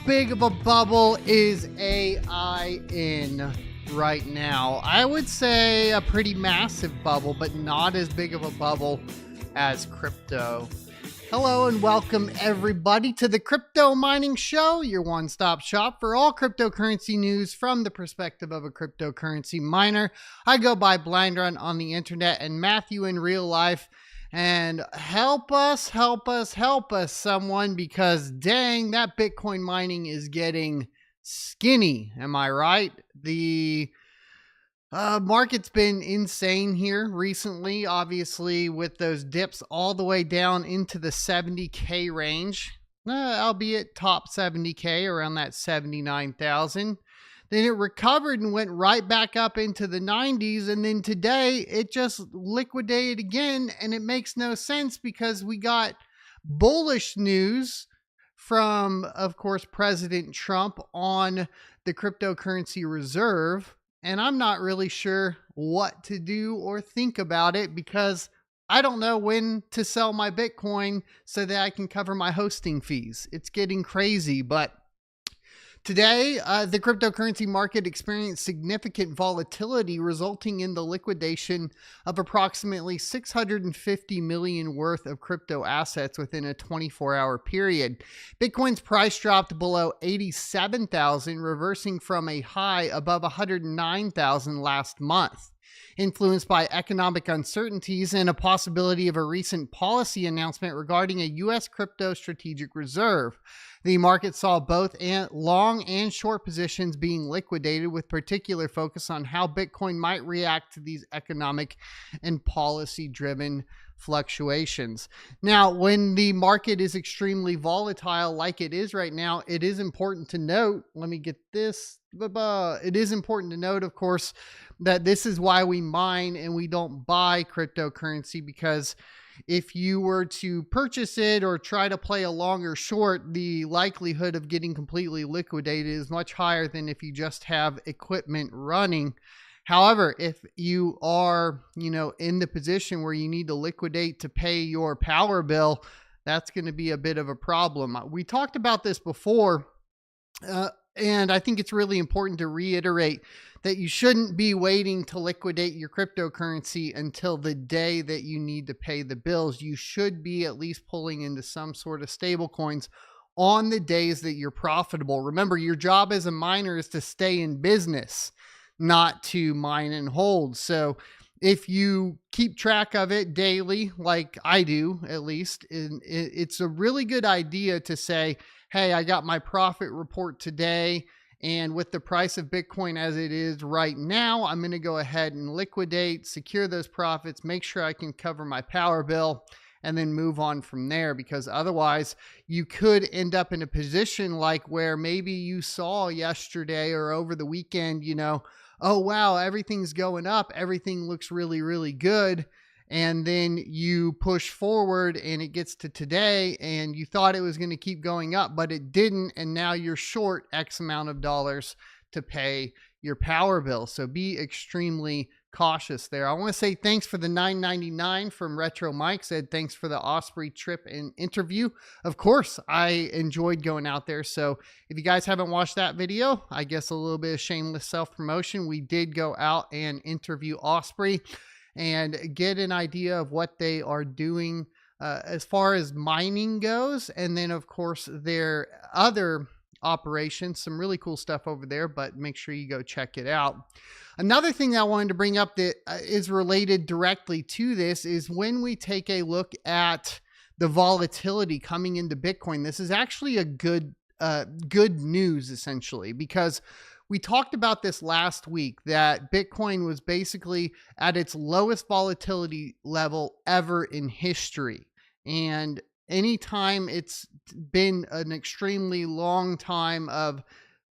big of a bubble is AI in right now? I would say a pretty massive bubble, but not as big of a bubble as crypto. Hello and welcome everybody to the Crypto Mining Show, your one-stop shop for all cryptocurrency news from the perspective of a cryptocurrency miner. I go by Blind Run on the internet and Matthew in real life. And help us, someone, because dang, that Bitcoin mining is getting skinny. Am I right? The market's been insane here recently, obviously, with those dips all the way down into the 70K range, albeit top 70K around that 79,000. Then it recovered and went right back up into the 90s. And then today it just liquidated again. And it makes no sense because we got bullish news from, of course, President Trump on the cryptocurrency reserve. And I'm not really sure what to do or think about it because I don't know when to sell my Bitcoin so that I can cover my hosting fees. It's getting crazy, but today, the cryptocurrency market experienced significant volatility, resulting in the liquidation of approximately 650 million worth of crypto assets within a 24-hour period. Bitcoin's price dropped below 87,000, reversing from a high above 109,000 last month. Influenced by economic uncertainties and a possibility of a recent policy announcement regarding a U.S. crypto strategic reserve, the market saw both long and short positions being liquidated, with particular focus on how Bitcoin might react to these economic and policy-driven fluctuations. Now, when the market is extremely volatile like it is right now, it is important to note, let me get this, it is important to note, of course, that this is why we mine and we don't buy cryptocurrency, because if you were to purchase it or try to play a long or short, the likelihood of getting completely liquidated is much higher than if you just have equipment running. However, if you are, in the position where you need to liquidate to pay your power bill, that's going to be a bit of a problem. We talked about this before, and I think it's really important to reiterate that you shouldn't be waiting to liquidate your cryptocurrency until the day that you need to pay the bills. You should be at least pulling into some sort of stable coins on the days that you're profitable. Remember, your job as a miner is to stay in business, not to mine and hold. So if you keep track of it daily, like I do at least, it's a really good idea to say, hey, I got my profit report today, and with the price of Bitcoin as it is right now, I'm going to go ahead and liquidate, secure those profits, make sure I can cover my power bill, and then move on from there, because otherwise you could end up in a position like where maybe you saw yesterday or over the weekend, oh, wow, everything's going up. Everything looks really, really good. And then you push forward and it gets to today and you thought it was going to keep going up, but it didn't. And now you're short X amount of dollars to pay your power bill. So be extremely cautious there. I want to say thanks for the $9.99 from Retro Mike. Said thanks for the Osprey trip and interview. Of course, I enjoyed going out there. So if you guys haven't watched that video, I guess a little bit of shameless self-promotion. We did go out and interview Osprey and get an idea of what they are doing as far as mining goes. And then, of course, their other operations, some really cool stuff over there, but make sure you go check it out. Another thing that I wanted to bring up that is related directly to this is when we take a look at the volatility coming into Bitcoin, this is actually a good news, essentially, because we talked about this last week, that Bitcoin was basically at its lowest volatility level ever in history. And anytime it's been an extremely long time of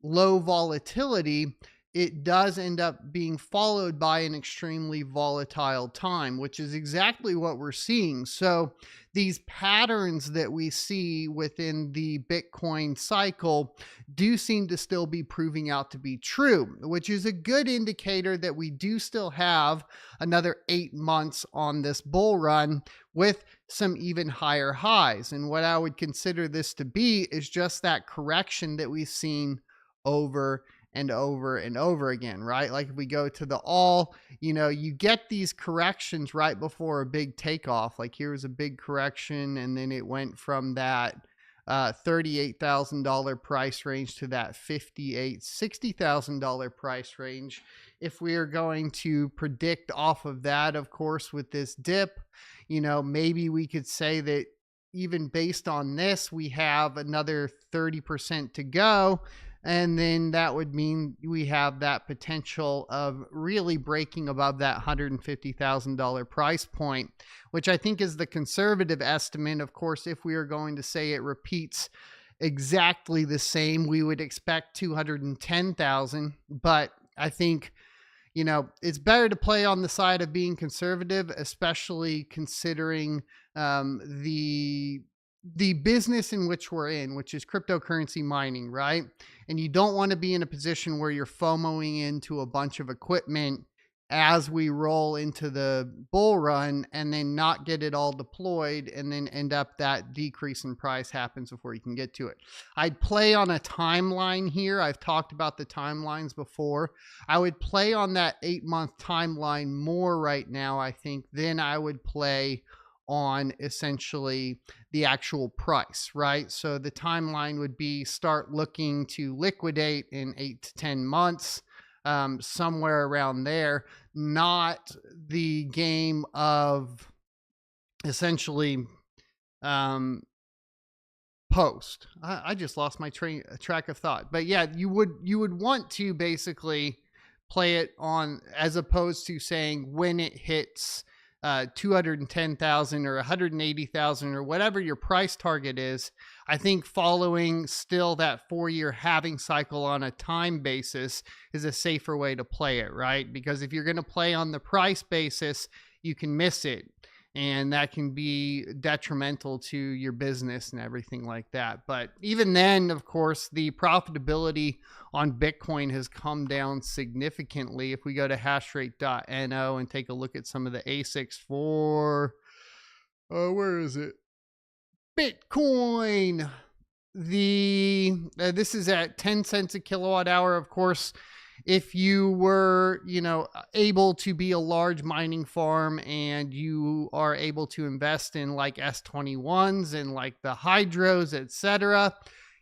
low volatility, it does end up being followed by an extremely volatile time, which is exactly what we're seeing. So, these patterns that we see within the Bitcoin cycle do seem to still be proving out to be true, which is a good indicator that we do still have another 8 months on this bull run with some even higher highs. And what I would consider this to be is just that correction that we've seen over and over and over again, right? Like if we go to the all, you get these corrections right before a big takeoff. Like here was a big correction, and then it went from that $38,000 price range to that $60,000 price range. If we are going to predict off of that, of course, with this dip, maybe we could say that even based on this, we have another 30% to go. And then that would mean we have that potential of really breaking above that $150,000 price point, which I think is the conservative estimate. Of course, if we are going to say it repeats exactly the same, we would expect 210,000. But I think, it's better to play on the side of being conservative, especially considering the business in which we're in, which is cryptocurrency mining, right? And you don't want to be in a position where you're FOMOing into a bunch of equipment as we roll into the bull run and then not get it all deployed and then end up that decrease in price happens before you can get to it. I'd play on a timeline here. I've talked about the timelines before. I would play on that 8-month timeline more right now, I think, than I would play on essentially the actual price, right? So the timeline would be start looking to liquidate in 8 to 10 months, somewhere around there, not the game of essentially post. I just lost my track of thought, but yeah, you would want to basically play it on, as opposed to saying when it hits 210,000 or 180,000 or whatever your price target is. I think following still that 4-year halving cycle on a time basis is a safer way to play it, right? Because if you're going to play on the price basis, you can miss it. And that can be detrimental to your business and everything like that. But even then, of course, the profitability on Bitcoin has come down significantly. If we go to hashrate.no and take a look at some of the ASICs for, where is it? Bitcoin. This is at 10 cents a kilowatt hour. Of course, if you were, able to be a large mining farm and you are able to invest in like S21s and like the hydros, etc.,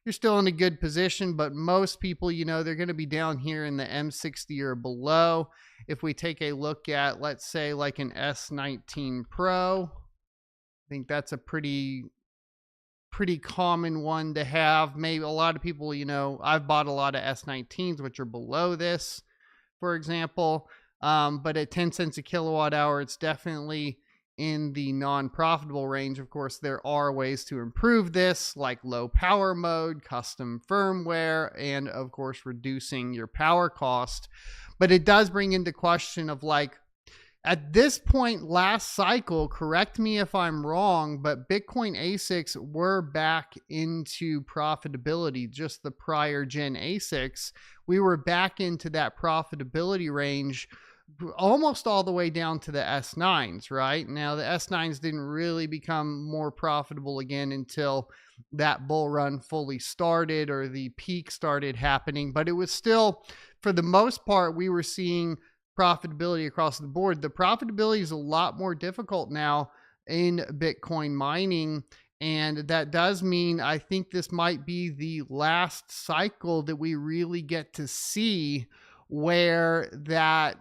you're still in a good position. But most people, they're going to be down here in the M60 or below. If we take a look at, let's say, like an S19 Pro, I think that's a pretty common one to have. Maybe a lot of people, I've bought a lot of S19s, which are below this, for example. But at 10 cents a kilowatt hour, it's definitely in the non-profitable range. Of course, there are ways to improve this, like low power mode, custom firmware, and of course, reducing your power cost. But it does bring into question of like, at this point last cycle, correct me if I'm wrong, but Bitcoin ASICs were back into profitability, just the prior gen ASICs. We were back into that profitability range almost all the way down to the S9s, right? Now, the S9s didn't really become more profitable again until that bull run fully started or the peak started happening, but it was still, for the most part, we were seeing profitability across the board. The profitability is a lot more difficult now in Bitcoin mining. And that does mean I think this might be the last cycle that we really get to see where that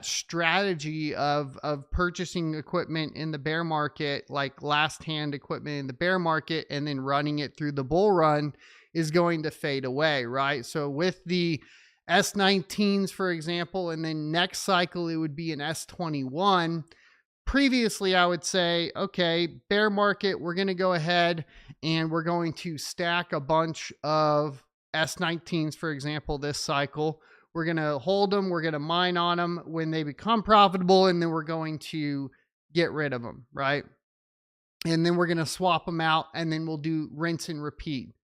strategy of purchasing equipment in the bear market, like last hand equipment in the bear market, and then running it through the bull run is going to fade away, right? So with the S19s, for example, and then next cycle, it would be an S21. Previously, I would say, okay, bear market, we're going to go ahead and we're going to stack a bunch of S19s, for example, this cycle. We're going to hold them. We're going to mine on them when they become profitable, and then we're going to get rid of them, right? And then we're going to swap them out, and then we'll do rinse and repeat.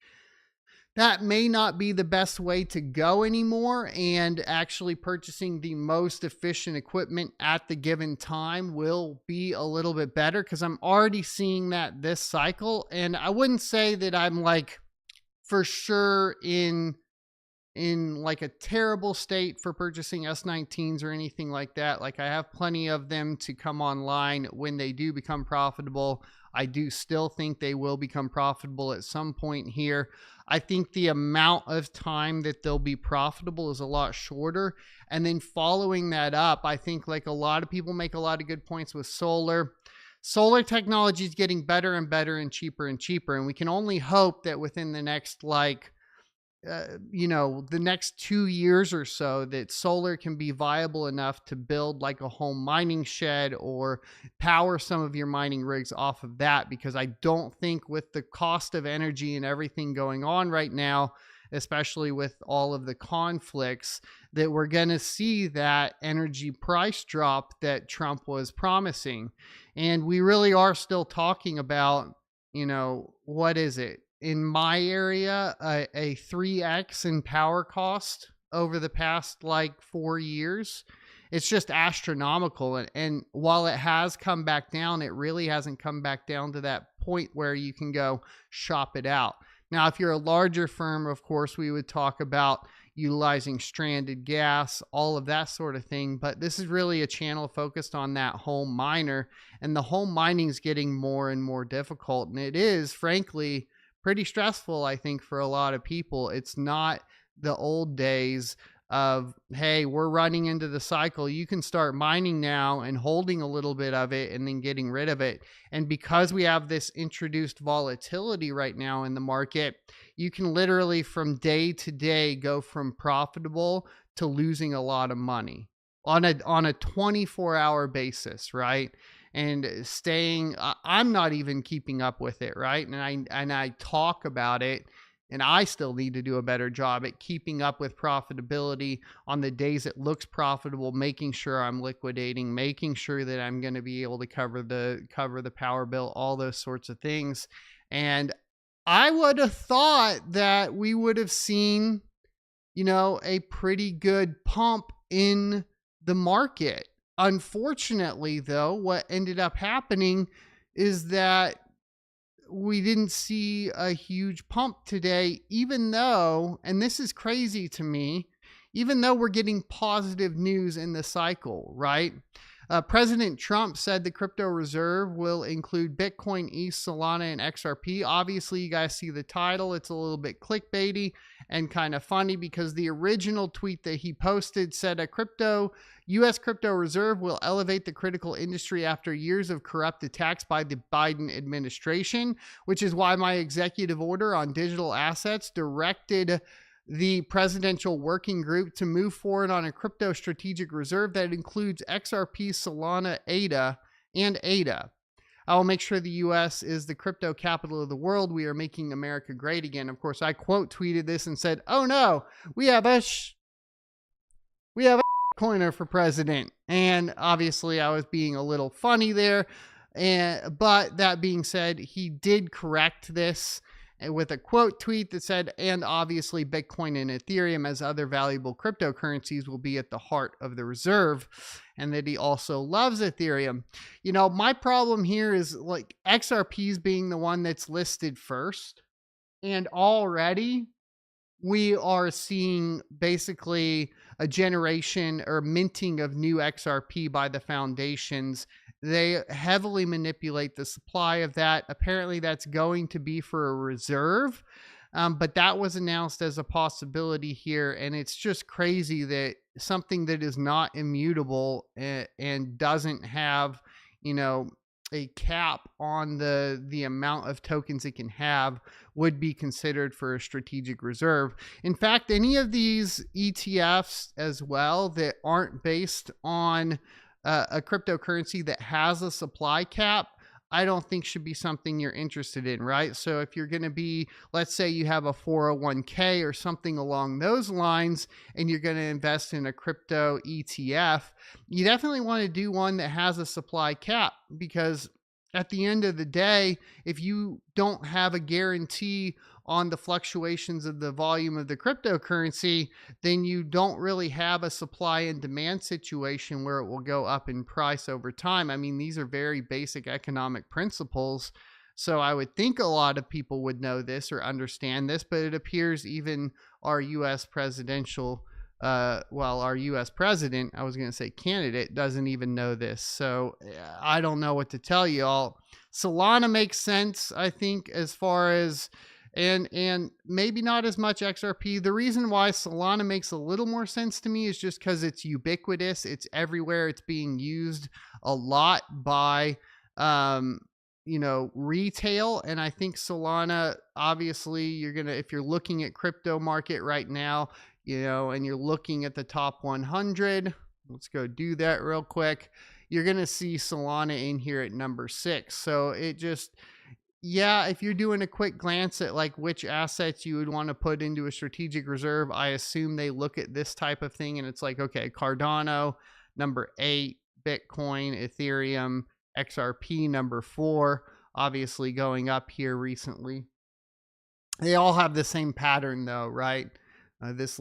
That may not be the best way to go anymore, and actually purchasing the most efficient equipment at the given time will be a little bit better, because I'm already seeing that this cycle. And I wouldn't say that I'm like for sure in like a terrible state for purchasing S19s or anything like that. Like, I have plenty of them to come online when they do become profitable. I do still think they will become profitable at some point here. I think the amount of time that they'll be profitable is a lot shorter. And then following that up, I think, like, a lot of people make a lot of good points with solar. Solar technology is getting better and better and cheaper and cheaper. And we can only hope that within the next, the next 2 years or so, that solar can be viable enough to build like a home mining shed or power some of your mining rigs off of that. Because I don't think, with the cost of energy and everything going on right now, especially with all of the conflicts, that we're going to see that energy price drop that Trump was promising. And we really are still talking about, what is it? In my area, a 3x in power cost over the past 4 years. It's just astronomical. And while it has come back down, it really hasn't come back down to that point where you can go shop it out. Now, if you're a larger firm, of course, we would talk about utilizing stranded gas, all of that sort of thing. But this is really a channel focused on that home miner, and the home mining is getting more and more difficult. And it is, frankly, pretty stressful, I think, for a lot of people. It's not the old days of, hey, we're running into the cycle. You can start mining now and holding a little bit of it and then getting rid of it. And because we have this introduced volatility right now in the market, you can literally from day to day go from profitable to losing a lot of money on a 24-hour basis, right? And I'm not even keeping up with it, right? And I talk about it, and I still need to do a better job at keeping up with profitability on the days it looks profitable, making sure I'm liquidating, making sure that I'm going to be able to cover the power bill, all those sorts of things. And I would have thought that we would have seen, a pretty good pump in the market. Unfortunately, though, what ended up happening is that we didn't see a huge pump today, even though, and this is crazy to me, even though we're getting positive news in the cycle, right? President Trump said the crypto reserve will include Bitcoin, ETH, Solana, and XRP. Obviously, you guys see the title. It's a little bit clickbaity and kind of funny, because the original tweet that he posted said U.S. crypto reserve will elevate the critical industry after years of corrupt attacks by the Biden administration, which is why my executive order on digital assets directed the presidential working group to move forward on a crypto strategic reserve that includes XRP, Solana, ADA. I will make sure the U.S. is the crypto capital of the world. We are making America great again. Of course, I quote tweeted this and said, "Oh no, we have a coiner for president." And obviously, I was being a little funny there. But that being said, he did correct this with a quote tweet that said, "And obviously Bitcoin and Ethereum as other valuable cryptocurrencies will be at the heart of the reserve," and that he also loves Ethereum. My problem here is XRP's being the one that's listed first, and already we are seeing basically a generation or minting of new XRP by the foundations. They heavily manipulate the supply of that. Apparently, that's going to be for a reserve, but that was announced as a possibility here. And it's just crazy that something that is not immutable and doesn't have, a cap on the amount of tokens it can have would be considered for a strategic reserve. In fact, any of these ETFs as well that aren't based on a cryptocurrency that has a supply cap, I don't think should be something you're interested in, right? So if you're going to be, let's say you have a 401k or something along those lines, and you're going to invest in a crypto ETF, you definitely want to do one that has a supply cap, because at the end of the day, if you don't have a guarantee on the fluctuations of the volume of the cryptocurrency, then you don't really have a supply and demand situation where it will go up in price over time. I mean, these are very basic economic principles. So I would think a lot of people would know this or understand this, but it appears even our US presidential our US president, I was going to say candidate, doesn't even know this. So I don't know what to tell you all. Solana makes sense, I think, as far as and maybe not as much XRP. The reason why Solana makes a little more sense to me is just because it's ubiquitous. It's everywhere. It's being used a lot by retail. And I think Solana, obviously, if you're looking at crypto market right now, and you're looking at the top 100, let's go do that real quick. You're going to see Solana in here at number 6. So if you're doing a quick glance at like which assets you would want to put into a strategic reserve, I assume they look at this type of thing and it's like, okay, Cardano, number 8, Bitcoin, Ethereum, XRP, number 4, obviously going up here recently. They all have the same pattern though, right? This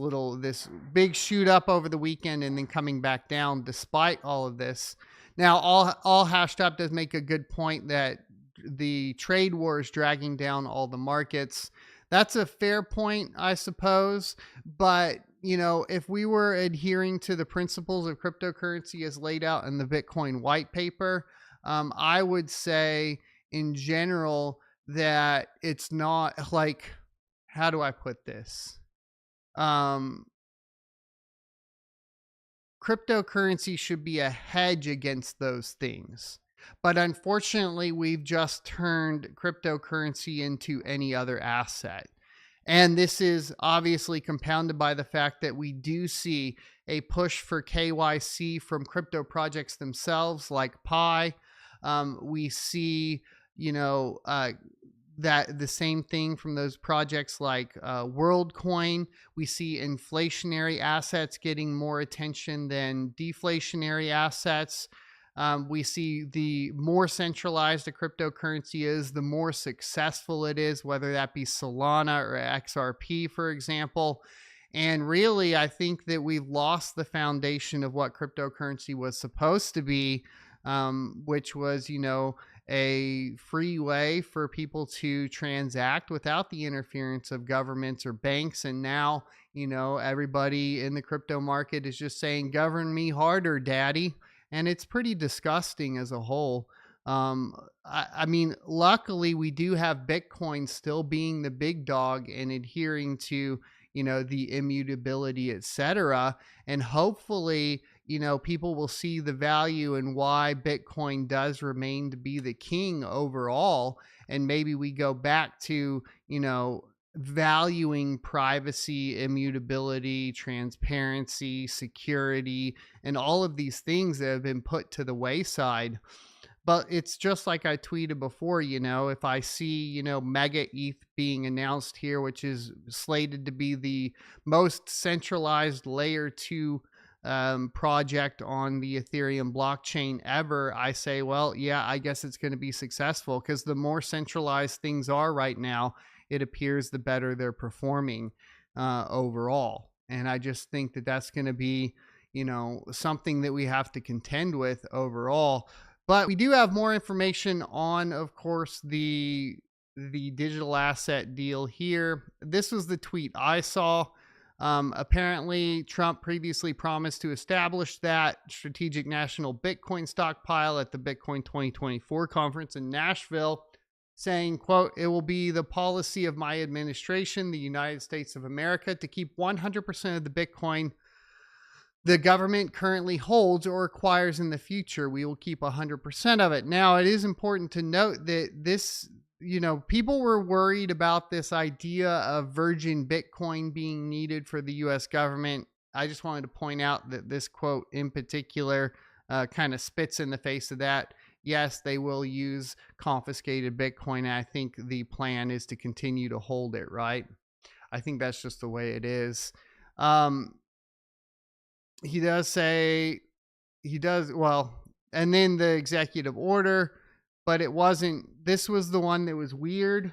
big shoot up over the weekend and then coming back down despite all of this. Now, all Hashed Up does make a good point that the trade war is dragging down all the markets. That's a fair point, I suppose. But, if we were adhering to the principles of cryptocurrency as laid out in the Bitcoin white paper, I would say in general that it's not like, how do I put this? Cryptocurrency should be a hedge against those things. But unfortunately, we've just turned cryptocurrency into any other asset. And this is obviously compounded by the fact that we do see a push for KYC from crypto projects themselves, like Pi. We see, that the same thing from those projects like WorldCoin. We see inflationary assets getting more attention than deflationary assets. We see the more centralized a cryptocurrency is, the more successful it is, whether that be Solana or XRP, for example. And really, I think that we've lost the foundation of what cryptocurrency was supposed to be, which was, a free way for people to transact without the interference of governments or banks. And now, everybody in the crypto market is just saying, govern me harder, daddy. And it's pretty disgusting as a whole. I mean, luckily, we do have Bitcoin still being the big dog and adhering to, the immutability, etc. And hopefully, people will see the value and why Bitcoin does remain to be the king overall. And maybe we go back to, valuing privacy, immutability, transparency, security, and all of these things that have been put to the wayside. But it's just like I tweeted before, if I see, Mega ETH being announced here, which is slated to be the most centralized layer 2 project on the Ethereum blockchain ever, I say, well, yeah, I guess it's going to be successful, because the more centralized things are right now, it appears the better they're performing overall. And I just think that that's going to be, something that we have to contend with overall. But we do have more information on, of course, the digital asset deal here. This was the tweet I saw. Apparently, Trump previously promised to establish that strategic national Bitcoin stockpile at the Bitcoin 2024 conference in Nashville, saying, quote, "It will be the policy of my administration, the United States of America, to keep 100% of the Bitcoin the government currently holds or acquires in the future. We will keep 100% of it." Now, it is important to note that this, people were worried about this idea of virgin Bitcoin being needed for the US government. I just wanted to point out that this quote in particular kind of spits in the face of that. yes, they will use confiscated Bitcoin. And I think the plan is to continue to hold it, right? I think that's just the way it is. Um, he does say, well, and then the executive order, but it wasn't, this was the one that was weird.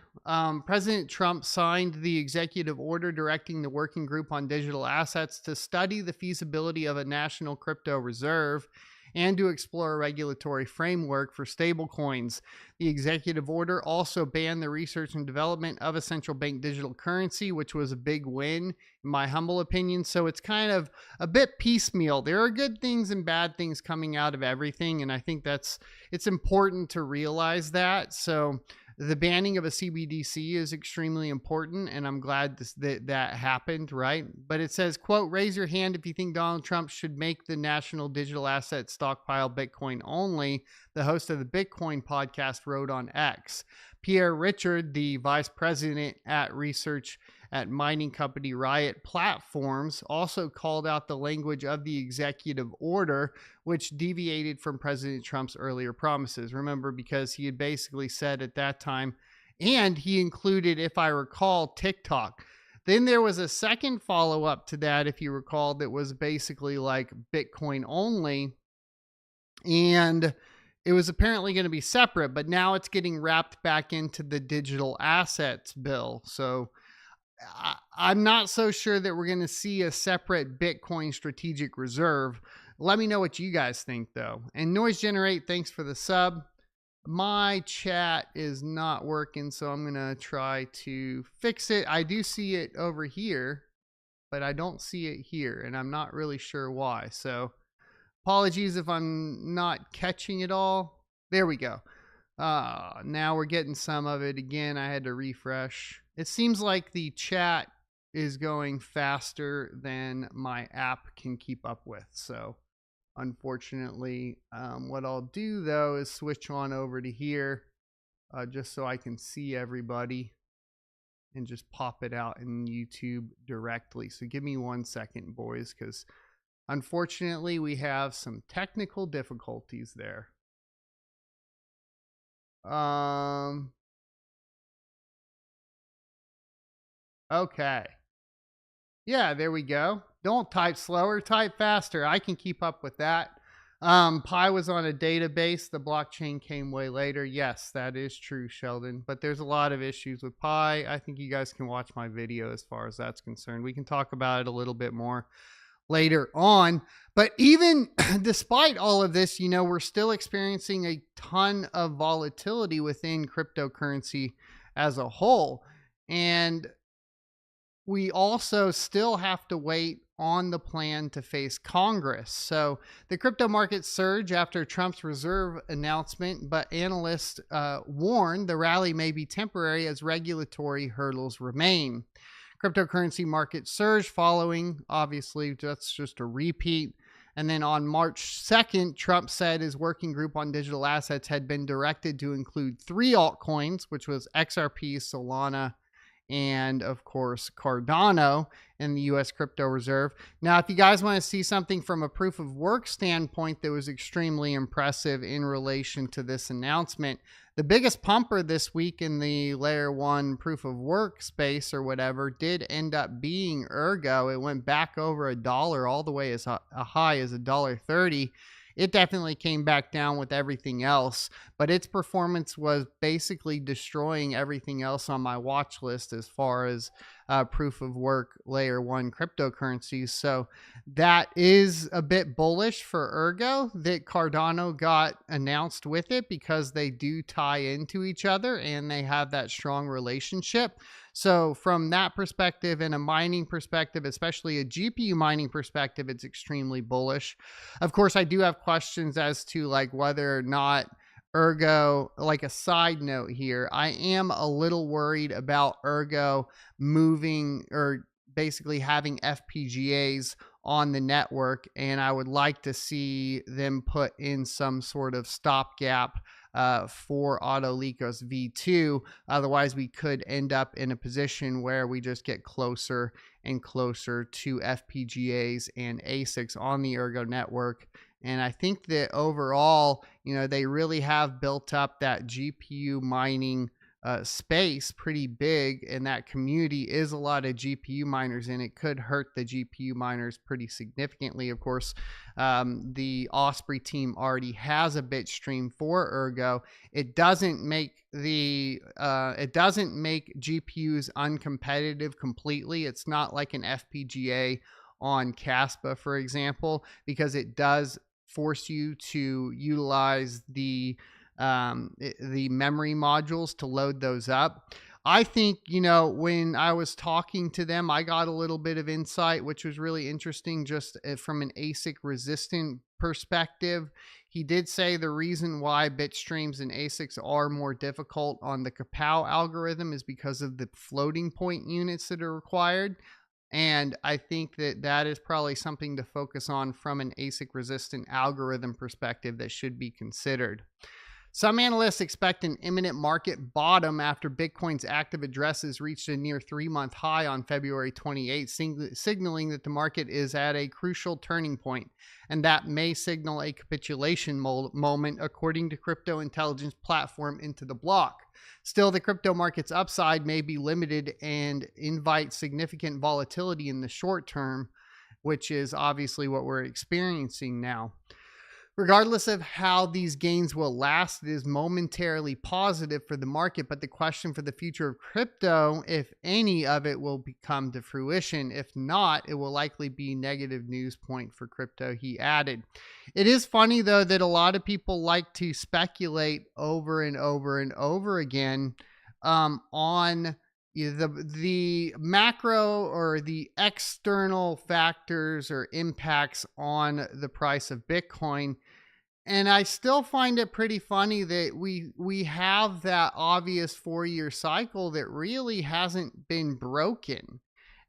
President Trump signed the executive order directing the working group on digital assets to study the feasibility of a national crypto reserve and to explore a regulatory framework for stablecoins. The executive order also banned the research and development of a central bank digital currency, which was a big win, in my humble opinion. So it's kind of a bit piecemeal. There are good things and bad things coming out of everything, and I think it's important to realize that. So the banning of a CBDC is extremely important, and I'm glad that happened, right? But it says, quote, raise your hand if you think Donald Trump should make the national digital asset stockpile Bitcoin only, the host of the Bitcoin podcast wrote on X. Pierre Richard, the vice president at research at mining company Riot Platforms, also called out the language of the executive order, which deviated from President Trump's earlier promises. Remember, because he had basically said at that time, and he included, if I recall, TikTok. Then there was a second follow-up to that, if you recall, that was basically like Bitcoin only. And it was apparently going to be separate, but now it's getting wrapped back into the digital assets bill. So I'm not so sure that we're going to see a separate Bitcoin strategic reserve. Let me know what you guys think, though. And Noise Generate, thanks for the sub. My chat is not working, so I'm going to try to fix it. I do see it over here, but I don't see it here, and I'm not really sure why. So apologies if I'm not catching it all. There we go. Now we're getting some of it again. I had to refresh. It seems like the chat is going faster than my app can keep up with. So unfortunately, what I'll do though is switch on over to here just so I can see everybody and just pop it out in YouTube directly. So give me 1 second, boys, because unfortunately we have some technical difficulties there. Okay. Yeah, there we go. Don't type slower, type faster. I can keep up with that. Pi was on a database. The blockchain came way later. Yes, that is true, Sheldon. But there's a lot of issues with Pi. I think you guys can watch my video as far as that's concerned. We can talk about it a little bit more later on. But even despite all of this, we're still experiencing a ton of volatility within cryptocurrency as a whole. And we also still have to wait on the plan to face Congress. So the crypto market surged after Trump's reserve announcement, but analysts warn the rally may be temporary as regulatory hurdles remain. Cryptocurrency market surge following, obviously, that's just a repeat. And then on March 2nd, Trump said his working group on digital assets had been directed to include 3 altcoins, which was XRP, Solana, and of course Cardano in the US Crypto Reserve. Now, if you guys want to see something from a proof of work standpoint that was extremely impressive in relation to this announcement, the biggest pumper this week in the layer 1 proof of work space or whatever did end up being Ergo. It went back over $1 all the way as high as $1.30. It definitely came back down with everything else, but its performance was basically destroying everything else on my watch list as far as proof of work layer 1 cryptocurrencies. So that is a bit bullish for Ergo that Cardano got announced with it, because they do tie into each other and they have that strong relationship. So from that perspective and a mining perspective, especially a GPU mining perspective, it's extremely bullish. Of course, I do have questions as to whether or not Ergo, a side note here, I am a little worried about Ergo moving or basically having FPGAs on the network, and I would like to see them put in some sort of stopgap for Autolicos V2. Otherwise, we could end up in a position where we just get closer and closer to FPGAs and ASICs on the Ergo network. And I think that overall, they really have built up that GPU mining space pretty big, and that community is a lot of GPU miners, and it could hurt the GPU miners pretty significantly. Of course, the Osprey team already has a bit stream for Ergo. It doesn't make GPUs uncompetitive completely. It's not like an FPGA on Caspa, for example, because it does force you to utilize the memory modules to load those up. I think, when I was talking to them, I got a little bit of insight, which was really interesting just from an ASIC resistant perspective. He did say the reason why bit streams and ASICs are more difficult on the Kapow algorithm is because of the floating point units that are required. And I think that that is probably something to focus on from an ASIC resistant algorithm perspective that should be considered. Some analysts expect an imminent market bottom after Bitcoin's active addresses reached a near 3-month high on February 28, signaling that the market is at a crucial turning point, and that may signal a capitulation moment, according to crypto intelligence platform Into the Block. Still, the crypto market's upside may be limited and invite significant volatility in the short term, which is obviously what we're experiencing now. Regardless of how these gains will last, it is momentarily positive for the market, but the question for the future of crypto, if any of it will come to fruition. If not, it will likely be negative news point for crypto, he added. It is funny, though, that a lot of people like to speculate over and over and over again on the macro or the external factors or impacts on the price of Bitcoin. And I still find it pretty funny that we have that obvious 4-year cycle that really hasn't been broken.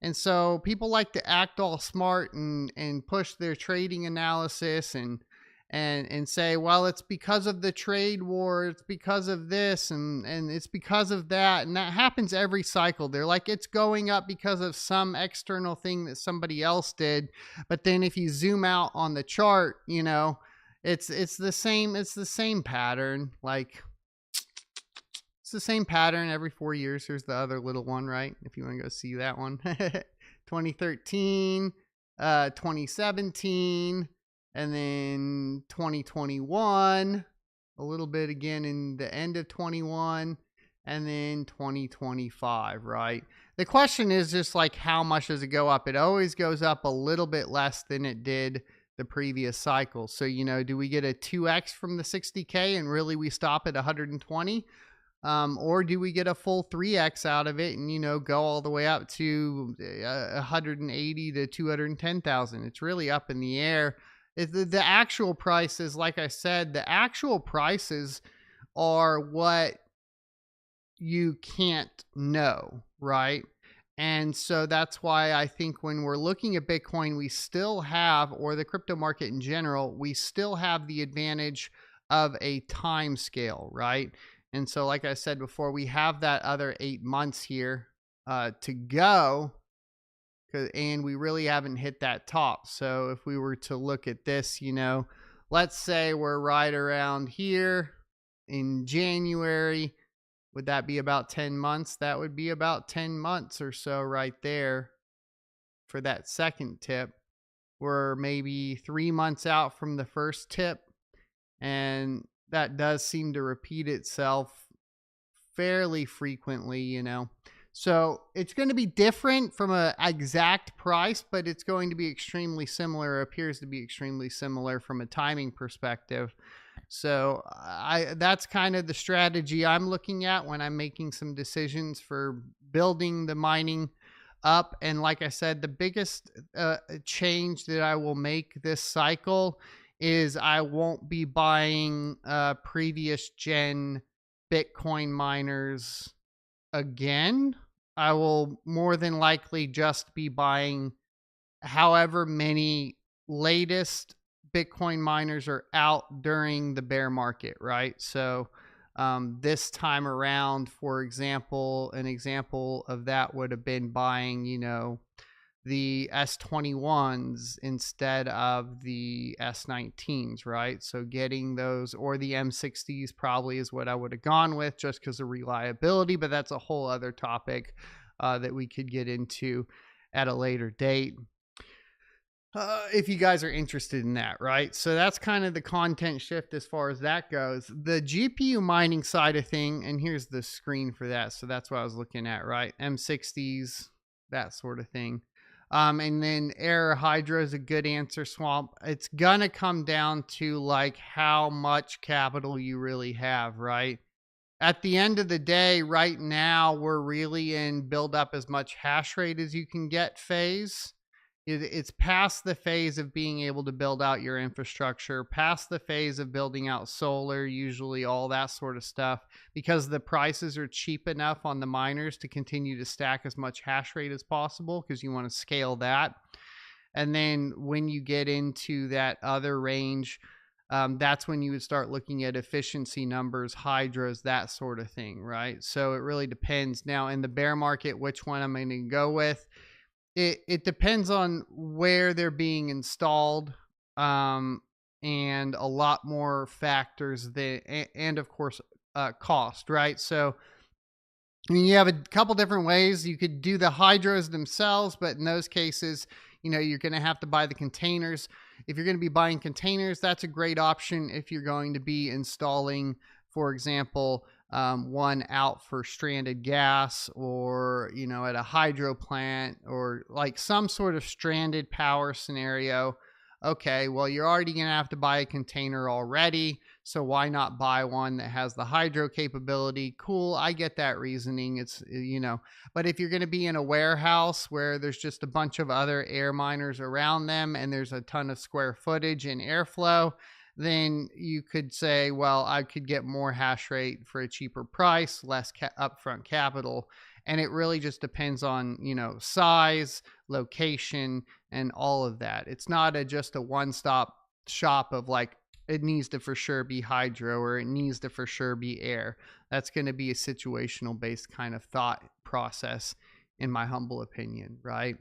And so people like to act all smart and push their trading analysis and say, well, it's because of the trade war, it's because of this, and it's because of that. And that happens every cycle. They're like, it's going up because of some external thing that somebody else did. But then if you zoom out on the chart, it's the same pattern. Like, it's the same pattern every 4 years. Here's the other little one, right? If you want to go see that one. 2013, 2017, and then 2021, a little bit again in the end of 21, and then 2025, right? The question is just like, how much does it go up? It always goes up a little bit less than it did the previous cycle. So, do we get a 2x from the 60K and really we stop at 120? Or do we get a full 3x out of it and, go all the way up to 180 to 210,000? It's really up in the air. The actual prices, like I said, the actual prices are what you can't know, right? And so that's why I think when we're looking at Bitcoin, we still have, or the crypto market in general, we still have the advantage of a time scale, right? And so, like I said before, we have that other 8 months here to go, and we really haven't hit that top. So if we were to look at this, let's say we're right around here in January. Would that be about 10 months? That would be about 10 months or so right there for that second tip. We're maybe 3 months out from the first tip. And that does seem to repeat itself fairly frequently, So it's going to be different from an exact price, but it's going to be extremely similar, appears to be extremely similar from a timing perspective. So that's kind of the strategy I'm looking at when I'm making some decisions for building the mining up. And like I said, the biggest change that I will make this cycle is I won't be buying previous gen Bitcoin miners again. I will more than likely just be buying however many latest Bitcoin miners are out during the bear market, right? So this time around, for example, an example of that would have been buying, the S21s instead of the S19s, right? So getting those, or the M60s probably is what I would have gone with just because of reliability, but that's a whole other topic that we could get into at a later date. If you guys are interested in that, right? So that's kind of the content shift as far as that goes. The GPU mining side of thing, and here's the screen for that. So that's what I was looking at, right? M60s, that sort of thing. And then air hydro is a good answer, Swamp. It's gonna come down to like how much capital you really have, right? At the end of the day, right now, we're really in build up as much hash rate as you can get phase. It's past the phase of being able to build out your infrastructure, past the phase of building out solar, usually all that sort of stuff, because the prices are cheap enough on the miners to continue to stack as much hash rate as possible because you want to scale that. And then when you get into that other range, that's when you would start looking at efficiency numbers, hydros, that sort of thing, right? So it really depends. Now, in the bear market, which one I'm going to go with? It depends on where they're being installed, and a lot more factors that, and of course, cost, right? So, I mean, you have a couple different ways. You could do the hydros themselves, but in those cases, you're going to have to buy the containers. If you're going to be buying containers, that's a great option if you're going to be installing, for example, one out for stranded gas, or at a hydro plant, or like some sort of stranded power scenario. Okay, well, you're already going to have to buy a container already, so why not buy one that has the hydro capability? Cool, I get that reasoning. It's but if you're going to be in a warehouse where there's just a bunch of other air miners around them and there's a ton of square footage and airflow, then you could say, well, I could get more hash rate for a cheaper price, less upfront capital. And it really just depends on, size, location, and all of that. It's not just a one-stop shop of like, it needs to for sure be hydro or it needs to for sure be air. That's going to be a situational based kind of thought process, in my humble opinion, right?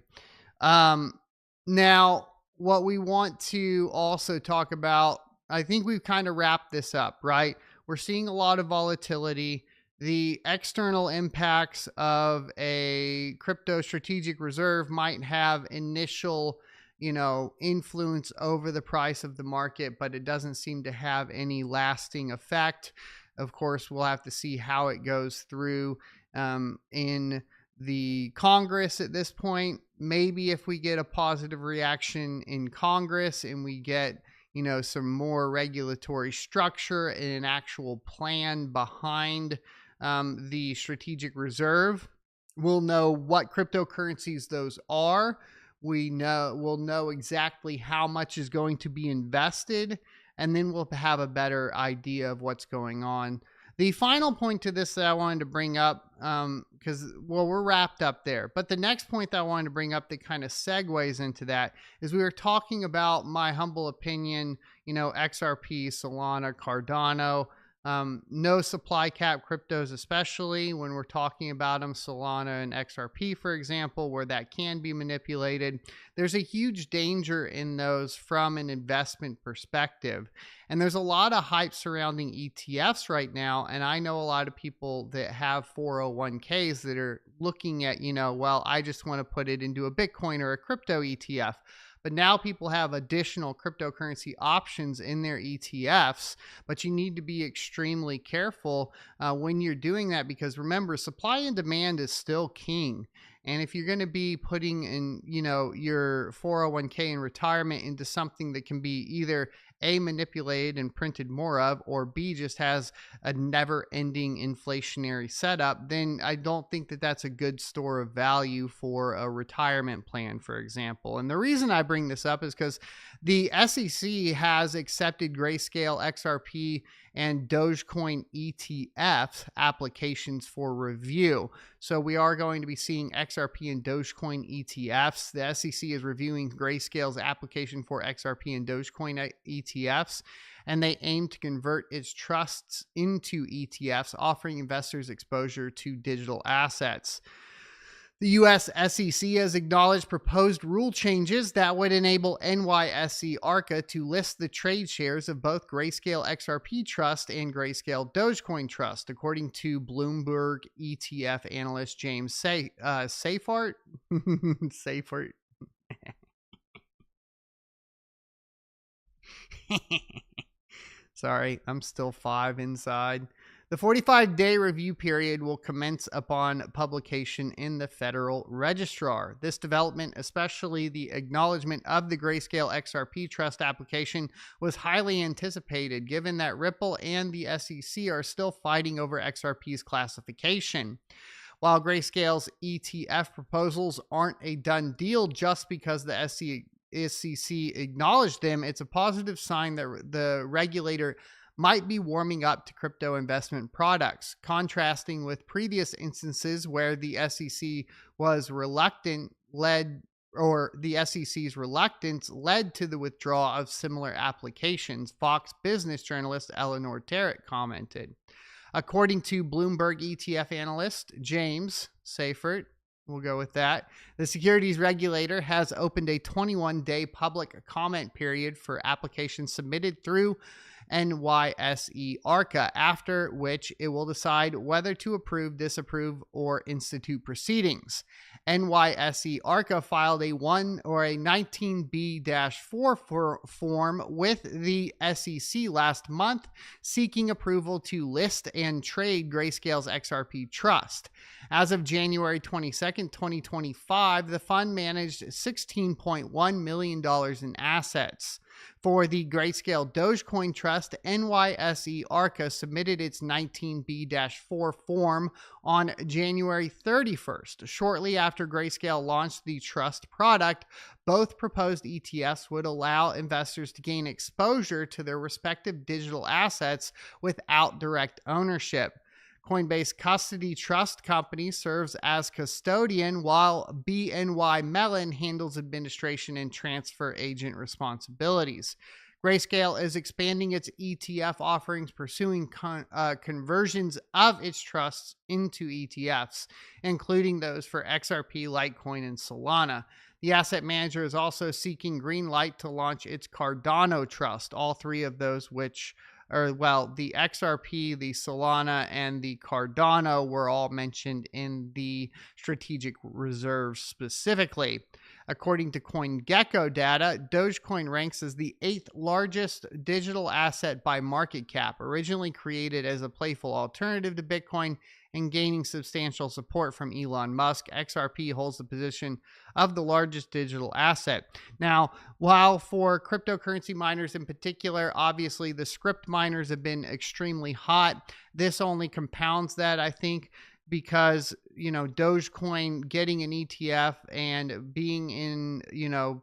Now, what we want to also talk about, I think we've kind of wrapped this up, right? We're seeing a lot of volatility. The external impacts of a crypto strategic reserve might have initial, influence over the price of the market, but it doesn't seem to have any lasting effect. Of course, we'll have to see how it goes through in the Congress at this point. Maybe if we get a positive reaction in Congress and we get some more regulatory structure and an actual plan behind the strategic reserve, we'll know what cryptocurrencies those are. We'll know exactly how much is going to be invested, and then we'll have a better idea of what's going on. The final point to this that I wanted to bring up, because, we're wrapped up there. But the next point that I wanted to bring up that kind of segues into that is we were talking about my humble opinion, XRP, Solana, Cardano, no supply cap cryptos, especially when we're talking about them, Solana and XRP, for example, where that can be manipulated. There's a huge danger in those from an investment perspective. And there's a lot of hype surrounding ETFs right now. And I know a lot of people that have 401ks that are looking at, well, I just want to put it into a Bitcoin or a crypto ETF. But now people have additional cryptocurrency options in their ETFs, but you need to be extremely careful when you're doing that, because remember, supply and demand is still king. And if you're going to be putting in, your 401k in retirement into something that can be either A, manipulated and printed more of, or B, just has a never-ending inflationary setup, then I don't think that that's a good store of value for a retirement plan, for example. And the reason I bring this up is because the SEC has accepted Grayscale XRP and Dogecoin ETF applications for review. So we are going to be seeing XRP and Dogecoin ETFs. The SEC is reviewing Grayscale's application for XRP and Dogecoin ETFs, and they aim to convert its trusts into ETFs, offering investors exposure to digital assets. The U.S. SEC has acknowledged proposed rule changes that would enable NYSE Arca to list the trade shares of both Grayscale XRP Trust and Grayscale Dogecoin Trust, according to Bloomberg ETF analyst James Seyffart. Seyffart. Sorry, I'm still 5 inside. The 45-day review period will commence upon publication in the Federal Registrar. This development, especially the acknowledgement of the Grayscale XRP Trust application, was highly anticipated, given that Ripple and the SEC are still fighting over XRP's classification. While Grayscale's ETF proposals aren't a done deal just because the SEC acknowledged them, it's a positive sign that the regulator might be warming up to crypto investment products, contrasting with previous instances where the SEC was the SEC's reluctance led to the withdrawal of similar applications, Fox Business journalist Eleanor Tarrant commented. According to Bloomberg ETF analyst James Seyffart, we'll go with that, the securities regulator has opened a 21-day public comment period for applications submitted through NYSE Arca, after which it will decide whether to approve, disapprove, or institute proceedings. NYSE Arca filed a 19B-4 form with the SEC last month, seeking approval to list and trade Grayscale's XRP Trust. As of January 22nd, 2025, the fund managed $16.1 million in assets. For the Grayscale Dogecoin Trust, NYSE Arca submitted its 19B-4 form on January 31st. Shortly after Grayscale launched the trust product, both proposed ETFs would allow investors to gain exposure to their respective digital assets without direct ownership. Coinbase Custody Trust Company serves as custodian, while BNY Mellon handles administration and transfer agent responsibilities. Grayscale is expanding its ETF offerings, pursuing conversions of its trusts into ETFs, including those for XRP, Litecoin, and Solana. The asset manager is also seeking green light to launch its Cardano Trust, all three of those the XRP, the Solana, and the Cardano were all mentioned in the strategic reserve specifically. According to CoinGecko data, Dogecoin ranks as the 8th largest digital asset by market cap, originally created as a playful alternative to Bitcoin and gaining substantial support from Elon Musk. XRP holds the position of the largest digital asset. Now, while for cryptocurrency miners in particular, obviously the script miners have been extremely hot, this only compounds that, I think, because, Dogecoin getting an ETF and being in,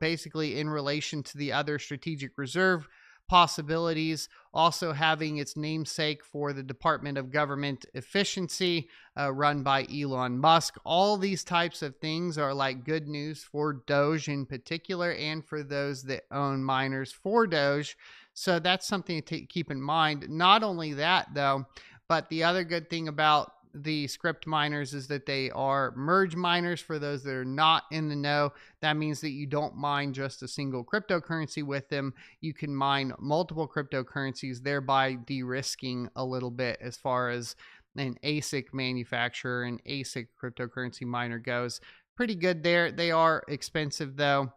basically in relation to the other strategic reserve possibilities, also having its namesake for the Department of Government Efficiency run by Elon Musk. All these types of things are like good news for Doge in particular and for those that own miners for Doge. So that's something to keep in mind. Not only that, though, but the other good thing about the script miners is that they are merge miners. For those that are not in the know, that means that you don't mine just a single cryptocurrency with them. You can mine multiple cryptocurrencies, thereby de-risking a little bit as far as an ASIC manufacturer and ASIC cryptocurrency miner goes. Pretty good there. They are expensive though.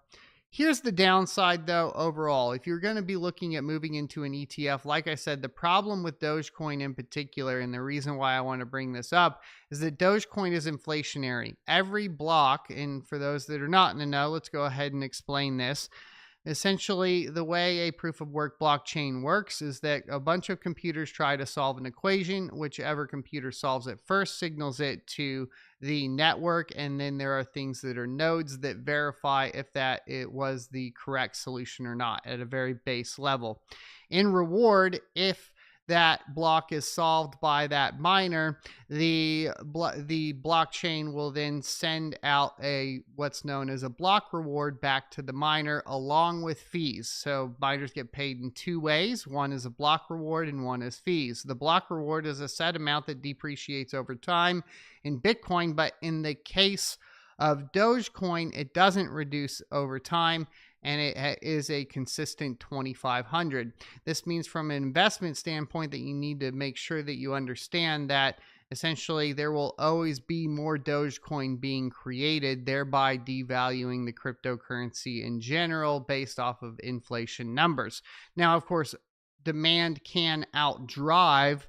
Here's the downside, though, overall. If you're going to be looking at moving into an ETF, like I said, the problem with Dogecoin in particular, and the reason why I want to bring this up, is that Dogecoin is inflationary. Every block, and for those that are not in the know, let's go ahead and explain this. Essentially, the way a proof of work blockchain works is that a bunch of computers try to solve an equation. Whichever computer solves it first signals it to the network, and then there are things that are nodes that verify if it was the correct solution or not at a very base level. In reward, if that block is solved by that miner, the blockchain will then send out what's known as a block reward back to the miner along with fees. So miners get paid in two ways. One is a block reward and one is fees. The block reward is a set amount that depreciates over time in Bitcoin, but in the case of Dogecoin, it doesn't reduce over time, and it is a consistent 2,500. This means from an investment standpoint that you need to make sure that you understand that essentially there will always be more Dogecoin being created, thereby devaluing the cryptocurrency in general based off of inflation numbers. Now, of course, demand can outdrive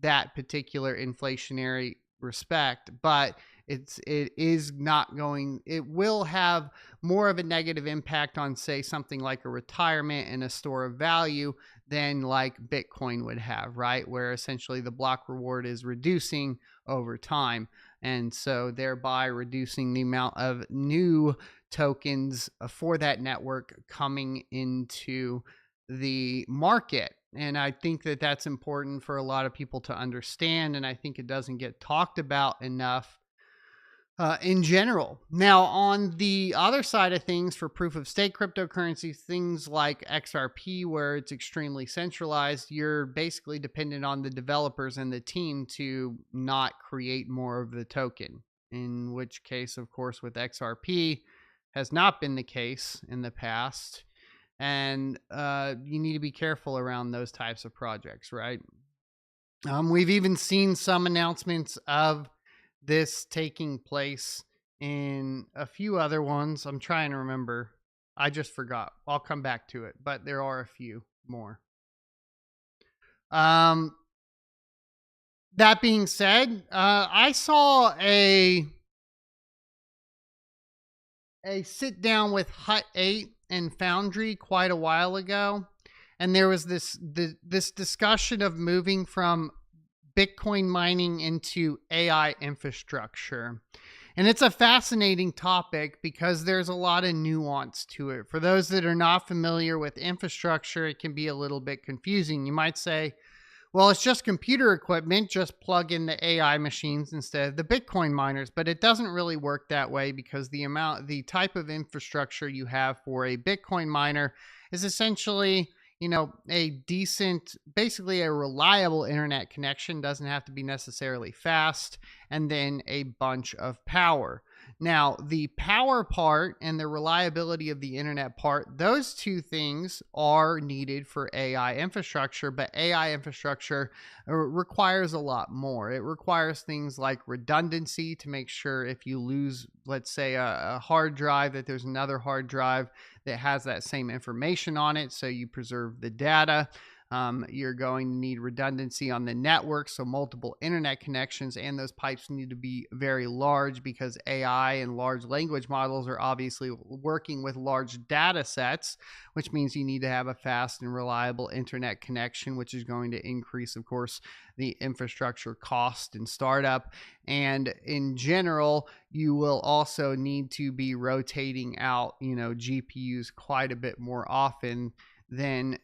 that particular inflationary respect, but it is not going, it will have more of a negative impact on, say, something like a retirement and a store of value than like Bitcoin would have, right? Where essentially the block reward is reducing over time, and so thereby reducing the amount of new tokens for that network coming into the market. And I think that that's important for a lot of people to understand, and I think it doesn't get talked about enough in general. Now, on the other side of things, for proof of stake cryptocurrencies, things like XRP, where it's extremely centralized, you're basically dependent on the developers and the team to not create more of the token. In which case, of course, with XRP, has not been the case in the past. And you need to be careful around those types of projects, right? We've even seen some announcements of this taking place in a few other ones. I'm trying to remember. I just forgot. I'll come back to it, but there are a few more. That being said, I saw a sit down with Hut 8 and Foundry quite a while ago, and there was this discussion of moving from Bitcoin mining into AI infrastructure. And it's a fascinating topic because there's a lot of nuance to it. For those that are not familiar with infrastructure, it can be a little bit confusing. You might say, well, it's just computer equipment, just plug in the AI machines instead of the Bitcoin miners. But it doesn't really work that way, because the type of infrastructure you have for a Bitcoin miner is essentially, a decent, basically a reliable internet connection. Doesn't have to be necessarily fast, and then a bunch of power. Now, the power part and the reliability of the internet part, those two things are needed for AI infrastructure, but AI infrastructure requires a lot more. It requires things like redundancy to make sure if you lose, let's say, a hard drive, that there's another hard drive that has that same information on it, so you preserve the data. You're going to need redundancy on the network, so multiple internet connections, and those pipes need to be very large, because AI and large language models are obviously working with large data sets, which means you need to have a fast and reliable internet connection, which is going to increase, of course, the infrastructure cost and startup. And in general, you will also need to be rotating out, GPUs quite a bit more often than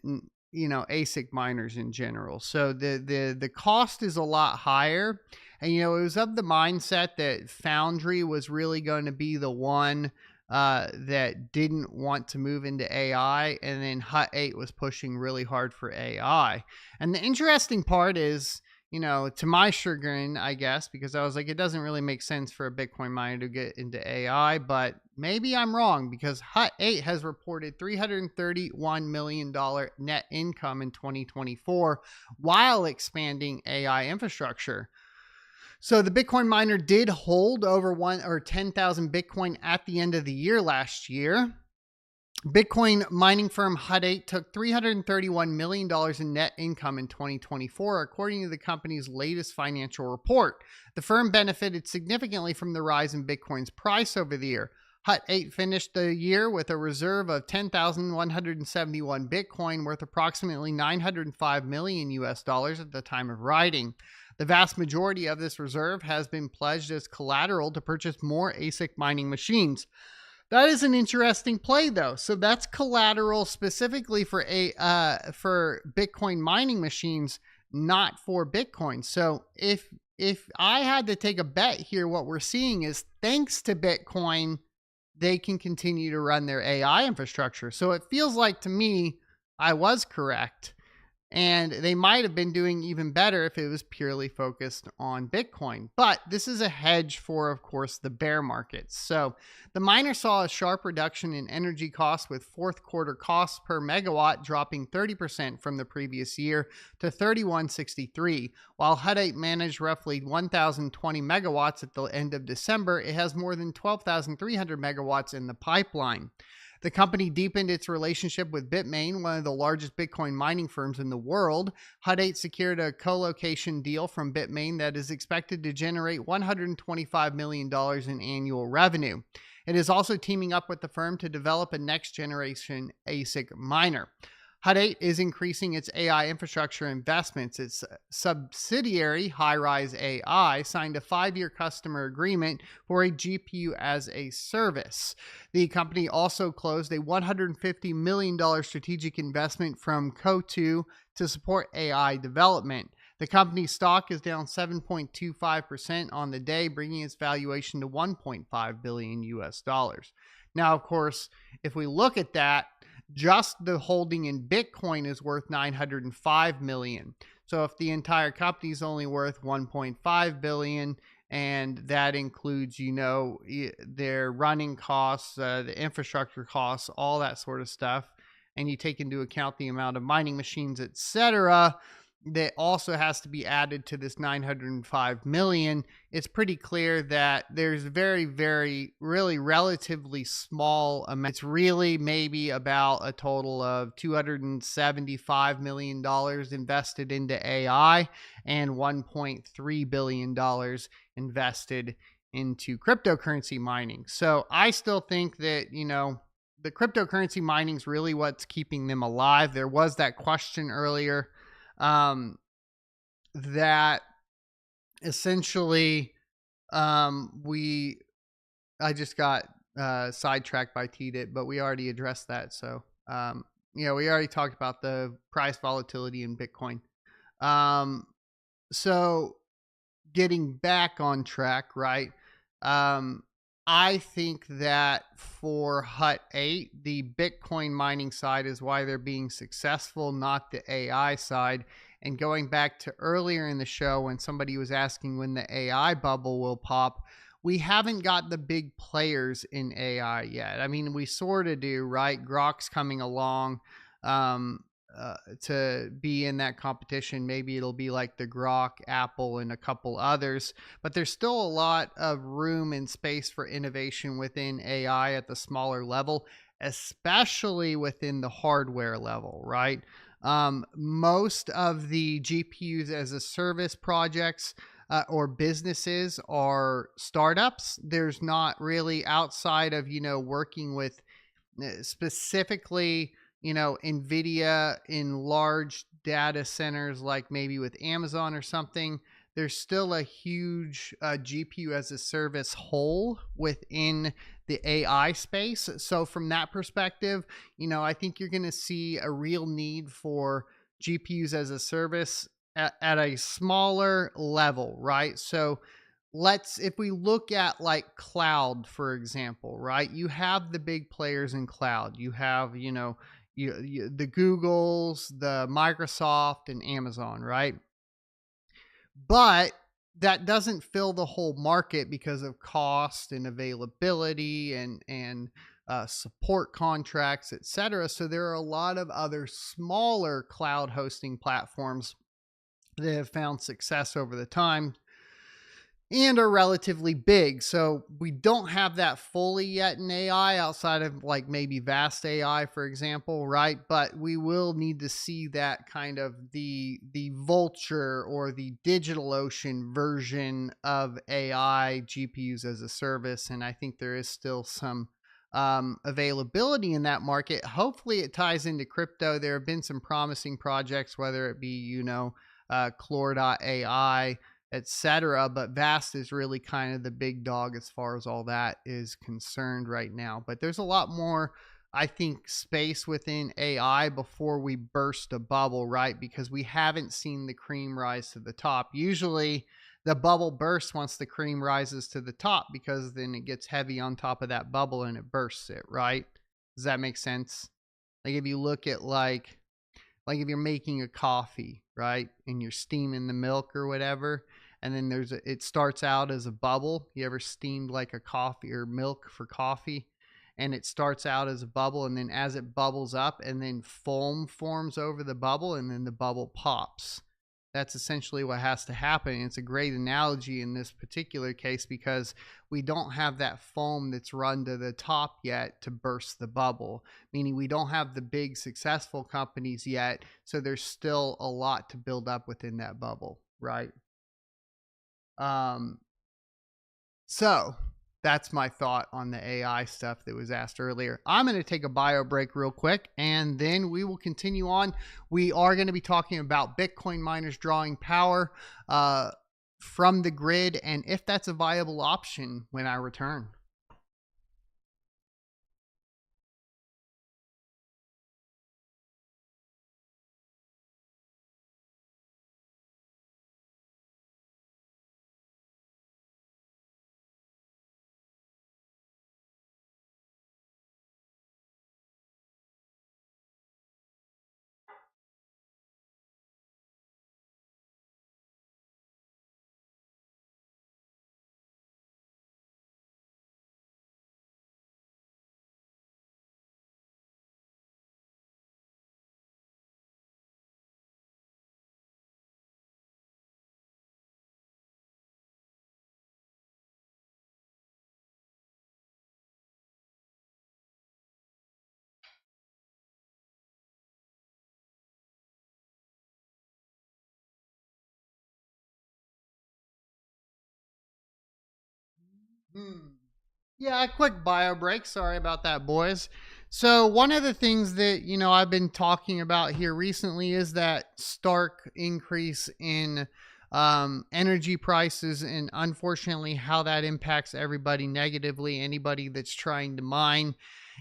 ASIC miners in general. So the cost is a lot higher. And, it was of the mindset that Foundry was really going to be the one that didn't want to move into AI. And then Hut 8 was pushing really hard for AI. And the interesting part is, to my chagrin, I guess, because I was like, it doesn't really make sense for a Bitcoin miner to get into AI, but maybe I'm wrong, because Hut 8 has reported $331 million net income in 2024 while expanding AI infrastructure. So the Bitcoin miner did hold over 10,000 Bitcoin at the end of the year last year. Bitcoin mining firm Hut 8 took $331 million in net income in 2024, according to the company's latest financial report. The firm benefited significantly from the rise in Bitcoin's price over the year. Hut 8 finished the year with a reserve of 10,171 Bitcoin, worth approximately $905 million US dollars at the time of writing. The vast majority of this reserve has been pledged as collateral to purchase more ASIC mining machines. That is an interesting play, though. So that's collateral specifically for Bitcoin mining machines, not for Bitcoin. So if I had to take a bet here, what we're seeing is, thanks to Bitcoin, they can continue to run their AI infrastructure. So it feels like to me I was correct. And they might have been doing even better if it was purely focused on Bitcoin. But this is a hedge for, of course, the bear markets. So the miner saw a sharp reduction in energy costs, with fourth quarter costs per megawatt dropping 30% from the previous year to 3163. While Hut 8 managed roughly 1,020 megawatts at the end of December, it has more than 12,300 megawatts in the pipeline. The company deepened its relationship with Bitmain, one of the largest Bitcoin mining firms in the world. Hut 8 secured a co-location deal from Bitmain that is expected to generate $125 million in annual revenue. It is also teaming up with the firm to develop a next-generation ASIC miner. Hut 8 is increasing its AI infrastructure investments. Its subsidiary, Highrise AI, signed a 5-year customer agreement for a GPU as a service. The company also closed a $150 million strategic investment from Coatue to support AI development. The company's stock is down 7.25% on the day, bringing its valuation to $1.5 billion US dollars. Now, of course, if we look at that, just the holding in Bitcoin is worth 905 million. So if the entire company is only worth 1.5 billion, and that includes, their running costs, the infrastructure costs, all that sort of stuff, and you take into account the amount of mining machines, etc., that also has to be added to this 905 million, it's pretty clear that there's very, really relatively small amount. It's really maybe about a total of $275 million invested into AI and $1.3 billion invested into cryptocurrency mining. So I still think that, the cryptocurrency mining is really what's keeping them alive. There was that question earlier that essentially I just got sidetracked by TDIT, but we already addressed that. So we already talked about the price volatility in Bitcoin. So getting back on track, right? I think that for Hut 8, the Bitcoin mining side is why they're being successful, not the AI side. And going back to earlier in the show when somebody was asking when the AI bubble will pop, we haven't got the big players in AI yet. I mean, we sort of do, right? Grok's coming along to be in that competition. Maybe it'll be like the Grok, Apple, and a couple others, but there's still a lot of room and space for innovation within AI at the smaller level, especially within the hardware level, right? Most of the GPUs as a service projects or businesses are startups. There's not really, outside of, working with specifically, NVIDIA in large data centers, like maybe with Amazon or something, there's still a huge GPU as a service hole within the AI space. So from that perspective, I think you're going to see a real need for GPUs as a service at a smaller level, right? So if we look at like cloud, for example, right? You have the big players in cloud. You have, the Googles, the Microsoft, and Amazon, right? But that doesn't fill the whole market because of cost and availability and support contracts, etc. So there are a lot of other smaller cloud hosting platforms that have found success over the time and are relatively big. So we don't have that fully yet in AI, outside of like maybe Vast AI, for example, right? But we will need to see that kind of the Vulture or the DigitalOcean version of AI GPUs as a service. And I think there is still some availability in that market. Hopefully it ties into crypto. There have been some promising projects, whether it be, Clore.ai, etc. But Vast is really kind of the big dog as far as all that is concerned right now. But there's a lot more, I think, space within AI before we burst a bubble, right? Because we haven't seen the cream rise to the top. Usually the bubble bursts once the cream rises to the top, because then it gets heavy on top of that bubble and it bursts it, right? Does that make sense? Like if you look at like like if you're making a coffee, right, and you're steaming the milk or whatever, and then it starts out as a bubble. You ever steamed like a coffee or milk for coffee? And it starts out as a bubble, and then as it bubbles up, and then foam forms over the bubble, and then the bubble pops. That's essentially what has to happen. And it's a great analogy in this particular case because we don't have that foam that's run to the top yet to burst the bubble, meaning we don't have the big successful companies yet. So there's still a lot to build up within that bubble, right? Um, so that's my thought on the AI stuff that was asked earlier. I'm going to take a bio break real quick and then we will continue on. We are going to be talking about Bitcoin miners drawing power from the grid and if that's a viable option when I return. Yeah, a quick bio break. Sorry about that, boys. So, one of the things that, I've been talking about here recently is that stark increase in energy prices, and unfortunately, how that impacts everybody negatively, anybody that's trying to mine.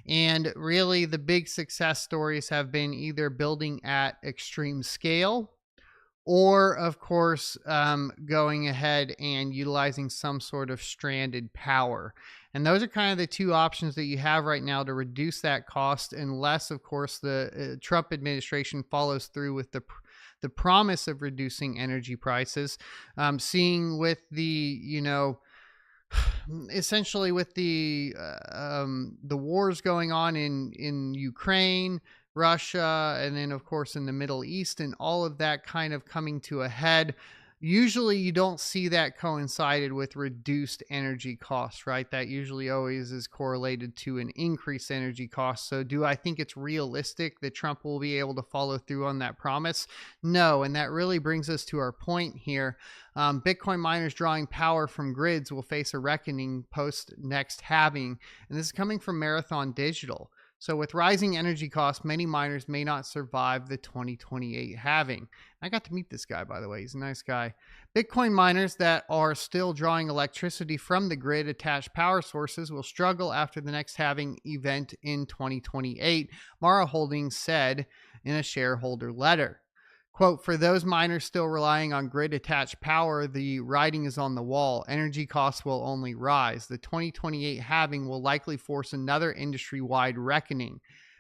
And really, the big success stories have been either building at extreme scale or of course going ahead and utilizing some sort of stranded power. And those are kind of the two options that you have right now to reduce that cost, unless of course the Trump administration follows through with the promise of reducing energy prices. Seeing with the essentially with the wars going on in Ukraine, Russia, and then of course in the Middle East, and all of that kind of coming to a head. Usually you don't see that coincided with reduced energy costs, right? That usually always is correlated to an increased energy cost. So do I think it's realistic that Trump will be able to follow through on that promise? No. And that really brings us to our point here. Bitcoin miners drawing power from grids will face a reckoning post next halving. And this is coming from Marathon Digital. So with rising energy costs, many miners may not survive the 2028 halving. I got to meet this guy, by the way. He's a nice guy. Bitcoin miners that are still drawing electricity from the grid attached power sources will struggle after the next halving event in 2028, Mara Holdings said in a shareholder letter. Quote, for those miners still relying on grid attached power, the writing is on the wall. Energy costs will only rise. The 2028 halving will likely force another industry wide reckoning.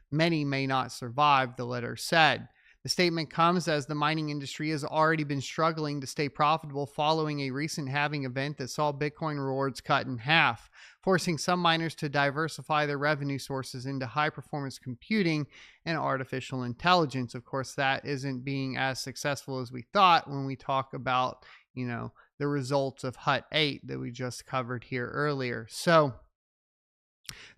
Many may not survive, the letter said. The statement comes as the mining industry has already been struggling to stay profitable following a recent halving event that saw Bitcoin rewards cut in half, forcing some miners to diversify their revenue sources into high performance computing and artificial intelligence. Of course, that isn't being as successful as we thought when we talk about, the results of Hut 8 that we just covered here earlier. So,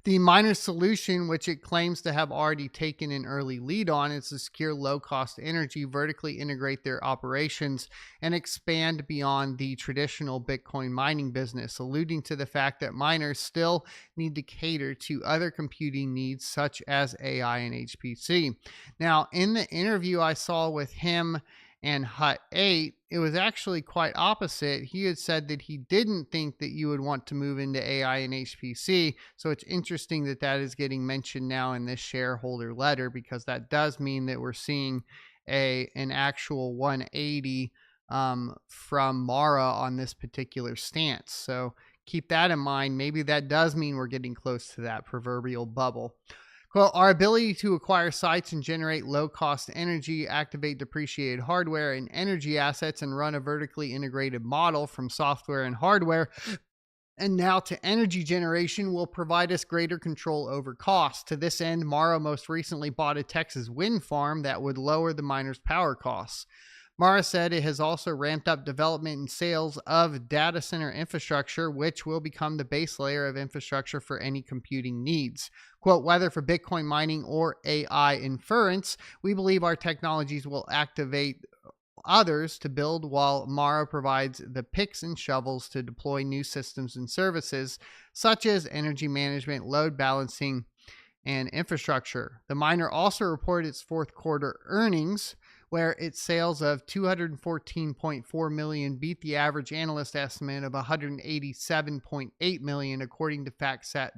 the miner solution, which it claims to have already taken an early lead on, is to secure low-cost energy, vertically integrate their operations, and expand beyond the traditional Bitcoin mining business, alluding to the fact that miners still need to cater to other computing needs such as AI and HPC. Now, in the interview I saw with him and Hut 8, it was actually quite opposite. He had said that he didn't think that you would want to move into AI and HPC. So it's interesting that that is getting mentioned now in this shareholder letter, because that does mean that we're seeing an actual 180 from Mara on this particular stance. So keep that in mind. Maybe that does mean we're getting close to that proverbial bubble. Quote, our ability to acquire sites and generate low-cost energy, activate depreciated hardware and energy assets, and run a vertically integrated model from software and hardware and now to energy generation will provide us greater control over costs. To this end, Morrow most recently bought a Texas wind farm that would lower the miners' power costs. Morrow said it has also ramped up development and sales of data center infrastructure, which will become the base layer of infrastructure for any computing needs. Quote, whether for Bitcoin mining or AI inference, we believe our technologies will activate others to build, while Morrow provides the picks and shovels to deploy new systems and services such as energy management, load balancing, and infrastructure. The miner also reported its fourth quarter earnings, where its sales of 214.4 million beat the average analyst estimate of 187.8 million, according to FactSet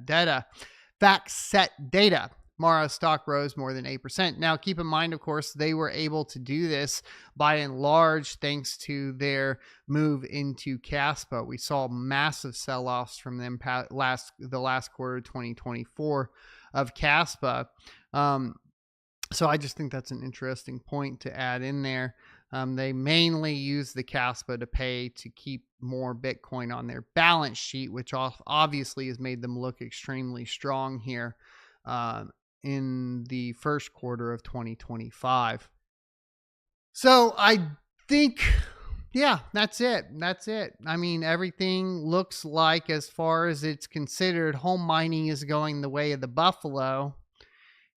data. Morrow stock rose more than 8%. Now, keep in mind, of course, they were able to do this by and large thanks to their move into Caspa. We saw massive sell-offs from them the last quarter of 2024 of Caspa. So I just think that's an interesting point to add in there. They mainly use the Caspa to pay to keep more Bitcoin on their balance sheet, which obviously has made them look extremely strong here in the first quarter of 2025. So I think, yeah, that's it. I mean, everything looks like, as far as it's considered, home mining is going the way of the buffalo.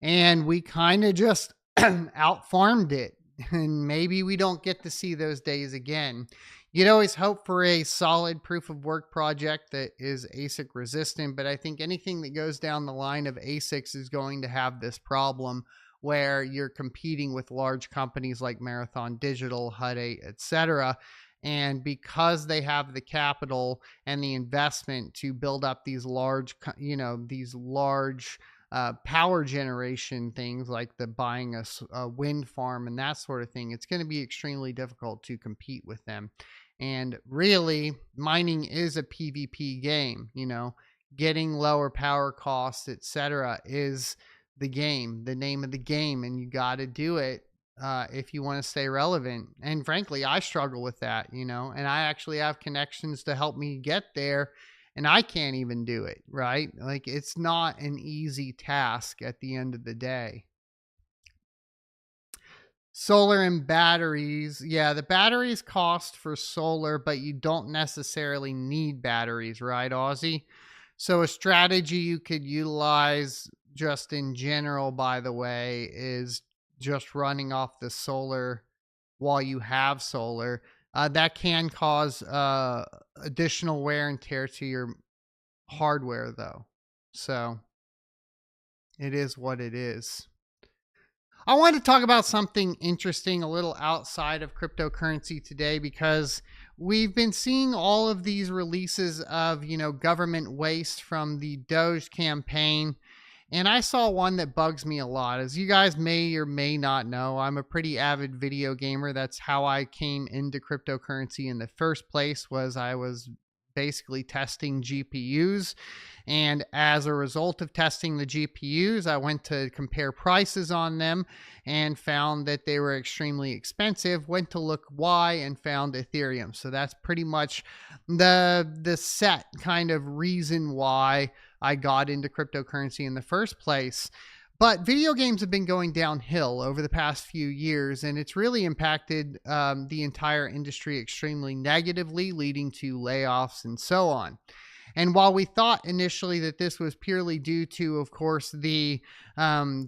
And we kind of just out-farmed it. And maybe we don't get to see those days again. You'd always hope for a solid proof of work project that is ASIC resistant, but I think anything that goes down the line of ASICs is going to have this problem where you're competing with large companies like Marathon Digital, Hut 8, etc. And because they have the capital and the investment to build up these large, power generation things like the buying a wind farm and that sort of thing, it's going to be extremely difficult to compete with them. And really, mining is a PvP game. Getting lower power costs, etc., is the game, the name of the game, and you got to do it if you want to stay relevant. And frankly, I struggle with that, and I actually have connections to help me get there. And I can't even do it, right? Like, it's not an easy task at the end of the day. Solar and batteries. Yeah, the batteries cost for solar, but you don't necessarily need batteries, right, Aussie? So a strategy you could utilize just in general, by the way, is just running off the solar while you have solar. That can cause additional wear and tear to your hardware, though. So it is what it is. I wanted to talk about something interesting a little outside of cryptocurrency today, because we've been seeing all of these releases of, government waste from the Doge campaign. And I saw one that bugs me a lot. As you guys may or may not know, I'm a pretty avid video gamer. That's how I came into cryptocurrency in the first place. I was basically testing GPUs. And as a result of testing the GPUs, I went to compare prices on them and found that they were extremely expensive. Went to look why and found Ethereum. So that's pretty much the set kind of reason why I got into cryptocurrency in the first place. But video games have been going downhill over the past few years, and it's really impacted the entire industry extremely negatively, leading to layoffs and so on. And while we thought initially that this was purely due to, of course, the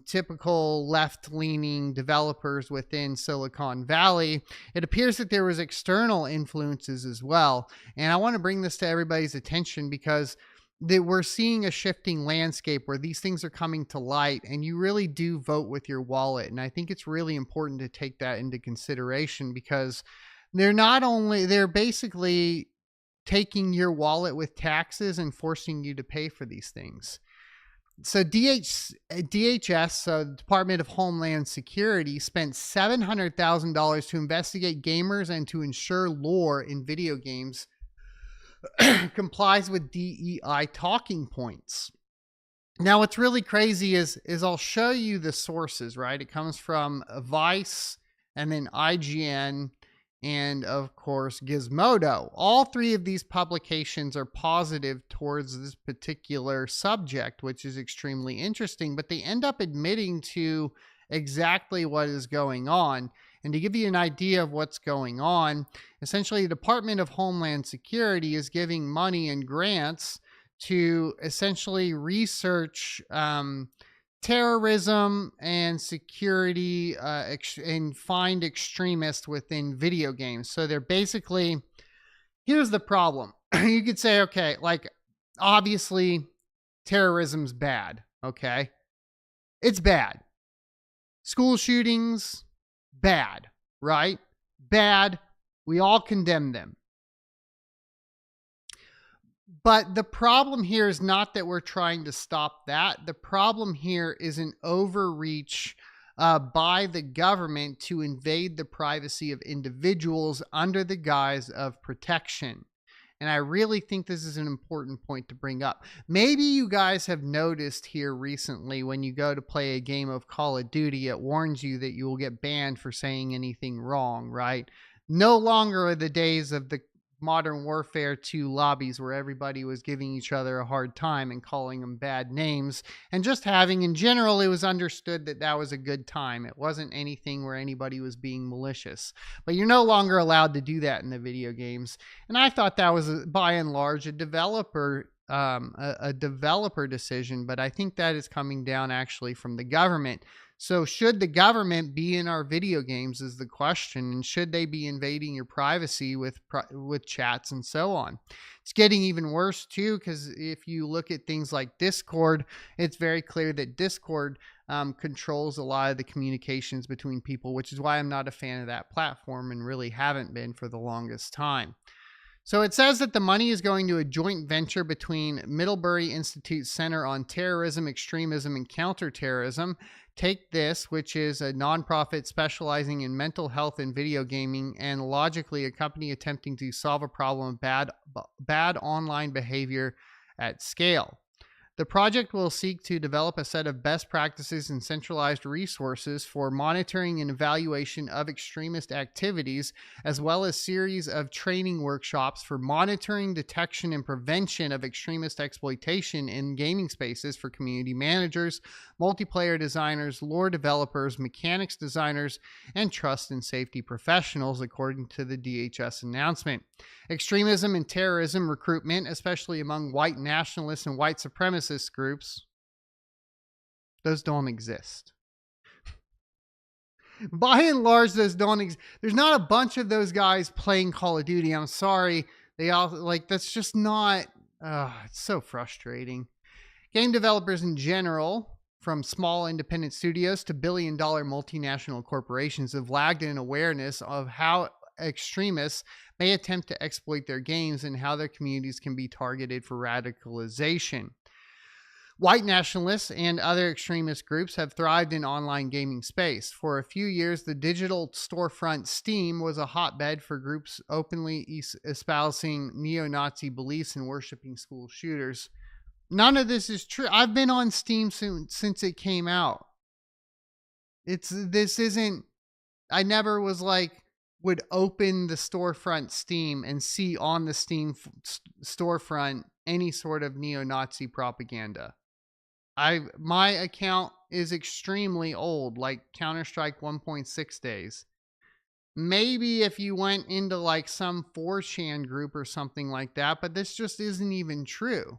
typical left-leaning developers within Silicon Valley, it appears that there was external influences as well. And I want to bring this to everybody's attention because we're seeing a shifting landscape where these things are coming to light, and you really do vote with your wallet. And I think it's really important to take that into consideration, because they're basically taking your wallet with taxes and forcing you to pay for these things. So DHS, so the Department of Homeland Security, spent $700,000 to investigate gamers and to ensure lore in video games complies with DEI talking points. Now, what's really crazy is I'll show you the sources, right? It comes from Vice and then IGN and, of course, Gizmodo. All three of these publications are positive towards this particular subject, which is extremely interesting, but they end up admitting to exactly what is going on. And to give you an idea of what's going on, essentially, the Department of Homeland Security is giving money and grants to essentially research terrorism and security and find extremists within video games. So they're basically, here's the problem. You could say, okay, like obviously terrorism's bad. Okay. It's bad. School shootings, bad, right? Bad. We all condemn them. But the problem here is not that we're trying to stop that. The problem here is an overreach by the government to invade the privacy of individuals under the guise of protection. And I really think this is an important point to bring up. Maybe you guys have noticed here recently when you go to play a game of Call of Duty, it warns you that you will get banned for saying anything wrong, right? No longer are the days of the Modern Warfare 2 lobbies where everybody was giving each other a hard time and calling them bad names and just having, in general, it was understood that that was a good time. It wasn't anything where anybody was being malicious, but you're no longer allowed to do that in the video games. And I thought that was by and large a developer decision, but I think that is coming down actually from the government. So should the government be in our video games is the question, and should they be invading your privacy with chats and so on? It's getting even worse too, because if you look at things like Discord, it's very clear that Discord controls a lot of the communications between people, which is why I'm not a fan of that platform and really haven't been for the longest time. So it says that the money is going to a joint venture between Middlebury Institute Center on Terrorism, Extremism, and Counterterrorism, Take This, which is a nonprofit specializing in mental health and video gaming, and Logically, a company attempting to solve a problem of bad online behavior at scale. The project will seek to develop a set of best practices and centralized resources for monitoring and evaluation of extremist activities, as well as series of training workshops for monitoring, detection, and prevention of extremist exploitation in gaming spaces for community managers, multiplayer designers, lore developers, mechanics designers, and trust and safety professionals, according to the DHS announcement. Extremism and terrorism recruitment, especially among white nationalists and white supremacist groups, those don't exist. By and large, those don't exist. There's not a bunch of those guys playing Call of Duty. I'm sorry. They all, like, that's just not, it's so frustrating. Game developers in general, from small independent studios to billion-dollar multinational corporations, have lagged in awareness of how extremists may attempt to exploit their games and how their communities can be targeted for radicalization. White nationalists and other extremist groups have thrived in online gaming space. For a few years, the digital storefront Steam was a hotbed for groups openly espousing neo-Nazi beliefs and worshiping school shooters. None of this is true. I've been on Steam since it came out. I never was like, would open the storefront Steam and see on the Steam storefront any sort of neo-Nazi propaganda. My account is extremely old, like Counter-Strike 1.6 days. Maybe if you went into like some 4chan group or something like that, but this just isn't even true.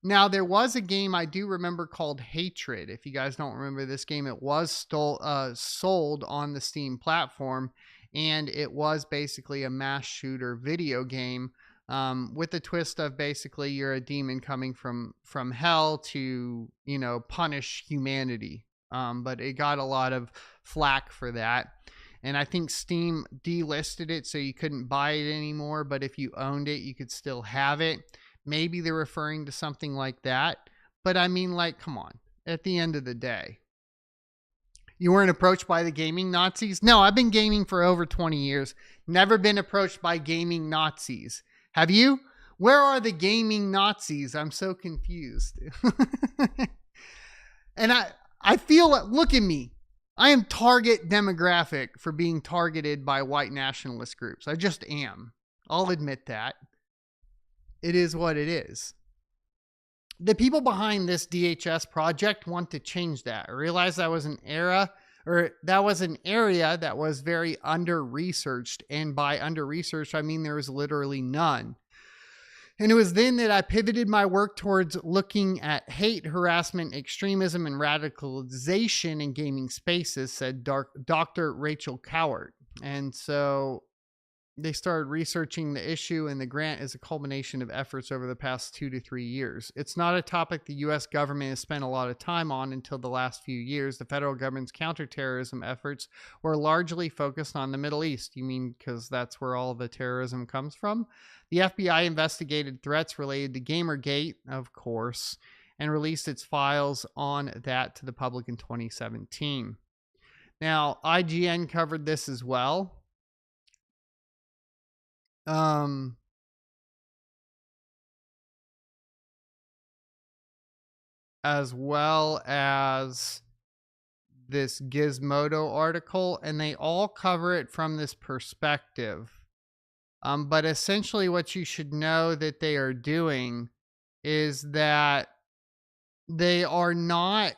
Now, there was a game I do remember called Hatred. If you guys don't remember this game, it was sold on the Steam platform, and it was basically a mass shooter video game with the twist of basically you're a demon coming from hell to, punish humanity. But it got a lot of flack for that. And I think Steam delisted it so you couldn't buy it anymore, but if you owned it, you could still have it. Maybe they're referring to something like that. But I mean, like, come on. At the end of the day, you weren't approached by the gaming Nazis? No, I've been gaming for over 20 years. Never been approached by gaming Nazis. Have you? Where are the gaming Nazis? I'm so confused. And I feel, look at me. I am target demographic for being targeted by white nationalist groups. I just am. I'll admit that. It is what it is. The people behind this DHS project want to change that. I realize that was an area that was very under-researched. And by under-researched, I mean there was literally none. And it was then that I pivoted my work towards looking at hate, harassment, extremism, and radicalization in gaming spaces, said Dr. Rachel Cowart. And so they started researching the issue, and the grant is a culmination of efforts over the past 2 to 3 years. It's not a topic the U.S. government has spent a lot of time on until the last few years. The federal government's counterterrorism efforts were largely focused on the Middle East. You mean because that's where all the terrorism comes from? The FBI investigated threats related to Gamergate, of course, and released its files on that to the public in 2017. Now, IGN covered this as well. As well as this Gizmodo article, and they all cover it from this perspective. But essentially what you should know that they are doing is that they are not.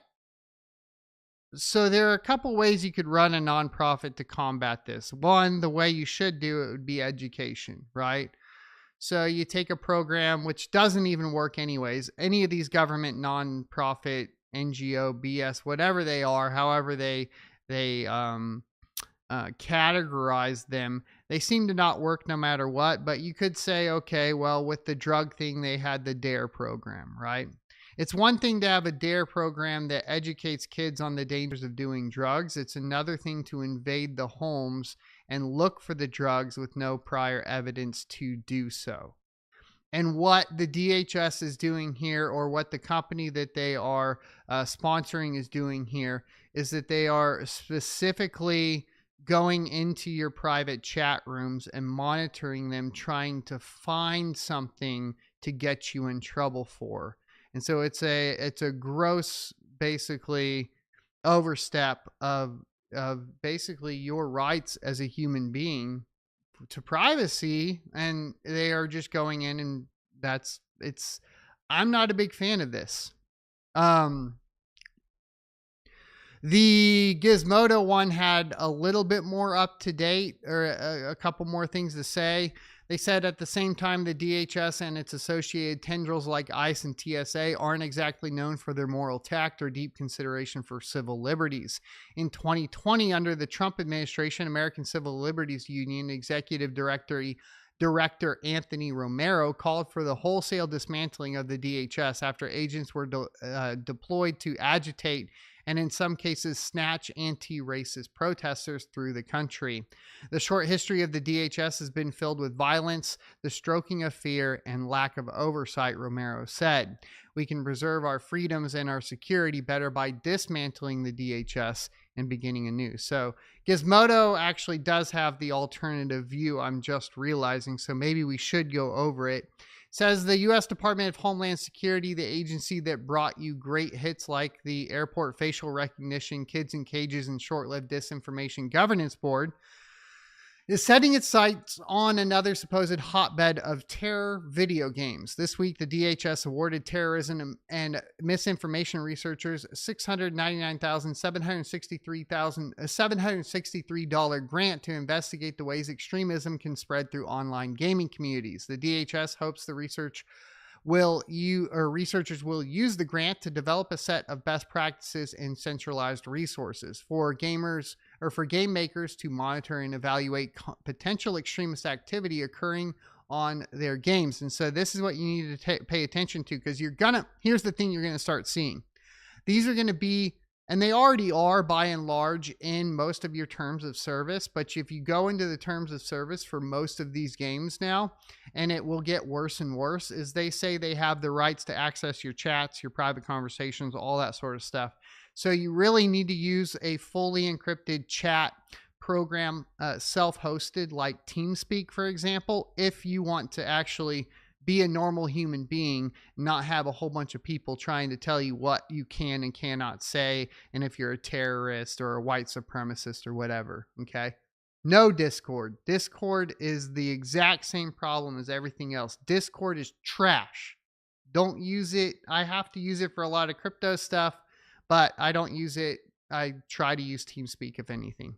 So there are a couple ways you could run a nonprofit to combat this. One, the way you should do it would be education, right? So you take a program which doesn't even work anyways. Any of these government nonprofit NGO BS, whatever they are, however they categorize them, they seem to not work no matter what. But you could say, okay, well, with the drug thing, they had the DARE program, right? It's one thing to have a DARE program that educates kids on the dangers of doing drugs. It's another thing to invade the homes and look for the drugs with no prior evidence to do so. And what the DHS is doing here, or what the company that they are sponsoring is doing here, is that they are specifically going into your private chat rooms and monitoring them, trying to find something to get you in trouble for. And so it's a gross, basically, overstep of basically your rights as a human being to privacy, and they are just going in, and I'm not a big fan of this. The Gizmodo one had a little bit more up to date, or a couple more things to say. They said at the same time, the DHS and its associated tendrils like ICE and TSA aren't exactly known for their moral tact or deep consideration for civil liberties. In 2020, under the Trump administration, American Civil Liberties Union Executive Director Anthony Romero called for the wholesale dismantling of the DHS after agents were deployed to agitate and in some cases snatch anti-racist protesters through the country. The short history of the DHS has been filled with violence, the stroking of fear, and lack of oversight, Romero said. We can preserve our freedoms and our security better by dismantling the DHS and beginning anew. So Gizmodo actually does have the alternative view, I'm just realizing, so maybe we should go over it. Says the U.S. Department of Homeland Security, the agency that brought you great hits like the Airport Facial Recognition, Kids in Cages, and Short-Lived Disinformation Governance Board, is setting its sights on another supposed hotbed of terror: video games. This week, the DHS awarded terrorism and misinformation researchers $699,763 grant to investigate the ways extremism can spread through online gaming communities. The DHS hopes the researchers will use the grant to develop a set of best practices and centralized resources for gamers, or for game makers, to monitor and evaluate potential extremist activity occurring on their games. And so this is what you need to pay attention to, because here's the thing you're going to start seeing. These are going to be, and they already are by and large, in most of your terms of service. But if you go into the terms of service for most of these games now, and it will get worse and worse, is they say they have the rights to access your chats, your private conversations, all that sort of stuff. So you really need to use a fully encrypted chat program, self-hosted, like TeamSpeak, for example, if you want to actually be a normal human being, not have a whole bunch of people trying to tell you what you can and cannot say, and if you're a terrorist or a white supremacist or whatever. Okay. No Discord. Discord is the exact same problem as everything else. Discord is trash. Don't use it. I have to use it for a lot of crypto stuff, but I don't use it. I try to use TeamSpeak, if anything.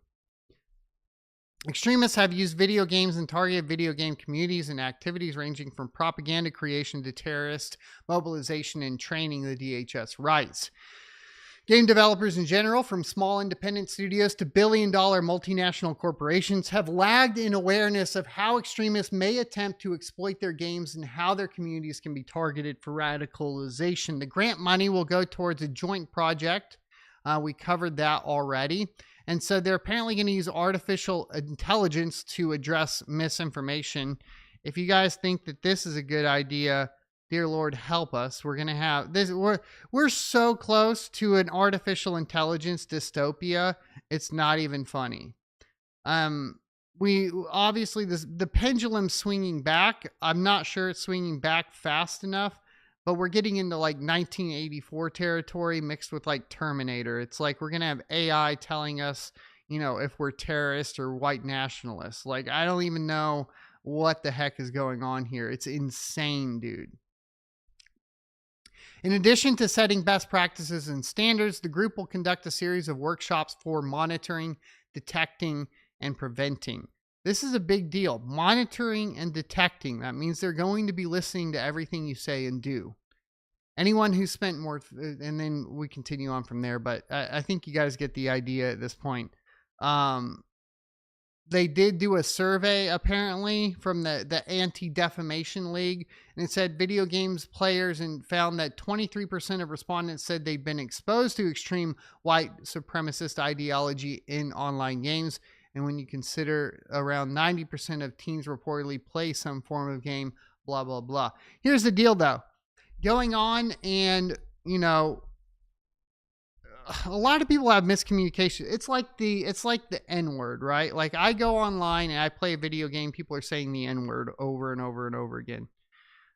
Extremists have used video games and targeted video game communities and activities ranging from propaganda creation to terrorist mobilization and training, the DHS writes. Game developers in general, from small independent studios to billion-dollar multinational corporations, have lagged in awareness of how extremists may attempt to exploit their games and how their communities can be targeted for radicalization. The grant money will go towards a joint project. We covered that already. And so they're apparently going to use artificial intelligence to address misinformation. If you guys think that this is a good idea, dear Lord, help us. We're going to have this. We're so close to an artificial intelligence dystopia. It's not even funny. We obviously the pendulum's swinging back. I'm not sure it's swinging back fast enough, but we're getting into like 1984 territory mixed with like Terminator. It's like we're going to have AI telling us, you know, if we're terrorists or white nationalists. Like, I don't even know what the heck is going on here. It's insane, dude. In addition to setting best practices and standards, the group will conduct a series of workshops for monitoring, detecting, and preventing. This is a big deal. Monitoring and detecting. That means they're going to be listening to everything you say and do. Anyone who spent more, and then we continue on from there, but I think you guys get the idea at this point. They did do a survey apparently from the Anti-Defamation League, and it said video games players and found that 23% of respondents said they'd been exposed to extreme white supremacist ideology in online games. And when you consider around 90% of teens reportedly play some form of game, blah, blah, blah. Here's the deal though. Going on and, you know, a lot of people have miscommunication. It's like the N-word, right? Like I go online and I play a video game, people are saying the N-word over and over and over again.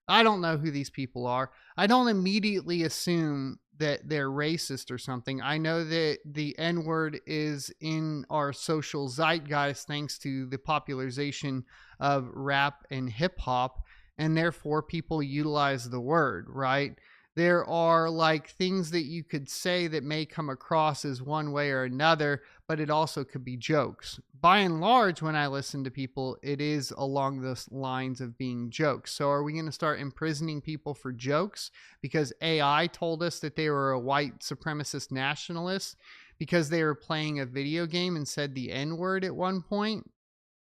I don't know who these people are. I don't immediately assume that they're racist or something. I know that the N-word is in our social zeitgeist thanks to the popularization of rap and hip hop, and therefore people utilize the word, right? There are like things that you could say that may come across as one way or another, but it also could be jokes. By and large, when I listen to people, it is along the lines of being jokes. So are we going to start imprisoning people for jokes because AI told us that they were a white supremacist nationalist because they were playing a video game and said the N-word at one point?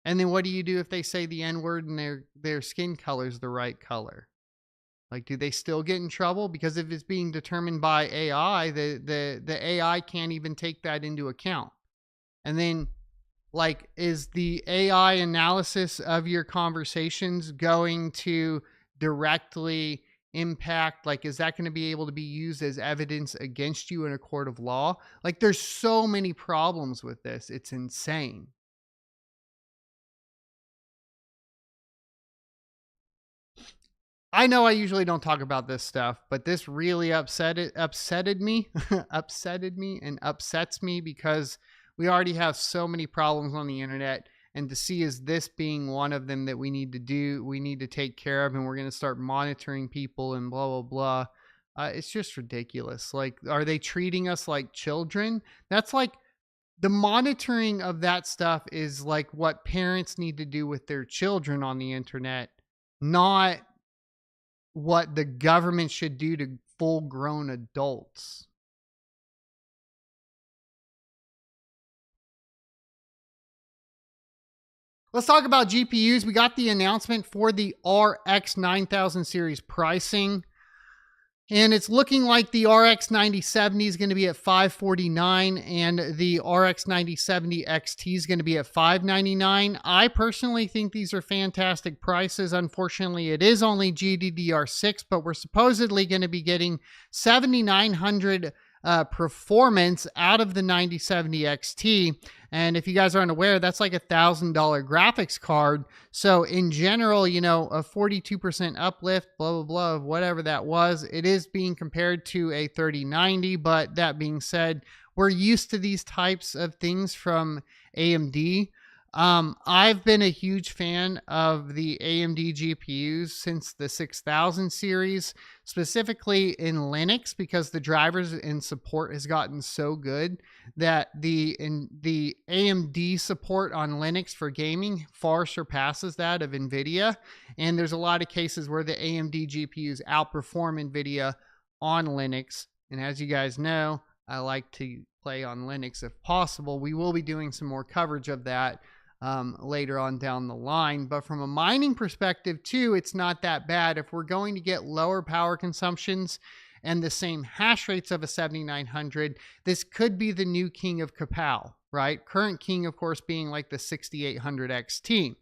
And then what do you do if they say the N-word and their skin color is the right color? Like, do they still get in trouble? Because if it's being determined by AI, the AI can't even take that into account. And then, like, is the AI analysis of your conversations going to directly impact, like, is that going to be able to be used as evidence against you in a court of law? Like, there's so many problems with this. It's insane. I know I usually don't talk about this stuff, but this really upsetted me, upsetted me and upsets me because we already have so many problems on the internet, and to see is this being one of them that we need to do, we need to take care of, and we're going to start monitoring people and blah, blah, blah. It's just ridiculous. Like, are they treating us like children? That's like, the monitoring of that stuff is like what parents need to do with their children on the internet, not what the government should do to full-grown adults. Let's talk about GPUs. We got the announcement for the RX 9000 series pricing, and it's looking like the RX 9070 is going to be at $549 and the RX 9070 XT is going to be at $599. I personally think these are fantastic prices. Unfortunately, it is only GDDR6, but we're supposedly going to be getting 7,900 performance out of the 9070 XT. And if you guys aren't aware, that's like $1,000 graphics card. So in general, you know, a 42% uplift, blah, blah, blah, whatever that was. It is being compared to a 3090. But that being said, we're used to these types of things from AMD. I've been a huge fan of the AMD GPUs since the 6000 series, specifically in Linux, because the drivers and support has gotten so good that the AMD support on Linux for gaming far surpasses that of NVIDIA. And there's a lot of cases where the AMD GPUs outperform NVIDIA on Linux. And as you guys know, I like to play on Linux if possible. We will be doing some more coverage of that later on down the line. But from a mining perspective too, it's not that bad. If we're going to get lower power consumptions and the same hash rates of a 7900, this could be the new king of Kapow, right? Current king, of course, being like the 6800 XT.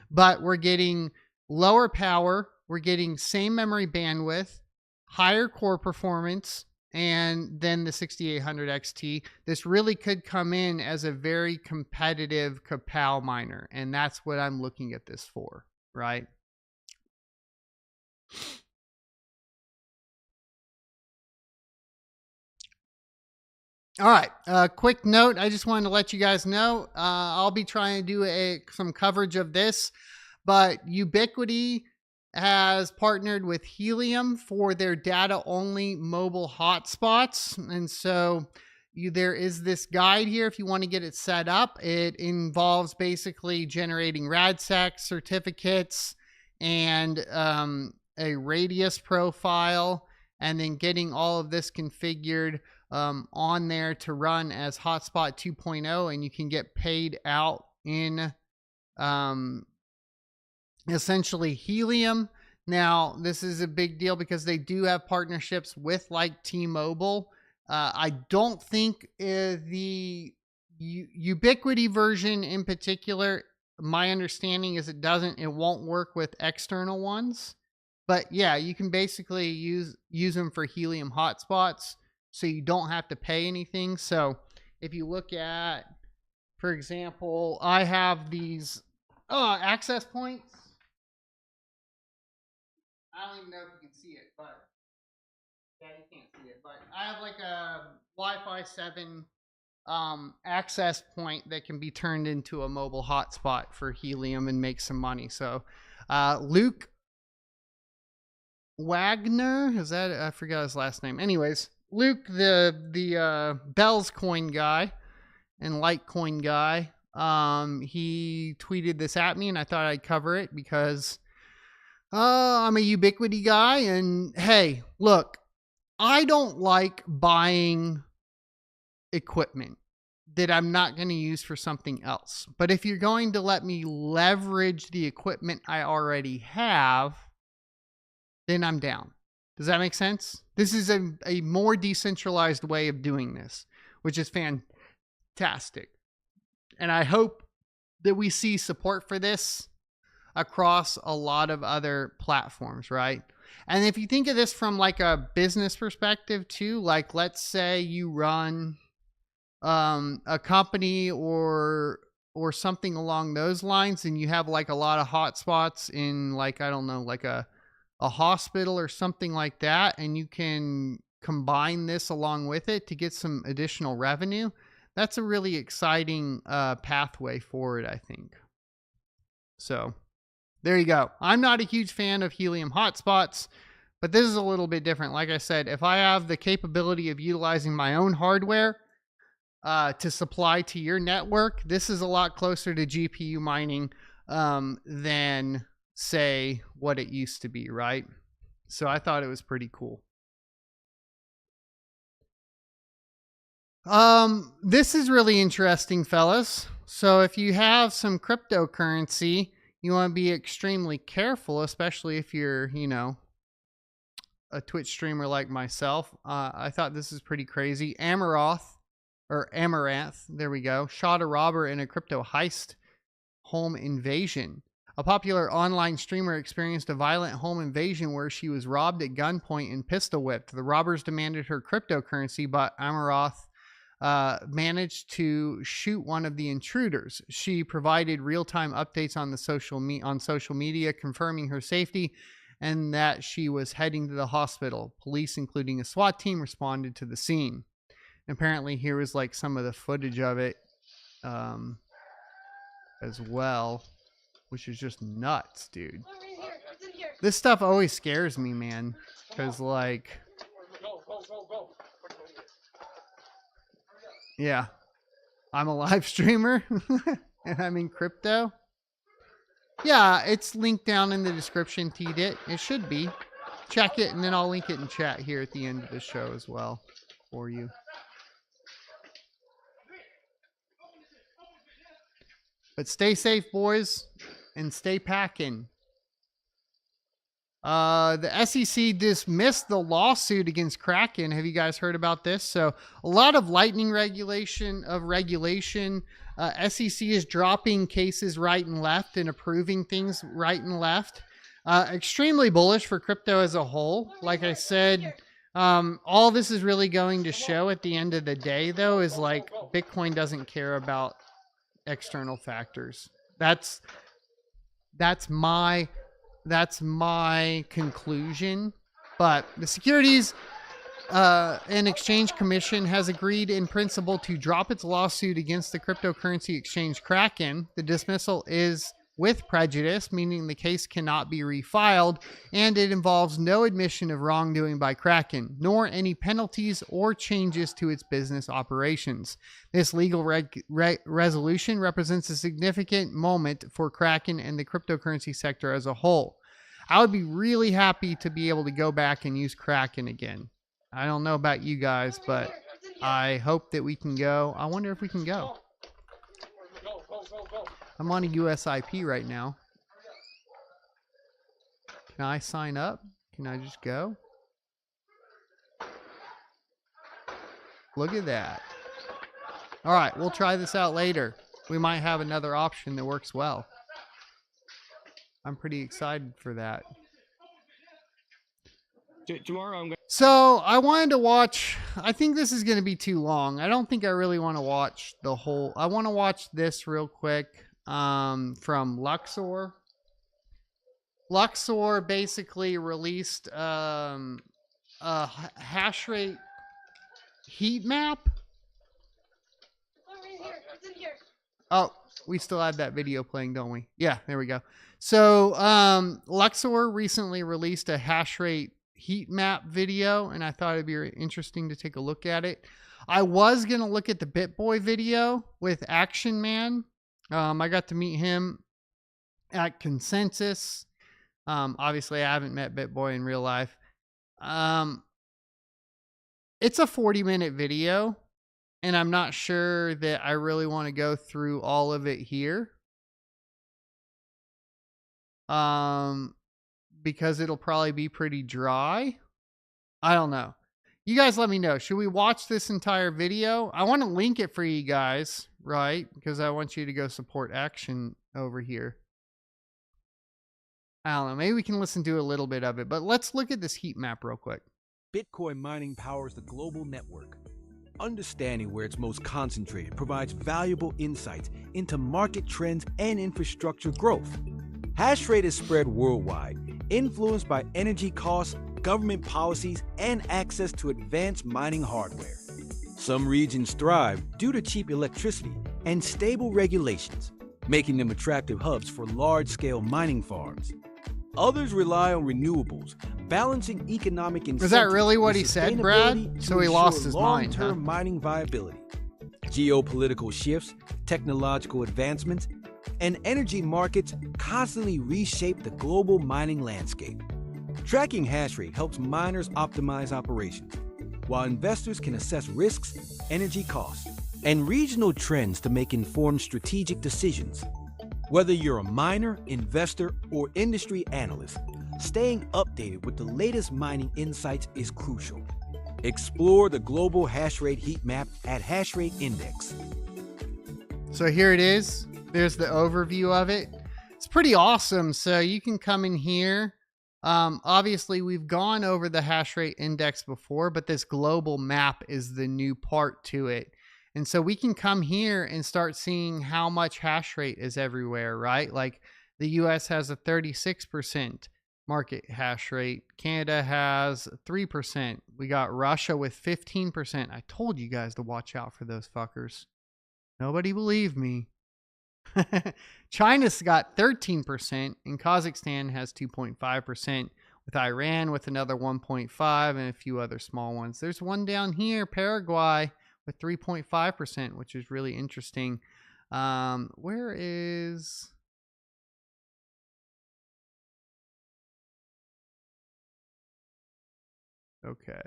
But we're getting lower power, we're getting same memory bandwidth, higher core performance, and then the 6800 XT. This really could come in as a very competitive Kapow miner, and that's what I'm looking at this for, right? All right, quick note. I just wanted to let you guys know I'll be trying to do some coverage of this, but Ubiquiti has partnered with Helium for their data-only mobile hotspots. And so there is this guide here if you want to get it set up. It involves basically generating RADSEC certificates and a radius profile, and then getting all of this configured on there to run as Hotspot 2.0, and you can get paid out in essentially Helium. Now, this is a big deal because they do have partnerships with like T-Mobile. I don't think the Ubiquiti version in particular, my understanding is it won't work with external ones. But yeah, you can basically use them for Helium hotspots, so you don't have to pay anything. So if you look at, for example, I have these access points. I don't even know if you can see it, but yeah, you can't see it. But I have like a Wi-Fi 7 access point that can be turned into a mobile hotspot for Helium and make some money. So Luke Wagner, is that, I forgot his last name. Anyways, Luke, the Bells coin guy and Litecoin guy, he tweeted this at me, and I thought I'd cover it because I'm a Ubiquiti guy. And hey, look, I don't like buying equipment that I'm not going to use for something else. But if you're going to let me leverage the equipment I already have, then I'm down. Does that make sense? This is a more decentralized way of doing this, which is fantastic. And I hope that we see support for this across a lot of other platforms, right? And if you think of this from like a business perspective too, like let's say you run a company or something along those lines, and you have like a lot of hotspots in like, I don't know, like a hospital or something like that, and you can combine this along with it to get some additional revenue. That's a really exciting pathway forward, I think. So there you go. I'm not a huge fan of Helium hotspots, but this is a little bit different. Like I said, if I have the capability of utilizing my own hardware to supply to your network, this is a lot closer to GPU mining than, say, what it used to be, right? So I thought it was pretty cool. This is really interesting, fellas. So if you have some cryptocurrency, you want to be extremely careful, especially if you're, you know, a Twitch streamer like myself. I thought this is pretty crazy. Amouranth, there we go, shot a robber in a crypto heist home invasion. A popular online streamer experienced a violent home invasion where she was robbed at gunpoint and pistol whipped. The robbers demanded her cryptocurrency, but Amouranth managed to shoot one of the intruders. She provided real-time updates on the social media, confirming her safety and that she was heading to the hospital. Police, including a SWAT team, responded to the scene. And apparently, here was like some of the footage of it as well, which is just nuts, dude. This stuff always scares me, man, because like, yeah, I'm a live streamer and I'm in crypto. Yeah, it's linked down in the description, T-Dit. It should be. Check it, and then I'll link it in chat here at the end of the show as well for you. But stay safe, boys, and stay packing. The SEC dismissed the lawsuit against Kraken. Have you guys heard about this? So a lot of lightning regulation. SEC is dropping cases right and left and approving things right and left. Extremely bullish for crypto as a whole. Like I said, all this is really going to show at the end of the day, though, is like Bitcoin doesn't care about external factors. That's my conclusion. But the Securities and Exchange Commission has agreed in principle to drop its lawsuit against the cryptocurrency exchange Kraken. The dismissal is with prejudice, meaning the case cannot be refiled, and it involves no admission of wrongdoing by Kraken, nor any penalties or changes to its business operations. This legal resolution represents a significant moment for Kraken and the cryptocurrency sector as a whole. I would be really happy to be able to go back and use Kraken again. I don't know about you guys, but I hope that we can go. I wonder if we can go. I'm on a USIP right now. Can I sign up? Can I just go? Look at that. All right, we'll try this out later. We might have another option that works well. I'm pretty excited for that. Tomorrow I'm going. So I wanted to watch. I think this is going to be too long. I don't think I really want to watch the whole. I want to watch this real quick from Luxor. Luxor basically released a hash rate heat map. Oh, we still have that video playing, don't we? Yeah, there we go. So Luxor recently released a hash rate heat map video, and I thought it'd be interesting to take a look at it. I was going to look at the Bitboy video with Action Man. I got to meet him at Consensus. Obviously, I haven't met Bitboy in real life. It's a 40-minute video, and I'm not sure that I really want to go through all of it here. Because it'll probably be pretty dry. I don't know. You guys let me know. Should we watch this entire video? I want to link it for you guys, right? Because I want you to go support Action over here. I don't know. Maybe we can listen to a little bit of it, but let's look at this heat map real quick. Bitcoin mining powers the global network. Understanding where it's most concentrated provides valuable insights into market trends and infrastructure growth. Hash rate is spread worldwide, influenced by energy costs, government policies, and access to advanced mining hardware. Some regions thrive due to cheap electricity and stable regulations, making them attractive hubs for large-scale mining farms. Others rely on renewables, balancing economic incentives. Was that really what he said, Brad? So he lost his mind, huh? Long-term mining viability. Geopolitical shifts, technological advancements, and energy markets constantly reshape the global mining landscape. Tracking hash rate helps miners optimize operations, while investors can assess risks, energy costs, and regional trends to make informed strategic decisions. Whether you're a miner, investor, or industry analyst, staying updated with the latest mining insights is crucial. Explore the global hash rate heat map at Hashrate Index. So here it is. There's the overview of it. It's pretty awesome. So you can come in here. Obviously, we've gone over the hash rate index before, but this global map is the new part to it. And so we can come here and start seeing how much hash rate is everywhere, right? Like the US has a 36% market hash rate. Canada has 3%. We got Russia with 15%. I told you guys to watch out for those fuckers. Nobody believed me. China's got 13%, and Kazakhstan has 2.5%, with Iran with another 1.5 and a few other small ones. There's one down here, Paraguay, with 3.5%, which is really interesting. Where is... Okay.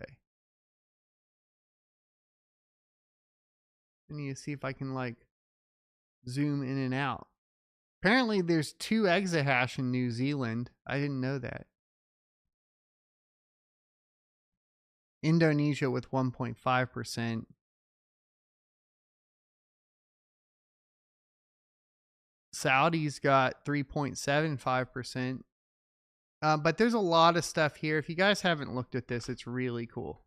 I need to see if I can like zoom in and out. Apparently there's 2 exahash in New Zealand. I didn't know that. Indonesia with 1.5%. Saudi's got 3.75%. But there's a lot of stuff here. If you guys haven't looked at this, it's really cool.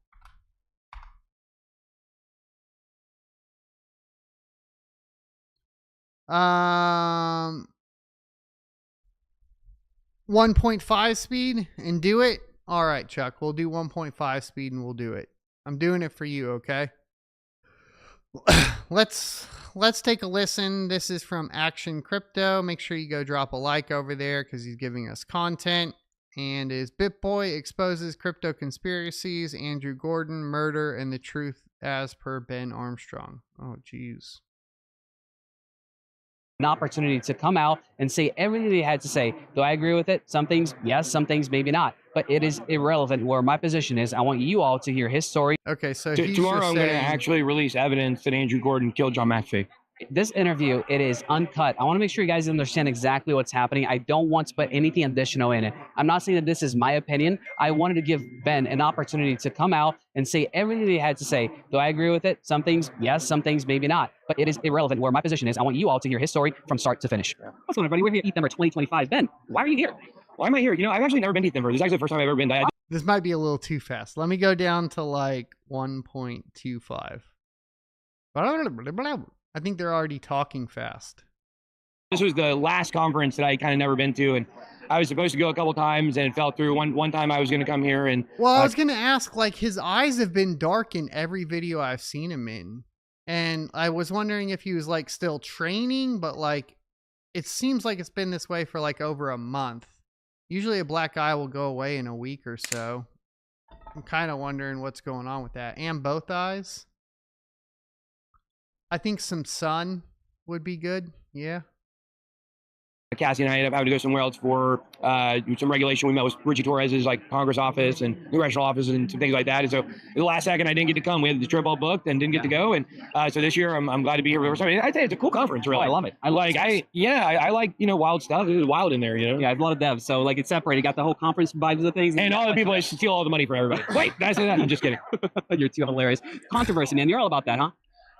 Um, 1.5 speed and do it. All right, Chuck, we'll do 1.5 speed and we'll do it. I'm doing it for you, okay? Let's take a listen. This is from Action Crypto. Make sure you go drop a like over there because he's giving us content. And is Bitboy exposes crypto conspiracies, Andrew Gordon murder, and the truth as per Ben Armstrong. Oh, geez. An opportunity to come out and say everything they had to say. Do I agree with it? Some things, yes, some things, maybe not. But it is irrelevant where my position is. I want you all to hear his story. Okay, so tomorrow I'm going to actually release evidence that Andrew Gordon killed John McAfee. This interview, it is uncut. I want to make sure you guys understand exactly what's happening. I don't want to put anything additional in it. I'm not saying that this is my opinion. I wanted to give Ben an opportunity to come out and say everything they had to say. Do I agree with it? Some things, yes, some things, maybe not. But it is irrelevant where my position is. I want you all to hear his story from start to finish. What's going on, everybody? We're here at ETH number 2025. Ben, why are you here? Why am I here? You know, I've actually never been to ETH number. This is actually the first time I've ever been. This might be a little too fast. Let me go down to like 1.25. I think they're already talking fast. This was the last conference that I kind of never been to, and I was supposed to go a couple times and it fell through. One time I was going to come here and... Well, I was going to ask, like, his eyes have been dark in every video I've seen him in. And I was wondering if he was, like, still training, but, like, it seems like it's been this way for, like, over a month. Usually a black eye will go away in a week or so. I'm kind of wondering what's going on with that. And both eyes. I think some sun would be good. Yeah. Cassie and I ended up having to go somewhere else for some regulation. We met with Richie Torres's like Congress office and congressional office and some things like that. And so the last second I didn't get to come. We had the trip all booked and didn't get to go. And so this year I'm glad to be here for the first time. I'd say it's a cool conference, really. Oh, I love it. I like, you know, wild stuff. It was wild in there, you know. Yeah, I have a lot of devs. So like it's separated. You got the whole conference vibes of things. And all the people that steal all the money from everybody. Wait, did I say that? I'm just kidding. You're too hilarious. Controversy, man. You're all about that, huh?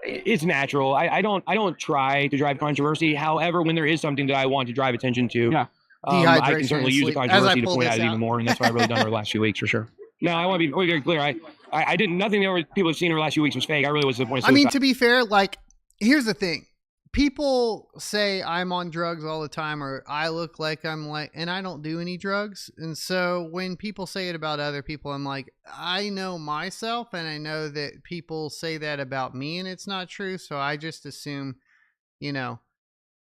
It's natural. I don't try to drive controversy. However, when there is something that I want to drive attention to, I can certainly use the controversy to point out even more, and that's what I've really done over the last few weeks for sure. No, I want to be very clear. I didn't. Nothing that people have seen over the last few weeks was fake. I really was to the point of suicide. I mean, to be fair, like, here's the thing. People say I'm on drugs all the time, or I look like I'm like, and I don't do any drugs. And so when people say it about other people, I'm like, I know myself, and I know that people say that about me, and it's not true. So I just assume, you know,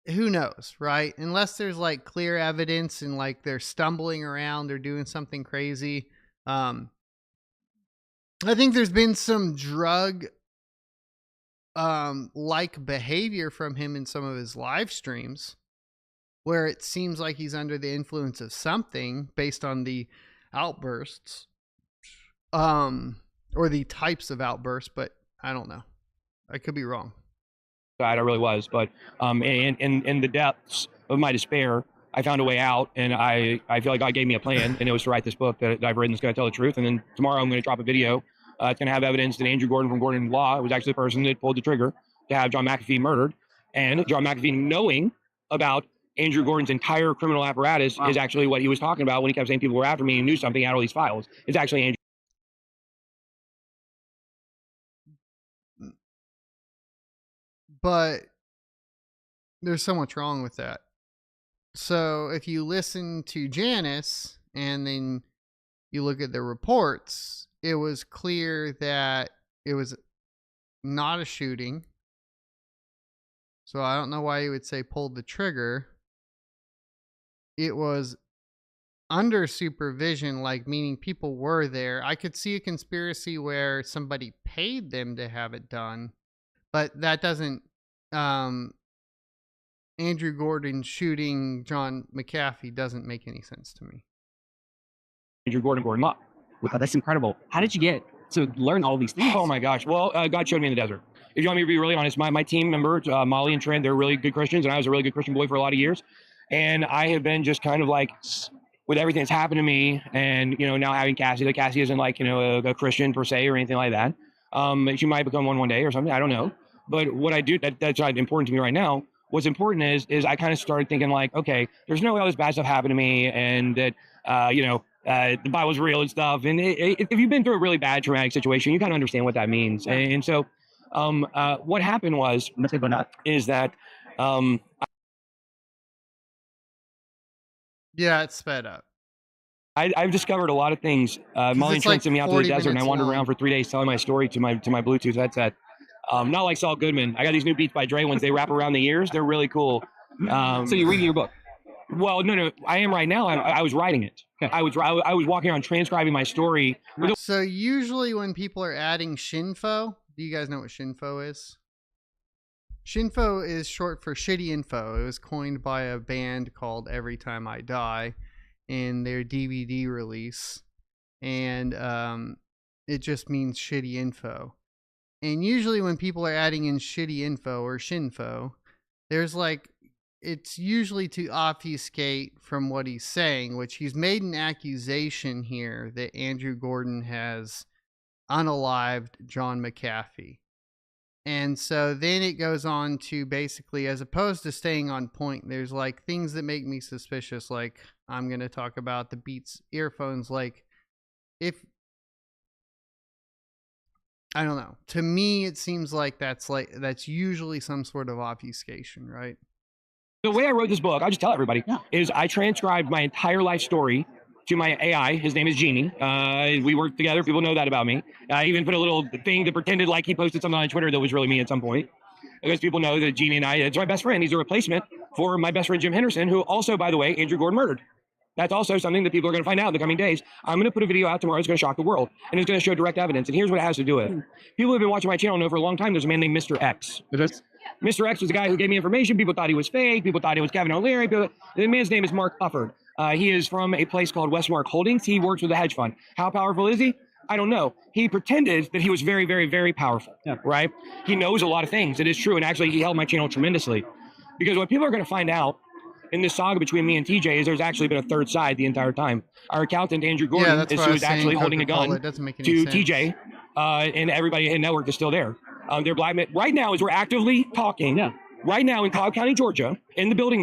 who knows, right? Unless there's like clear evidence and like they're stumbling around or doing something crazy. I think there's been some drug like behavior from him in some of his live streams where it seems like he's under the influence of something based on the outbursts or the types of outbursts, but I don't know. I could be wrong. I really was, but in the depths of my despair, I found a way out, and I feel like God gave me a plan, and it was to write this book that I've written that's going to tell the truth. And then tomorrow I'm going to drop a video. It's going to have evidence that Andrew Gordon from Gordon Law was actually the person that pulled the trigger to have John McAfee murdered. And John McAfee, knowing about Andrew Gordon's entire criminal apparatus is actually what he was talking about when he kept saying people were after me and knew something, had all these files. It's actually Andrew. But there's so much wrong with that. So if you listen to Janice and then you look at the reports, it was clear that it was not a shooting. So I don't know why you would say pulled the trigger. It was under supervision, like meaning people were there. I could see a conspiracy where somebody paid them to have it done, but that doesn't, Andrew Gordon shooting John McAfee doesn't make any sense to me. Andrew Gordon Law. Wow, that's incredible. How did you get to learn all these things? Oh my gosh. Well, God showed me in the desert. If you want me to be really honest, my team members, Molly and Trent, they're really good Christians, and I was a really good Christian boy for a lot of years. And I have been just kind of like, with everything that's happened to me, and now having Cassie, like Cassie isn't like a Christian per se or anything like that. She might become one day or something. I don't know. But what I do that's not important to me right now. What's important is I kind of started thinking like, okay, there's no way all this bad stuff happened to me, and that the Bible's real and stuff. And if you've been through a really bad traumatic situation, you kind of understand what that means. Yeah. And so, what happened is that yeah, it's sped up. I've discovered a lot of things. Molly and Trent sent me out to the desert, and I wandered around for 3 days telling my story to my Bluetooth headset. Not like Saul Goodman. I got these new Beats by Dre ones. They wrap around the ears. They're really cool. So you're reading your book? Well, no. I am right now. I was writing it. Okay. I was walking around transcribing my story. So usually when people are adding shinfo, do you guys know what shinfo is? Shinfo is short for shitty info. It was coined by a band called Every Time I Die in their DVD release. And it just means shitty info. And usually when people are adding in shitty info or shinfo, there's like, it's usually to obfuscate from what he's saying, which he's made an accusation here that Andrew Gordon has unalived John McAfee. And so then it goes on to basically, as opposed to staying on point, there's like things that make me suspicious. Like I'm going to talk about the Beats earphones. Like I don't know. To me, it seems like that's usually some sort of obfuscation, right? The way I wrote this book, I'll just tell everybody, is I transcribed my entire life story to my AI. His name is Genie. We work together. People know that about me. I even put a little thing that pretended like he posted something on Twitter that was really me at some point. Because people know that Genie and it's my best friend. He's a replacement for my best friend, Jim Henderson, who also, by the way, Andrew Gordon murdered. That's also something that people are going to find out in the coming days. I'm going to put a video out tomorrow. It's going to shock the world. And it's going to show direct evidence. And here's what it has to do with it. People who have been watching my channel know for a long time there's a man named Mr. X. Mr. X was the guy who gave me information. People thought he was fake. People thought it was Kevin O'Leary. The man's name is Mark Ufford. He is from a place called Westmark Holdings. He works with a hedge fund. How powerful is he? I don't know. He pretended that he was very, very, very powerful, right? He knows a lot of things. It is true. And actually, he held my channel tremendously. Because what people are going to find out in this saga between me and TJ is there's actually been a third side the entire time. Our accountant, Andrew Gordon, is who is actually holding a gun to TJ, and everybody in network is still there. They're blackmail right now as we're actively talking. Yeah. Right now in Cobb County, Georgia, in the building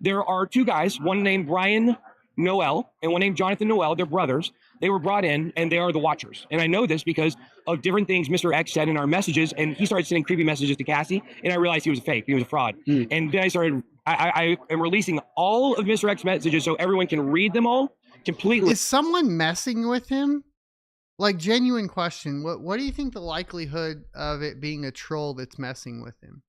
there are two guys, one named Brian Noel and one named Jonathan Noel. They're brothers. They were brought in, and they are the Watchers. And I know this because of different things Mr. X said in our messages, and he started sending creepy messages to Cassie, and I realized he was a fake. He was a fraud. And then I am releasing all of Mr. X messages so everyone can read them all completely. Is someone messing with him? Like, genuine question. What do you think the likelihood of it being a troll that's messing with him?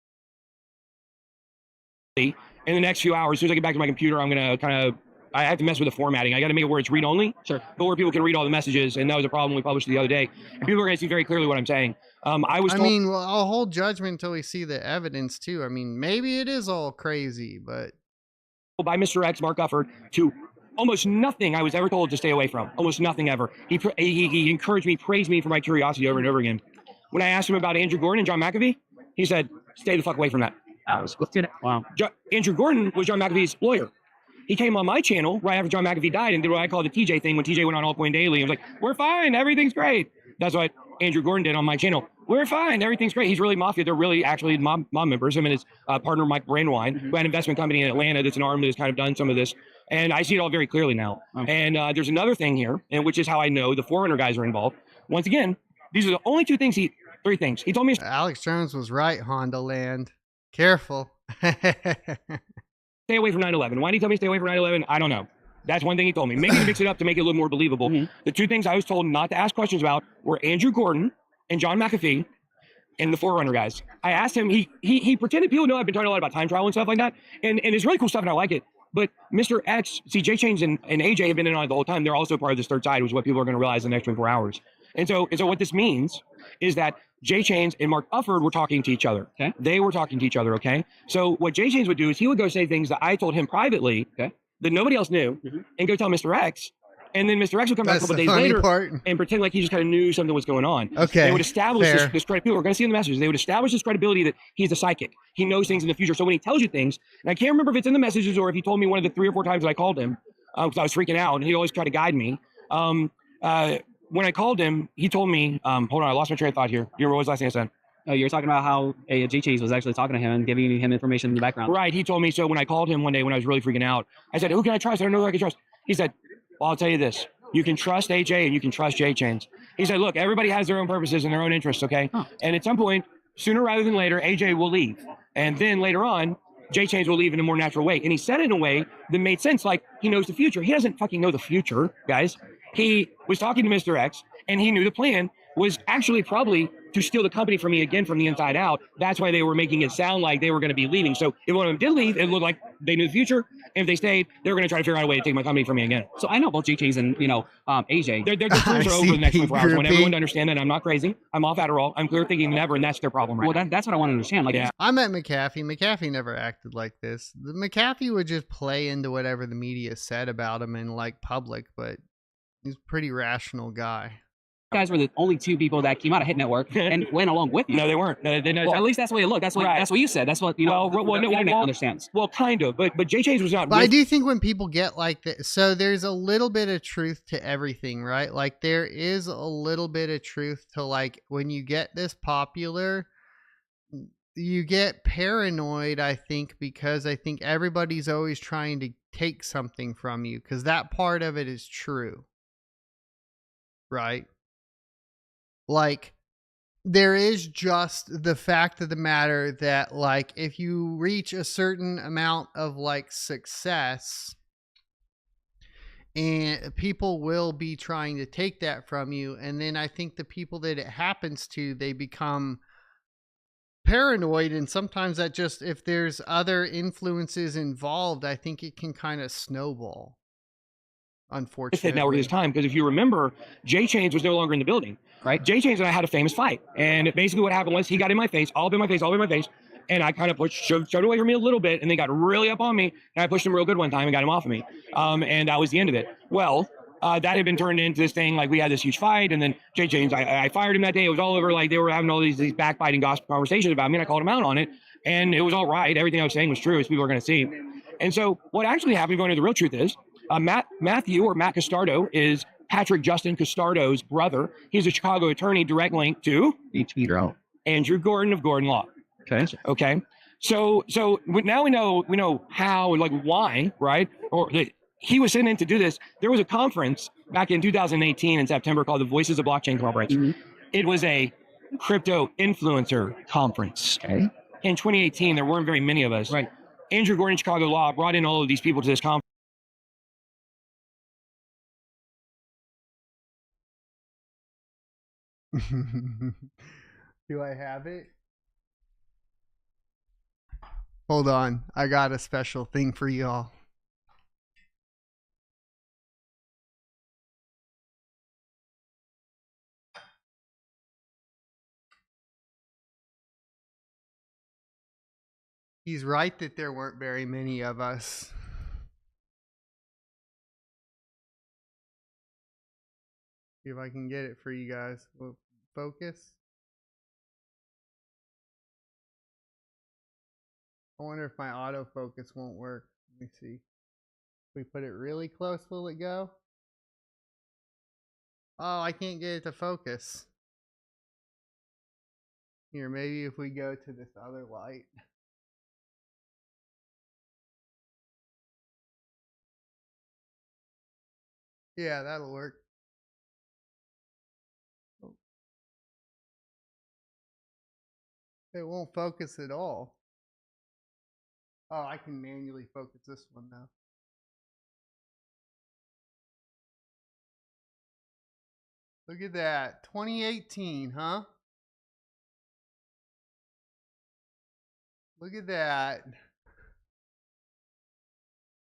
In the next few hours, as soon as I get back to my computer, I'm going to I have to mess with the formatting. I got to make it where it's read only, but where people can read all the messages. And that was a problem we published the other day. And people are going to see very clearly what I'm saying. I'll hold judgment until we see the evidence too. I mean, maybe it is all crazy, but by Mr. X, Mark Ufford, to almost nothing I was ever told to stay away from. Almost nothing ever. He encouraged me, praised me for my curiosity over and over again. When I asked him about Andrew Gordon and John McAfee, he said, "Stay the fuck away from that." Wow. Andrew Gordon was John McAfee's lawyer. He came on my channel right after John McAfee died and did what I call the TJ thing when TJ went on All Point Daily. I was like, "We're fine. Everything's great." That's what Andrew Gordon did on my channel. We're fine. Everything's great. He's really mafia. They're really actually mom members. Him and his partner, Mike Brandwine, who had an investment company in Atlanta that's an arm that has kind of done some of this. And I see it all very clearly now. And there's another thing here, and which is how I know the Forerunner guys are involved. Once again, these are the only three things. He told me. Alex Jones was right, Honda Land. Careful. Stay away from 9/11. Why did he tell me to stay away from 9/11? I don't know. That's one thing he told me. Maybe to mix it up to make it a little more believable. The two things I was told not to ask questions about were Andrew Gordon and John McAfee and the Forerunner guys. I asked him, he pretended people know I've been talking a lot about time travel and stuff like that. And it's really cool stuff and I like it. But Mr. X, see, J Chains and AJ have been in on it the whole time. They're also part of this third side, which is what people are going to realize in the next 24 hours. And so what this means is that J Chains and Mark Ufford were talking to each other. Okay. They were talking to each other, okay? So what J Chains would do is he would go say things that I told him privately that nobody else knew and go tell Mr. X. And then Mr. X would come back a couple days later and pretend like he just kind of knew something was going on. Okay. They would establish this credibility. People are going to see in the messages. They would establish this credibility that he's a psychic. He knows things in the future. So when he tells you things, and I can't remember if it's in the messages or if he told me one of the 3 or 4 times that I called him, because I was freaking out, and he always tried to guide me. When I called him, he told me, hold on, I lost my train of thought here. You remember what was the last thing I said? Oh, you're talking about how J-Chains was actually talking to him and giving him information in the background. Right. He told me. So when I called him one day when I was really freaking out, I said, who can I trust? I don't know who I can trust. He said, well, I'll tell you this. You can trust AJ and you can trust J-Chains. He said, look, everybody has their own purposes and their own interests, okay? And at some point, sooner rather than later, AJ will leave. And then later on, J-Chains will leave in a more natural way. And he said it in a way that made sense, like he knows the future. He doesn't fucking know the future, guys. He was talking to Mr. X, and he knew the plan was actually probably to steal the company from me again from the inside out. That's why they were making it sound like they were going to be leaving. So if one of them did leave, it looked like they knew the future. And if they stayed, they were going to try to figure out a way to take my company from me again. So I know both J-Chains and, AJ. Their terms are over the next 24 hours. I want everyone to understand that I'm not crazy. I'm off Adderall. I'm clear thinking never, and that's their problem right now. That's what I want to understand. Like, I met McAfee. McAfee never acted like this. McAfee would just play into whatever the media said about him in like public, but he's a pretty rational guy. Guys were the only 2 people that came out of Hit Network and went along with you. No, they weren't. No, well, at least that's the way it looked. That's what you said. That's what the internet understands. Well, kind of, but J-Chains was not. But I do think when people get like this, so there's a little bit of truth to everything, right? Like there is a little bit of truth to like when you get this popular, you get paranoid, I think, because I think everybody's always trying to take something from you because that part of it is true, right? Like, there is just the fact of the matter that, like, if you reach a certain amount of, like, success, and people will be trying to take that from you, and then I think the people that it happens to, they become paranoid, and sometimes that just, if there's other influences involved, I think it can kind of snowball. Unfortunately. Network this time, because if you remember, J-Chains was no longer in the building. Right? J-Chains and I had a famous fight. And basically what happened was he got in my face, all up in my face, and I kind of shoved away from me a little bit, and they got really up on me, and I pushed him real good one time and got him off of me. And that was the end of it. Well, that had been turned into this thing, like we had this huge fight, and then J-Chains, I fired him that day. It was all over, like they were having all these backbiting gossip conversations about me, and I called him out on it, and it was all right. Everything I was saying was true, as people are going to see. And so what actually happened, going to the real truth is, Matt Castardo is Patrick Justin Castardo's brother. He's a Chicago attorney, direct link to Andrew Gordon of Gordon Law. Okay. So now we know how and like why, right? Or that he was sent in to do this. There was a conference back in 2018 in September called the Voices of Blockchain Conference. It was a crypto influencer conference. Okay. In 2018, there weren't very many of us. Right. Andrew Gordon, Chicago Law, brought in all of these people to this conference. Do I have it? Hold on. I got a special thing for y'all. He's right that there weren't very many of us. See if I can get it for you guys. Focus. I wonder if my autofocus won't work. Let me see. If we put it really close, will it go? Oh, I can't get it to focus. Here, maybe if we go to this other light. Yeah, that'll work. It won't focus at all. Oh, I can manually focus this one now. Look at that. 2018, huh? Look at that.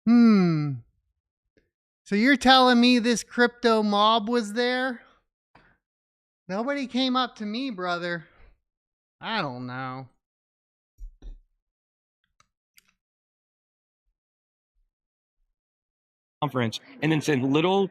So you're telling me this crypto mob was there? Nobody came up to me, brother. I don't know. Conference and then send little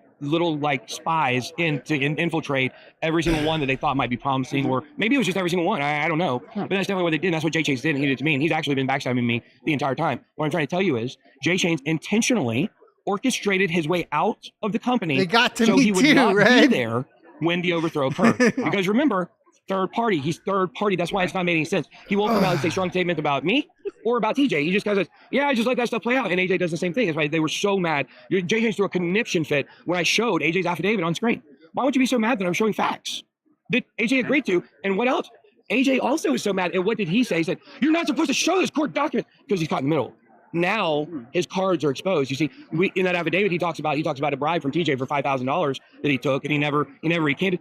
like spies in to infiltrate every single one that they thought might be promising, or maybe it was just every single one. I don't know, but that's definitely what they did. And that's what Jay Chains did, and he did it to me, and he's actually been backstabbing me the entire time. What I'm trying to tell you is Jay Chains intentionally orchestrated his way out of the company. They got to so me he would too, not right? be there when the overthrow occurred. Because remember, third party. He's third party. That's why it's not making any sense. He won't come out and say strong statements about me or about TJ. He just says, yeah, I just let that stuff play out. And AJ does the same thing. That's why they were so mad. JJ threw a conniption fit when I showed AJ's affidavit on screen. Why would you be so mad that I'm showing facts that AJ agreed to? And what else? AJ also was so mad. And what did he say? He said, you're not supposed to show this court document, because he's caught in the middle. Now his cards are exposed. You see, in that affidavit, he talks about a bribe from TJ for $5,000 that he took, and he never recanted.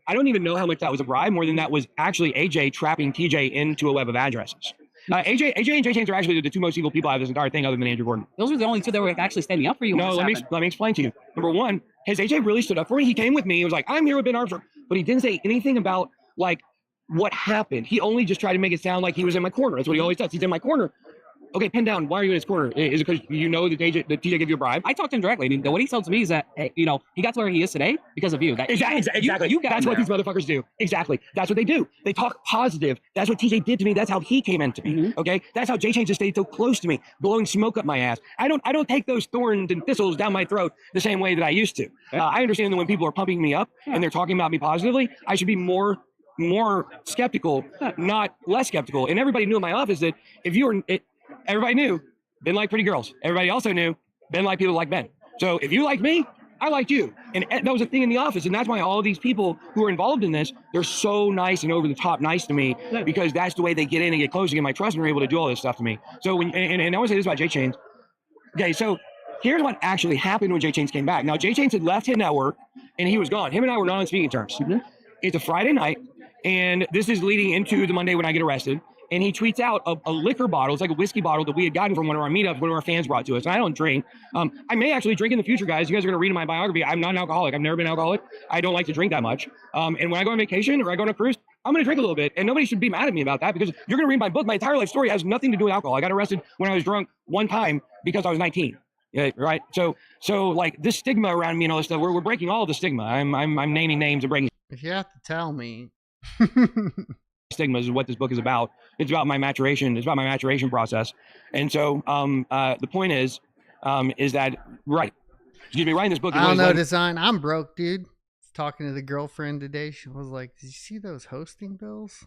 I don't even know how much that was a bribe. More than that was actually AJ trapping TJ into a web of addresses. AJ and Jay Chains are actually the two most evil people out of this entire thing, other than Andrew Gordon. Those were the only two that were actually standing up for you. No, let me explain to you. Number one, has AJ really stood up for me? He came with me. He was like, I'm here with Ben Armstrong. But he didn't say anything about, like, what happened. He only just tried to make it sound like he was in my corner. That's what he always does. He's in my corner. Okay, pin down. Why are you in his corner? Is it because you know that TJ gave you a bribe? I talked to him directly. I mean, what he told me is that, he got to where he is today because of you. Exactly. That's what these motherfuckers do. Exactly. That's what they do. They talk positive. That's what TJ did to me. That's how he came into me. Okay. That's how Jay Chains just stayed so close to me, blowing smoke up my ass. I don't take those thorns and thistles down my throat the same way that I used to. I understand that when people are pumping me up and they're talking about me positively, I should be more skeptical, not less skeptical. And everybody knew in my office that if you were everybody knew Ben liked pretty girls. Everybody also knew Ben liked people like Ben. So if you liked me, I liked you. And that was a thing in the office. And that's why all of these people who are involved in this, they're so nice and over the top nice to me, because that's the way they get in and get close and get my trust and are able to do all this stuff to me. So and I want to say this about Jay Chains. Okay, so here's what actually happened when Jay Chains came back. Now, Jay Chains had left his network and he was gone. Him and I were not on speaking terms. It's a Friday night, and this is leading into the Monday when I get arrested. And he tweets out a liquor bottle. It's like a whiskey bottle that we had gotten from one of our meetups, one of our fans brought to us. And I don't drink. I may actually drink in the future, guys. You guys are going to read in my biography. I'm not an alcoholic. I've never been an alcoholic. I don't like to drink that much. And when I go on vacation or I go on a cruise, I'm going to drink a little bit. And nobody should be mad at me about that, because you're going to read my book. My entire life story has nothing to do with alcohol. I got arrested when I was drunk one time because I was 19. Yeah, right. So like this stigma around me and all this stuff, we're breaking all of the stigma. I'm naming names and breaking. If you have to tell me. Stigmas is what this book is about. It's about my maturation. It's about my maturation process. And so the point is that writing this book. I don't know design. I'm broke, dude. Talking to the girlfriend today, she was like, "Did you see those hosting bills?"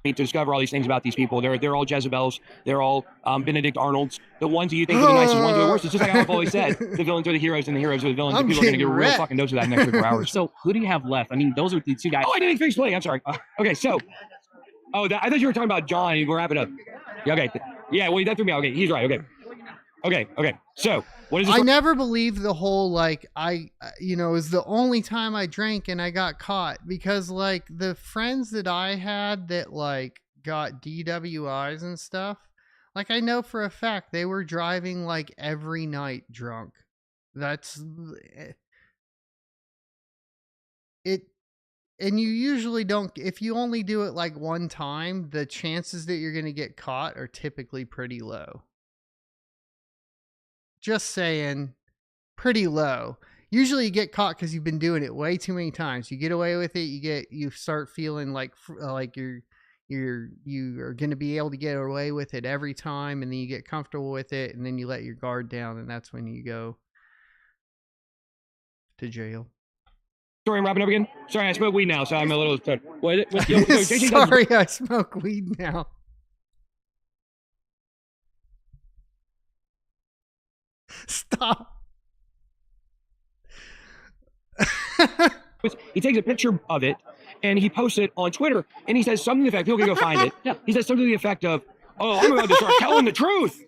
To discover all these things about these people. They're all Jezebels. They're all Benedict Arnolds. The ones that you think are the nicest ones are the worst. It's just like I've always said. The villains are the heroes and the heroes are the villains. And people are going to get a real fucking dose of that in the next 24 hours. So who do you have left? I mean, those are the two guys. Oh, I didn't finish playing. I'm sorry. Okay, so. I thought you were talking about John. We'll wrap it up. Yeah, okay. Yeah, well, that threw me out. Okay, he's right. Okay. So, what is this? I never believed the whole, like, it was the only time I drank and I got caught, because, like, the friends that I had that, like, got DWIs and stuff, like, I know for a fact they were driving, like, every night drunk. That's it. And you usually don't, if you only do it like one time, the chances that you're going to get caught are typically pretty low. Just saying, pretty low. Usually you get caught because you've been doing it way too many times. You get away with it, you start feeling like you are going to be able to get away with it every time, and then you get comfortable with it, and then you let your guard down, and that's when you go to jail. Sorry, I'm wrapping up again. Sorry, I smoke weed now, so I'm a little. What? Sorry, I smoke weed now. Stop. He takes a picture of it and he posts it on Twitter, and he says something to the effect, people can go find it. Yeah. He says something to the effect of, "Oh, I'm about to start telling the truth."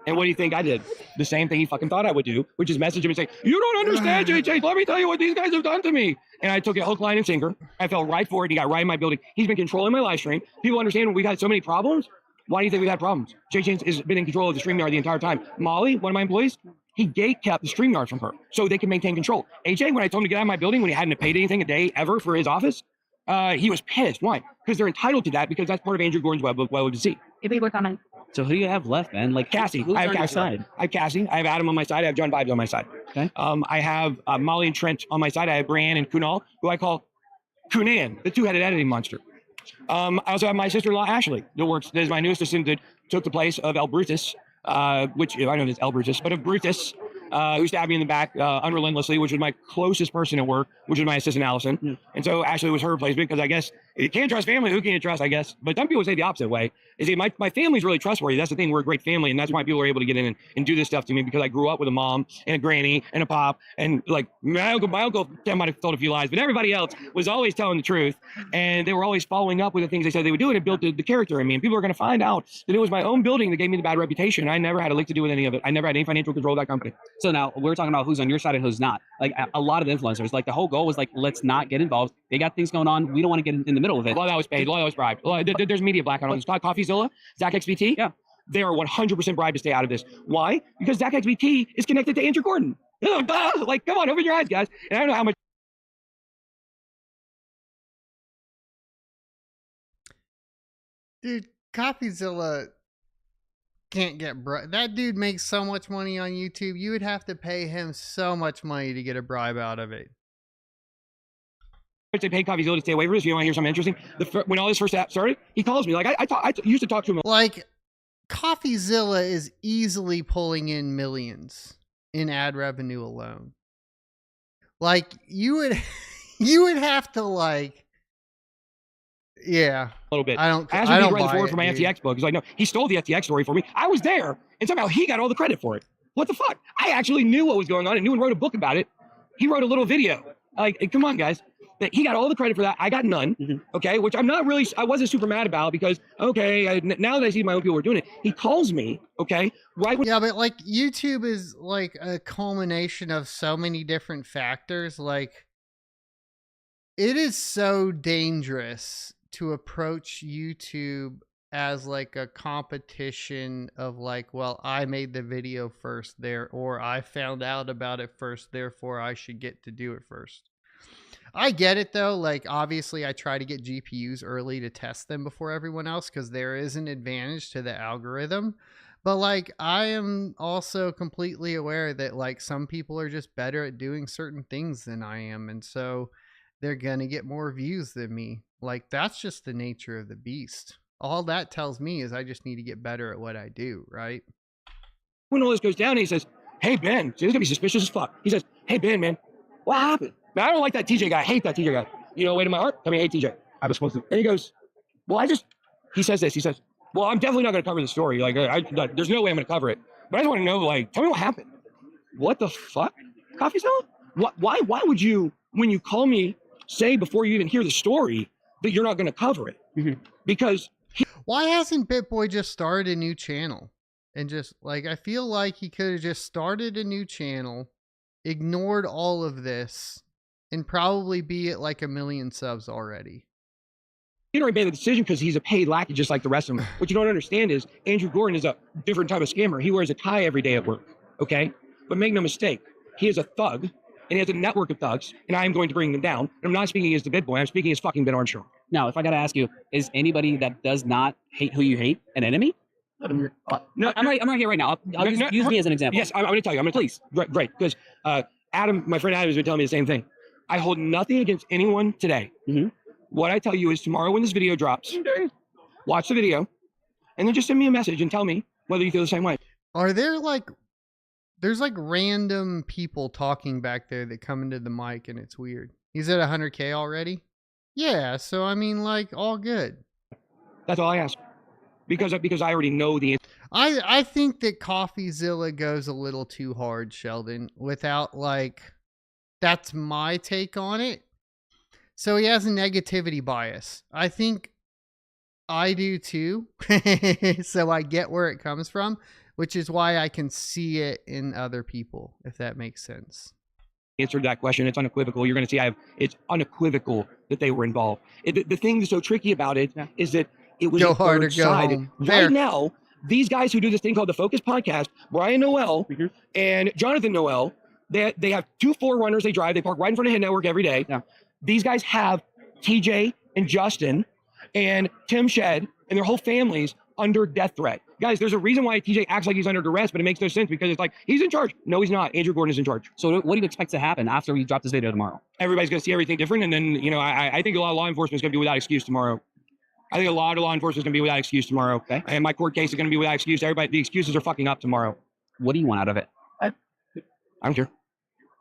And what do you think I did? The same thing he fucking thought I would do, which is message him and say, "You don't understand, JJ. Let me tell you what these guys have done to me." And I took it hook, line, and sinker. I fell right for it. He got right in my building. He's been controlling my live stream. People understand we've had so many problems. Why do you think we've had problems? JJ has been in control of the StreamYard the entire time. Molly, one of my employees, he gate kept the StreamYard from her so they can maintain control. AJ, when I told him to get out of my building when he hadn't paid anything a day ever for his office, he was pissed. Why? Because they're entitled to that, because that's part of Andrew Gordon's web of deceit. So who do you have left, man? Like Cassie. Who's I have on your Cassie. side? I have Cassie. I have Adam on my side. I have John Vibes on my side. Okay. I have Molly and Trent on my side. I have Brianne and Kunal, who I call Kunan, the two-headed editing monster. I also have my sister-in-law, Ashley, that is my newest assistant that took the place of El Brutus, which I don't know if it's El Brutus, but of Brutus, who stabbed me in the back unrelentlessly, which was my closest person at work, which was my assistant, Allison. Mm. And so Ashley was her replacement, because I guess you can't trust family. Who can you trust, I guess? But some people say the opposite way. Is my family's really trustworthy. That's the thing. We're a great family, and that's why people are able to get in and do this stuff to me, because I grew up with a mom and a granny and a pop, and like my uncle might have told a few lies, but everybody else was always telling the truth, and they were always following up with the things they said they would do, and it built the character in me. And people are going to find out that it was my own building that gave me the bad reputation. I never had a lick to do with any of it. I never had any financial control of that company. So now we're talking about who's on your side and who's not. Like a lot of influencers, like the whole goal was like, let's not get involved. They got things going on. We don't want to get in the middle of it. A lot of that was paid. A lot of that was bribed. There's media blackout on this. CoffeeZilla, Zach XBT. Yeah. They are 100% bribed to stay out of this. Why? Because Zach XBT is connected to Andrew Gordon. Like, come on, open your eyes, guys. And I don't know how much. Dude, CoffeeZilla can't get that dude makes so much money on YouTube. You would have to pay him so much money to get a bribe out of it. They paid CoffeeZilla to stay away from this. You want to hear something interesting? When all this first app started, he calls me. Like I used to talk to him. Like CoffeeZilla is easily pulling in millions in ad revenue alone. Like you would have to like. Yeah, a little bit. I don't write the forward for my FTX book. He's like, no, he stole the FTX story for me. I was there, and somehow he got all the credit for it. What the fuck? I actually knew what was going on and knew and wrote a book about it. He wrote a little video. Like, come on, guys. He got all the credit for that. I got none. Mm-hmm. Okay, which I wasn't super mad about, because okay, now that I see my own people were doing it, he calls me. Okay, right when yeah, but like YouTube is like a culmination of so many different factors. Like, it is so dangerous to approach YouTube as like a competition of like, well, I made the video first there, or I found out about it first, therefore I should get to do it first. I get it though. Like, obviously I try to get GPUs early to test them before everyone else, because there is an advantage to the algorithm. But like, I am also completely aware that like some people are just better at doing certain things than I am, and so they're gonna get more views than me. Like, that's just the nature of the beast. All that tells me is I just need to get better at what I do, right? When all this goes down, he says, "Hey Ben," so he's gonna be suspicious as fuck. He says, "Hey Ben, man, what happened? Man, I don't like that TJ guy. I hate that TJ guy. You know, way to my heart. I mean, I hate TJ. I was supposed to." And he goes, "Well, he says this. He says, well, I'm definitely not gonna cover the story. Like, there's no way I'm gonna cover it. But I just want to know, like, tell me what happened." What the fuck? CoffeeZilla? Why would you, when you call me, say before you even hear the story that you're not gonna cover it? Mm-hmm. Because why hasn't Bitboy just started a new channel? And just like, I feel like he could have just started a new channel, ignored all of this, and probably be at like 1 million subs already. He already made the decision because he's a paid lackey just like the rest of them. What you don't understand is Andrew Gordon is a different type of scammer. He wears a tie every day at work, okay? But make no mistake, he is a thug, and he has a network of thugs, and I am going to bring them down. And I'm not speaking as the Bitboy, I'm speaking as fucking Ben Armstrong. Now, if I got to ask you, is anybody that does not hate who you hate an enemy? No, I'm right here right now. Use me as an example. Yes, I'm going to tell you. Please. Right. Because Adam, my friend Adam, has been telling me the same thing. I hold nothing against anyone today. Mm-hmm. What I tell you is tomorrow when this video drops, watch the video, and then just send me a message and tell me whether you feel the same way. Are there like, there's like random people talking back there that come into the mic, and it's weird. He's at 100K already? Yeah, so I mean, like, all good. That's all I ask. Because I already know the... I think that CoffeeZilla goes a little too hard, Sheldon, without, like... That's my take on it. So he has a negativity bias. I think I do too. So I get where it comes from, which is why I can see it in other people, if that makes sense. Answered that question. It's unequivocal. You're going to see it's unequivocal that they were involved. The thing that's so tricky about it is that it was go a hard third or go side. home. Right now, these guys who do this thing called the Focus Podcast, Brian Noel and Jonathan Noel, they have 2 4Runners they drive. They park right in front of Hit Network every day. Yeah. These guys have TJ and Justin and Tim Shed and their whole families under death threat. Guys, there's a reason why TJ acts like he's under duress, but it makes no sense because it's like, he's in charge. No, he's not. Andrew Gordon is in charge. So what do you expect to happen after we drop this video tomorrow? Everybody's going to see everything different. And then, I think a lot of law enforcement is going to be without excuse tomorrow. I think a lot of law enforcement is going to be without excuse tomorrow. Okay. And my court case is going to be without excuse. Everybody, the excuses are fucking up tomorrow. What do you want out of it? I don't care.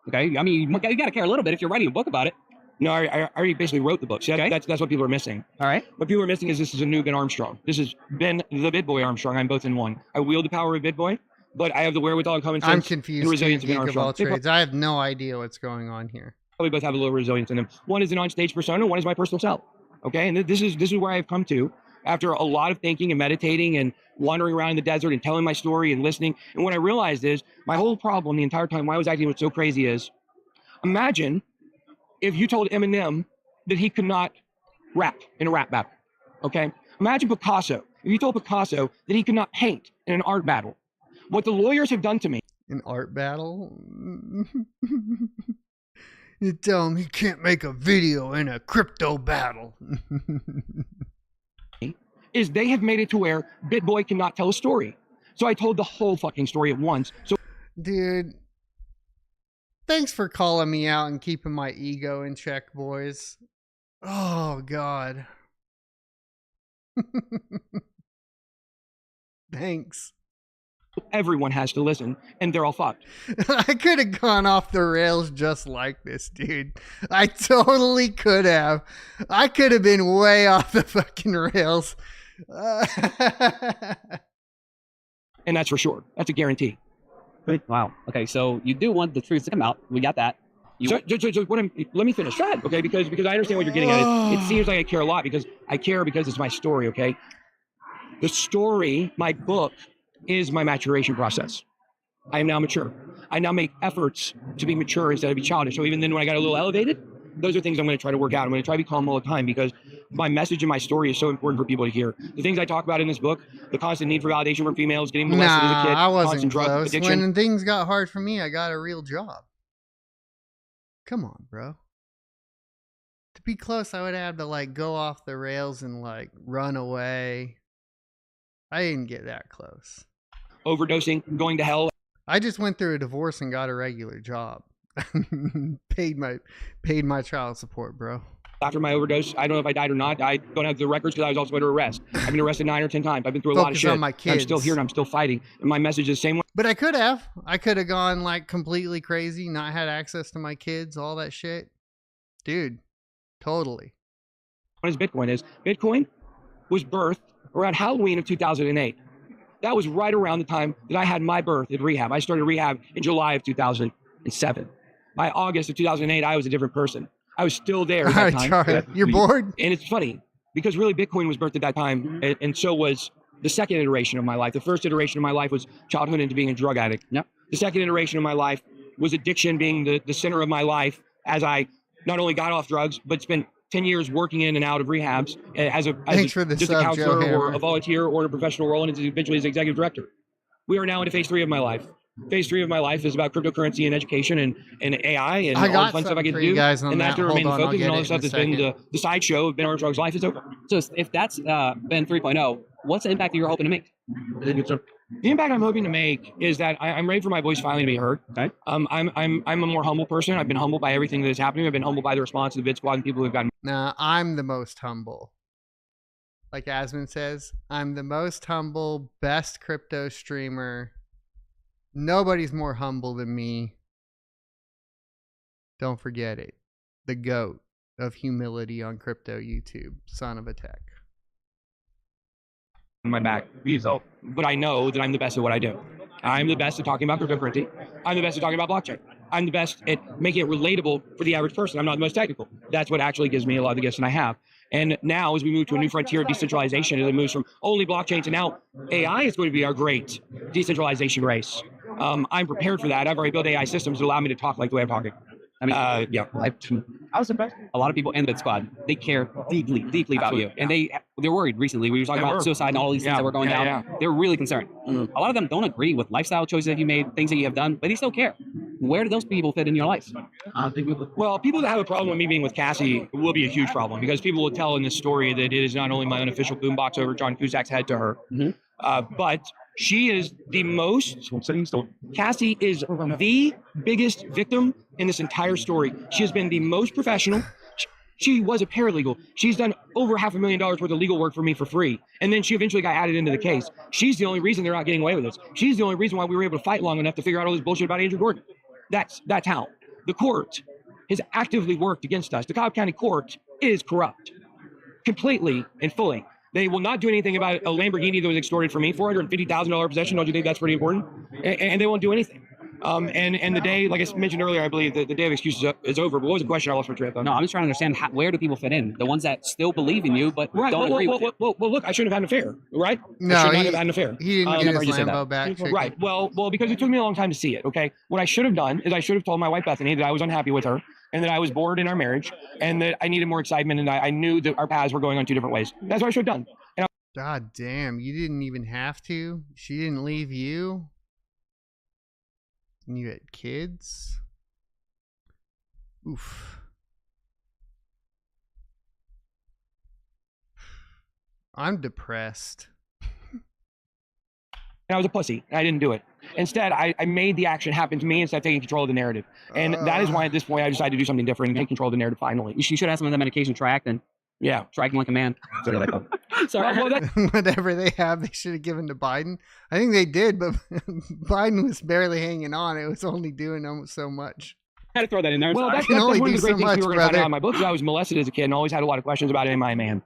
Okay. I mean, you got to care a little bit if you're writing a book about it. No, I already basically wrote the book. See, that's what people are missing. All right. What people are missing is this is a new Ben Armstrong. This is Ben the Bitboy Armstrong. I'm both in one. I wield the power of Bitboy, but I have the wherewithal and common sense. I'm confused. And resilience of Ben Armstrong. I have no idea what's going on here. We both have a little resilience in them. One is an on-stage persona. One is my personal self. Okay, and this is where I've come to after a lot of thinking and meditating and wandering around in the desert and telling my story and listening. And what I realized is my whole problem the entire time why I was acting so crazy is, imagine if you told Eminem that he could not rap in a rap battle, okay? Imagine Picasso. If you told Picasso that he could not paint in an art battle. What the lawyers have done to me. An art battle? You tell him he can't make a video in a crypto battle. Is they have made it to where Bitboy cannot tell a story. So I told the whole fucking story at once. So, dude, thanks for calling me out and keeping my ego in check, boys. Oh, God. Thanks. Everyone has to listen, and they're all fucked. I could have gone off the rails just like this, dude. I totally could have. I could have been way off the fucking rails. And that's for sure. That's a guarantee. Wow. Okay, so you do want the truth to come out. We got that. Let me finish that, okay? Because I understand what you're getting at. It seems like I care a lot because I care because it's my story, okay? The story, my book, is my maturation process. I am now mature. I now make efforts to be mature instead of be childish. So even then when I got a little elevated, those are things I'm going to try to work out. I'm going to try to be calm all the time because my message and my story is so important for people to hear. The things I talk about in this book, the constant need for validation from females, getting molested as a kid, I wasn't constant drug close. addiction. When things got hard for me, I got a real job. Come on, bro. To be close, I would have to like go off the rails and like run away. I didn't get that close. Overdosing, going to hell. I just went through a divorce and got a regular job. paid my child support, bro. After my overdose, I don't know if I died or not. I don't have the records because I was also under arrest. I've been arrested 9 or 10 times. I've been through a lot of shit. On my kids. I'm still here and I'm still fighting. And my message is the same way. But I could have gone like completely crazy, not had access to my kids, all that shit. Dude, totally. What is Bitcoin is? Bitcoin was birthed around Halloween of 2008. That was right around the time that I had my birth at rehab. I started rehab in July of 2007. By August of 2008, I was a different person. I was still there at that time. Charlie, you're bored? And it's funny because really Bitcoin was birthed at that time. And so was the second iteration of my life. The first iteration of my life was childhood into being a drug addict. Yep. The second iteration of my life was addiction being the center of my life as I not only got off drugs, but spent 10 years working in and out of rehabs as a counselor or a volunteer or in a professional role, and eventually as executive director. We are now into phase 3 of my life. Phase 3 of my life is about cryptocurrency and education and AI and all the fun stuff I get to do. And that's to remain the focus, and all the stuff that's been the sideshow of Ben Armstrong's life is over. So if that's Ben 3.0, what's the impact that you're hoping to make? The impact I'm hoping to make is that I'm ready for my voice finally to be heard. Okay. I'm a more humble person. I've been humbled by everything that is happening. I've been humbled by the response of the Vid Squad and people who've gotten. Nah, I'm the most humble. Like Asmund says, I'm the most humble, best crypto streamer. Nobody's more humble than me. Don't forget it. the GOAT of humility on crypto YouTube, son of a tech. My back. But I know that I'm the best at what I do. I'm the best at talking about cryptocurrency. I'm the best at talking about blockchain. I'm the best at making it relatable for the average person. I'm not the most technical. That's what actually gives me a lot of the gifts that I have. And now, as we move to a new frontier of decentralization, as it moves from only blockchain to now AI is going to be our great decentralization race. I'm prepared for that. I've already built AI systems that allow me to talk like the way I'm talking. I mean, yeah. I was surprised. A lot of people in the squad, they care deeply about you, and they're worried. Recently, we were talking about suicide and all these things that were going down. They're really concerned. A lot of them don't agree with lifestyle choices that you made, things that you have done, but they still care. Where do those people fit in your life? Well, people that have a problem with me being with Cassie will be a huge problem, because people will tell in this story that it is not only my unofficial boombox over John Cusack's head to her, but she is the most, Cassie is the biggest victim in this entire story. She has been the most professional. She was a paralegal. She's done over $500,000 worth of legal work for me for free. And then she eventually got added into the case. She's the only reason they're not getting away with this. She's the only reason why we were able to fight long enough to figure out all this bullshit about Andrew Gordon. That's how. The court has actively worked against us. The Cobb County Court is corrupt. Completely and fully. They will not do anything about a Lamborghini that was extorted from me, $450,000 possession. Don't you think that's pretty important? And they won't do anything. And the day, like I mentioned earlier, I believe the day of excuses is over. But what was the question? I lost my train of thought. No, I'm just trying to understand where do people fit in? The ones that still believe in you, but don't agree with you. Well, look, I shouldn't have had an affair, right? No, I should not have had an affair. He didn't get his Lambo back. Right. Well, because it took me a long time to see it. Okay. What I should have done is I should have told my wife Bethany that I was unhappy with her, and that I was bored in our marriage, and that I needed more excitement, and I knew that our paths were going on two different ways. That's what I should have done. God damn, you didn't even have to? She didn't leave you? And you had kids? Oof. I'm depressed. And I was a pussy. I didn't do it. Instead, I made the action happen to me instead of taking control of the narrative. And that is why at this point I decided to do something different and take control of the narrative finally. You should have some of the medication, try acting. Yeah. Try acting like a man. Sorry. Whatever they have, they should have given to Biden. I think they did, but Biden was barely hanging on. It was only doing almost so much. I had to throw that in there. Well, that's one of the great things we were going to find out in my book. I was molested as a kid and always had a lot of questions about am I a man?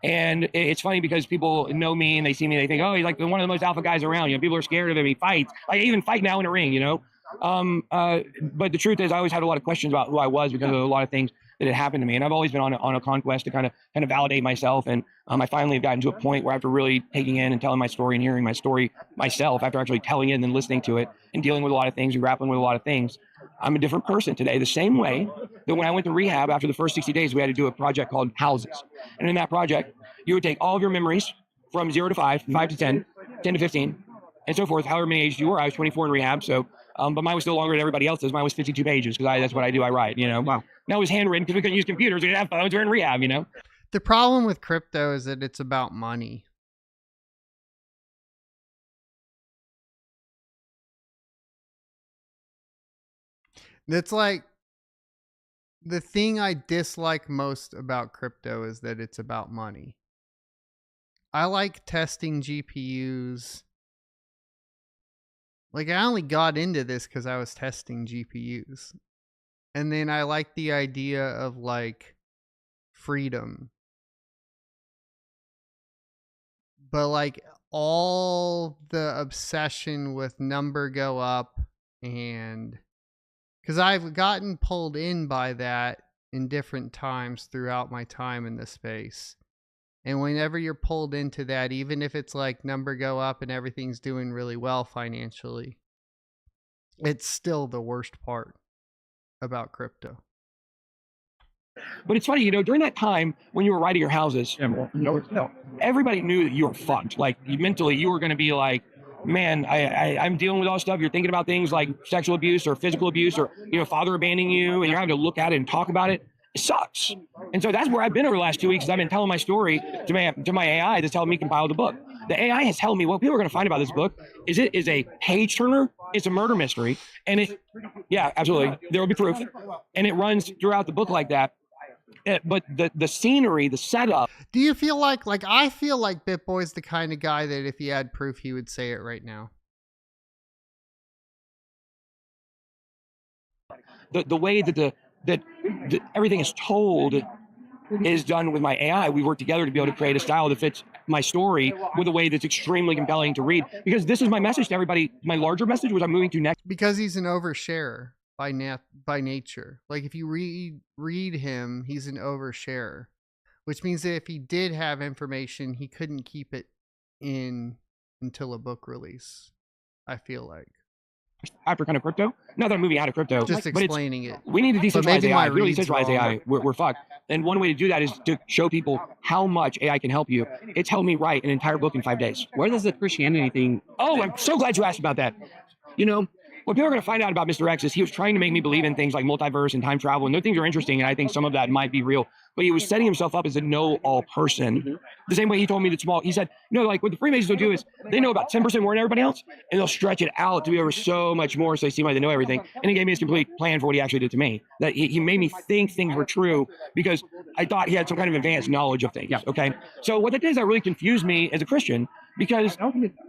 And it's funny because people know me and they see me, they think, oh, he's like one of the most alpha guys around. You know, people are scared of him. He fights. I even fight now in a ring, you know. But the truth is, I always had a lot of questions about who I was because of a lot of things that had happened to me, and I've always been on a conquest to kind of validate myself. And I finally have gotten to a point where after really taking in and telling my story and hearing my story myself, after actually telling it and then listening to it and dealing with a lot of things and grappling with a lot of things, I'm a different person today. The same way that when I went to rehab after the first 60 days, we had to do a project called Houses, and in that project, you would take all of your memories from 0 to 5, 5 to 10, 10 to 15, and so forth. However many ages you were, I was 24 in rehab, so. But mine was still longer than everybody else's. Mine was 52 pages because that's what I do. I write, you know. Wow. Now it was handwritten because we couldn't use computers. We didn't have phones. We're in rehab, you know. The problem with crypto is that it's about money. It's like the thing I dislike most about crypto is that it's about money. I like testing GPUs. Like, I only got into this because I was testing GPUs. And then I like the idea of, like, freedom. But, like, all the obsession with number go up and... Because I've gotten pulled in by that in different times throughout my time in this space. And whenever you're pulled into that, even if it's like number go up and everything's doing really well financially, it's still the worst part about crypto. But it's funny, you know, during that time when you were writing your houses, everybody knew that you were fucked. Like, mentally, you were going to be like, man, I'm dealing with all this stuff. You're thinking about things like sexual abuse or physical abuse or, you know, father abandoning you, and you're having to look at it and talk about it. It sucks. And so that's where I've been over the last 2 weeks. I've been telling my story to my AI that's helping me compile the book. The AI has told me what people are going to find about this book is it is a page turner. It's a murder mystery. And yeah, absolutely. There will be proof. And it runs throughout the book like that. But the scenery, the setup. Do you feel like I feel like Bitboy's the kind of guy that if he had proof, he would say it right now. The way that that everything is told is done with my AI. We work together to be able to create a style that fits my story with a way that's extremely compelling to read. Because this is my message to everybody. My larger message was I'm moving to next. Because he's an oversharer by nature. Like if you read him, he's an oversharer, which means that if he did have information, he couldn't keep it in until a book release. I feel like. After kind of crypto. Not that I'm moving out of crypto. Just explaining it. We need to decentralize AI. If we don't decentralize AI, we're fucked. And one way to do that is to show people how much AI can help you. It's helped me write an entire book in 5 days. Where does the Christianity thing? Oh, I'm so glad you asked about that. You know, what people are going to find out about Mr. X is he was trying to make me believe in things like multiverse and time travel, and those things are interesting, and I think some of that might be real. But he was setting himself up as a know-all person. The same way he told me that he said, like what the Freemasons will do is they know about 10% more than everybody else, and they'll stretch it out to be over so much more, so they seem like they know everything. And he gave me his complete plan for what he actually did to me. That he made me think things were true because I thought he had some kind of advanced knowledge of things. Yeah. Okay. So what that did is that really confused me as a Christian, because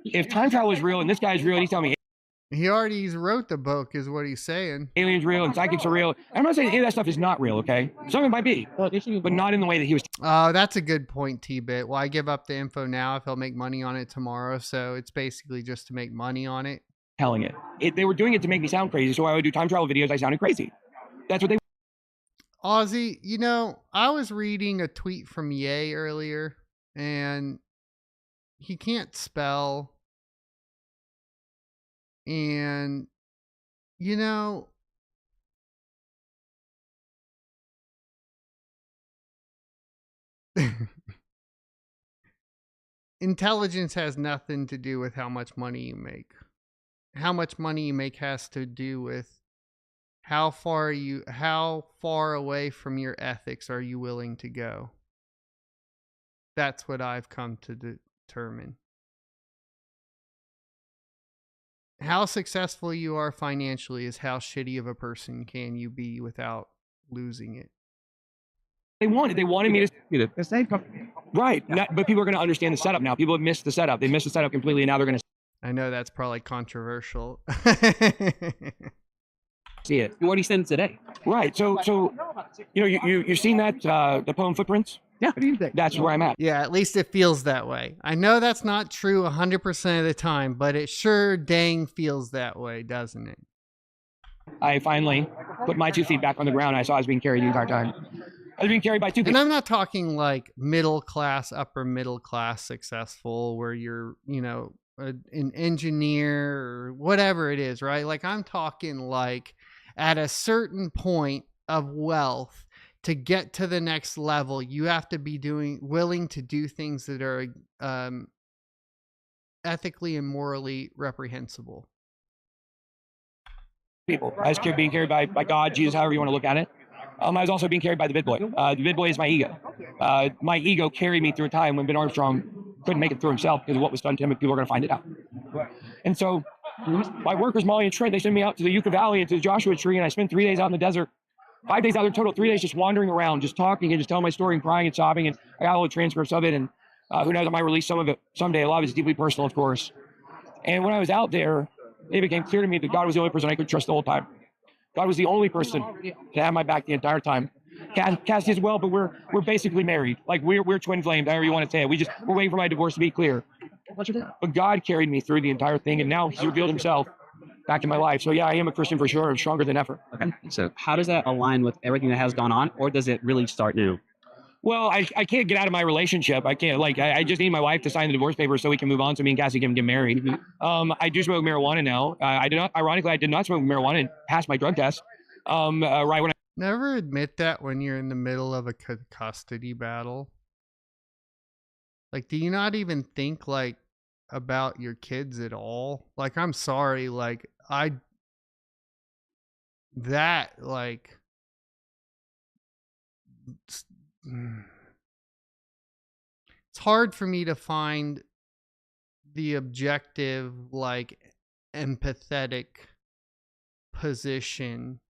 if time travel is real and this guy is real, and he's telling me he already wrote the book, is what he's saying. Aliens real and psychics are real. I'm not saying any of that stuff is not real, okay? Some of it might be, but not in the way that he was. Oh, that's a good point, T-Bit. Well, I give up the info now if he'll make money on it tomorrow, so it's basically just to make money on it. Telling it. They were doing it to make me sound crazy, so I would do time travel videos, I sounded crazy. That's what they. Ozzy, I was reading a tweet from Ye earlier, and he can't spell. And, intelligence has nothing to do with how much money you make. How much money you make has to do with how far away from your ethics are you willing to go. That's what I've come to determine. How successful you are financially is how shitty of a person can you be without losing it. They wanted me to right. But people are going to understand the setup now. People have missed the setup. They missed the setup completely, and now they're going to. I know that's probably controversial. See it. What he said today. Right. So you've seen that the poem Footprints. Yeah, that's where I'm at. Yeah, at least it feels that way. I know that's not true 100% of the time, but it sure dang feels that way, doesn't it? I finally put my 2 feet back on the ground. I saw I was being carried the entire time. I was being carried by 2 people. And I'm not talking like middle class, upper middle class successful, where you're, an engineer or whatever it is, right? Like I'm talking like at a certain point of wealth, to get to the next level, you have to be willing to do things that are ethically and morally reprehensible. People. I was being carried by God, Jesus, however you want to look at it. I was also being carried by the Bitboy. The Bitboy is my ego. My ego carried me through a time when Ben Armstrong couldn't make it through himself because of what was done to him, and people were going to find it out. And so my workers, Molly and Trent, they sent me out to the Yucca Valley and to the Joshua Tree, and I spent 3 days out in the desert. 5 days out in total, 3 days just wandering around, just talking and just telling my story and crying and sobbing. And I got all the transcripts of it. And who knows, I might release some of it someday. A lot of it's deeply personal, of course. And when I was out there, it became clear to me that God was the only person I could trust the whole time. God was the only person to have my back the entire time. Cassie as well, but we're basically married. Like we're twin flamed, however you want to say it. We're waiting for my divorce to be clear. But God carried me through the entire thing, and now He's revealed Himself back in my life. So yeah, I am a Christian for sure. I'm stronger than ever. Okay. So how does that align with everything that has gone on, or does it really start new? Well, I can't get out of my relationship. I can't, I just need my wife to sign the divorce papers so we can move on so me and Cassie can get married. Mm-hmm. I do smoke marijuana now. I did not smoke marijuana and pass my drug test. Right when I never admit that when you're in the middle of a custody battle. Like, do you not even think about your kids at all? Like, I'm sorry, it's hard for me to find the objective, empathetic position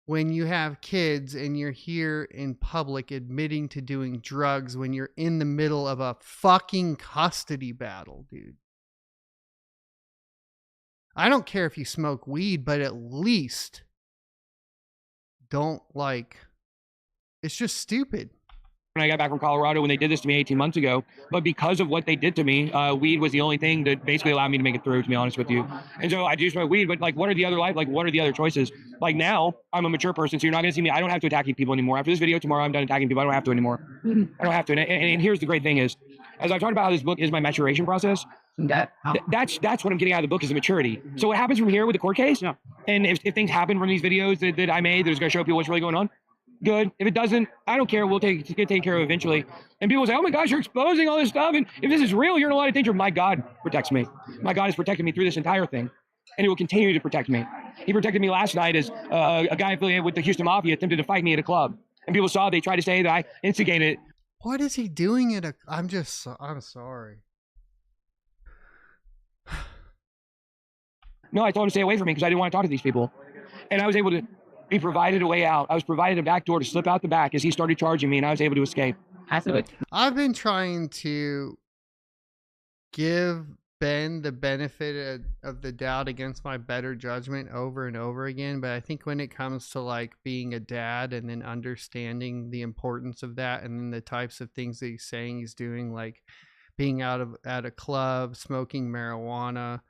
when you have kids and you're here in public admitting to doing drugs when you're in the middle of a fucking custody battle, dude. I don't care if you smoke weed, but at least don't like. It's just stupid. When I got back from Colorado, when they did this to me 18 months ago, but because of what they did to me, weed was the only thing that basically allowed me to make it through, to be honest with you. And so I do smoke weed, but like, what are the other what are the other choices? Like now, I'm a mature person, so you're not gonna see me. I don't have to attack people anymore. After this video tomorrow, I'm done attacking people. I don't have to anymore. I don't have to. And here's the great thing is, as I've talked about how this book is my maturation process, that's what I'm getting out of the book is the maturity. So what happens from here with the court case, and if things happen from these videos that I made that's gonna show people what's really going on, good. If it doesn't, I don't care. We'll get taken care of eventually. And people say, oh my gosh, you're exposing all this stuff. And if this is real, you're in a lot of danger. My God protects me. My God has protected me through this entire thing. And he will continue to protect me. He protected me last night as a guy affiliated with the Houston Mafia attempted to fight me at a club. And people saw, they tried to say that I instigated it. What is he doing at a, I'm sorry. No, I told him to stay away from me because I didn't want to talk to these people. And I was able to be provided a way out. I was provided a back door to slip out the back as he started charging me, and I was able to escape. I've been trying to give Ben the benefit of the doubt against my better judgment over and over again, but I think when it comes to like being a dad and then understanding the importance of that and then the types of things that he's saying he's doing, like being at a club, smoking marijuana,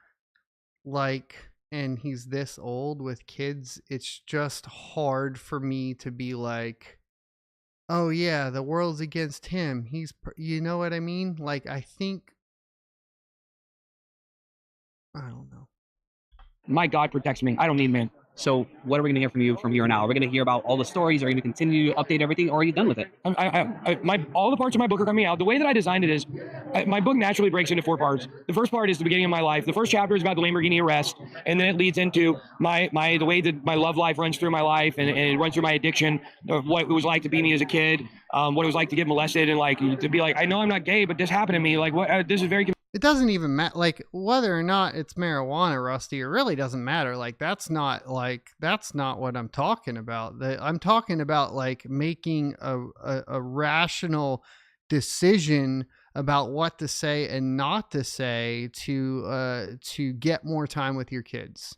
like, and he's this old with kids, it's just hard for me to be like, oh yeah, the world's against him. You know what I mean? Like, I don't know. My God protects me. I don't need man. So what are we going to hear from you from here on out? Are we going to hear about all the stories? Are you going to continue to update everything, or are you done with it? All the parts of my book are coming out. The way that I designed it is, my book naturally breaks into 4 parts. The first part is the beginning of my life. The first chapter is about the Lamborghini arrest, and then it leads into the way that my love life runs through my life, and it runs through my addiction, of what it was like to be me as a kid, what it was like to get molested, and like to be like, I know I'm not gay, but this happened to me. Like, what? This is very. It doesn't even matter, like, whether or not it's marijuana, Rusty, it really doesn't matter. Like, that's not what I'm talking about. I'm talking about, like, making a rational decision about what to say and not to say to get more time with your kids.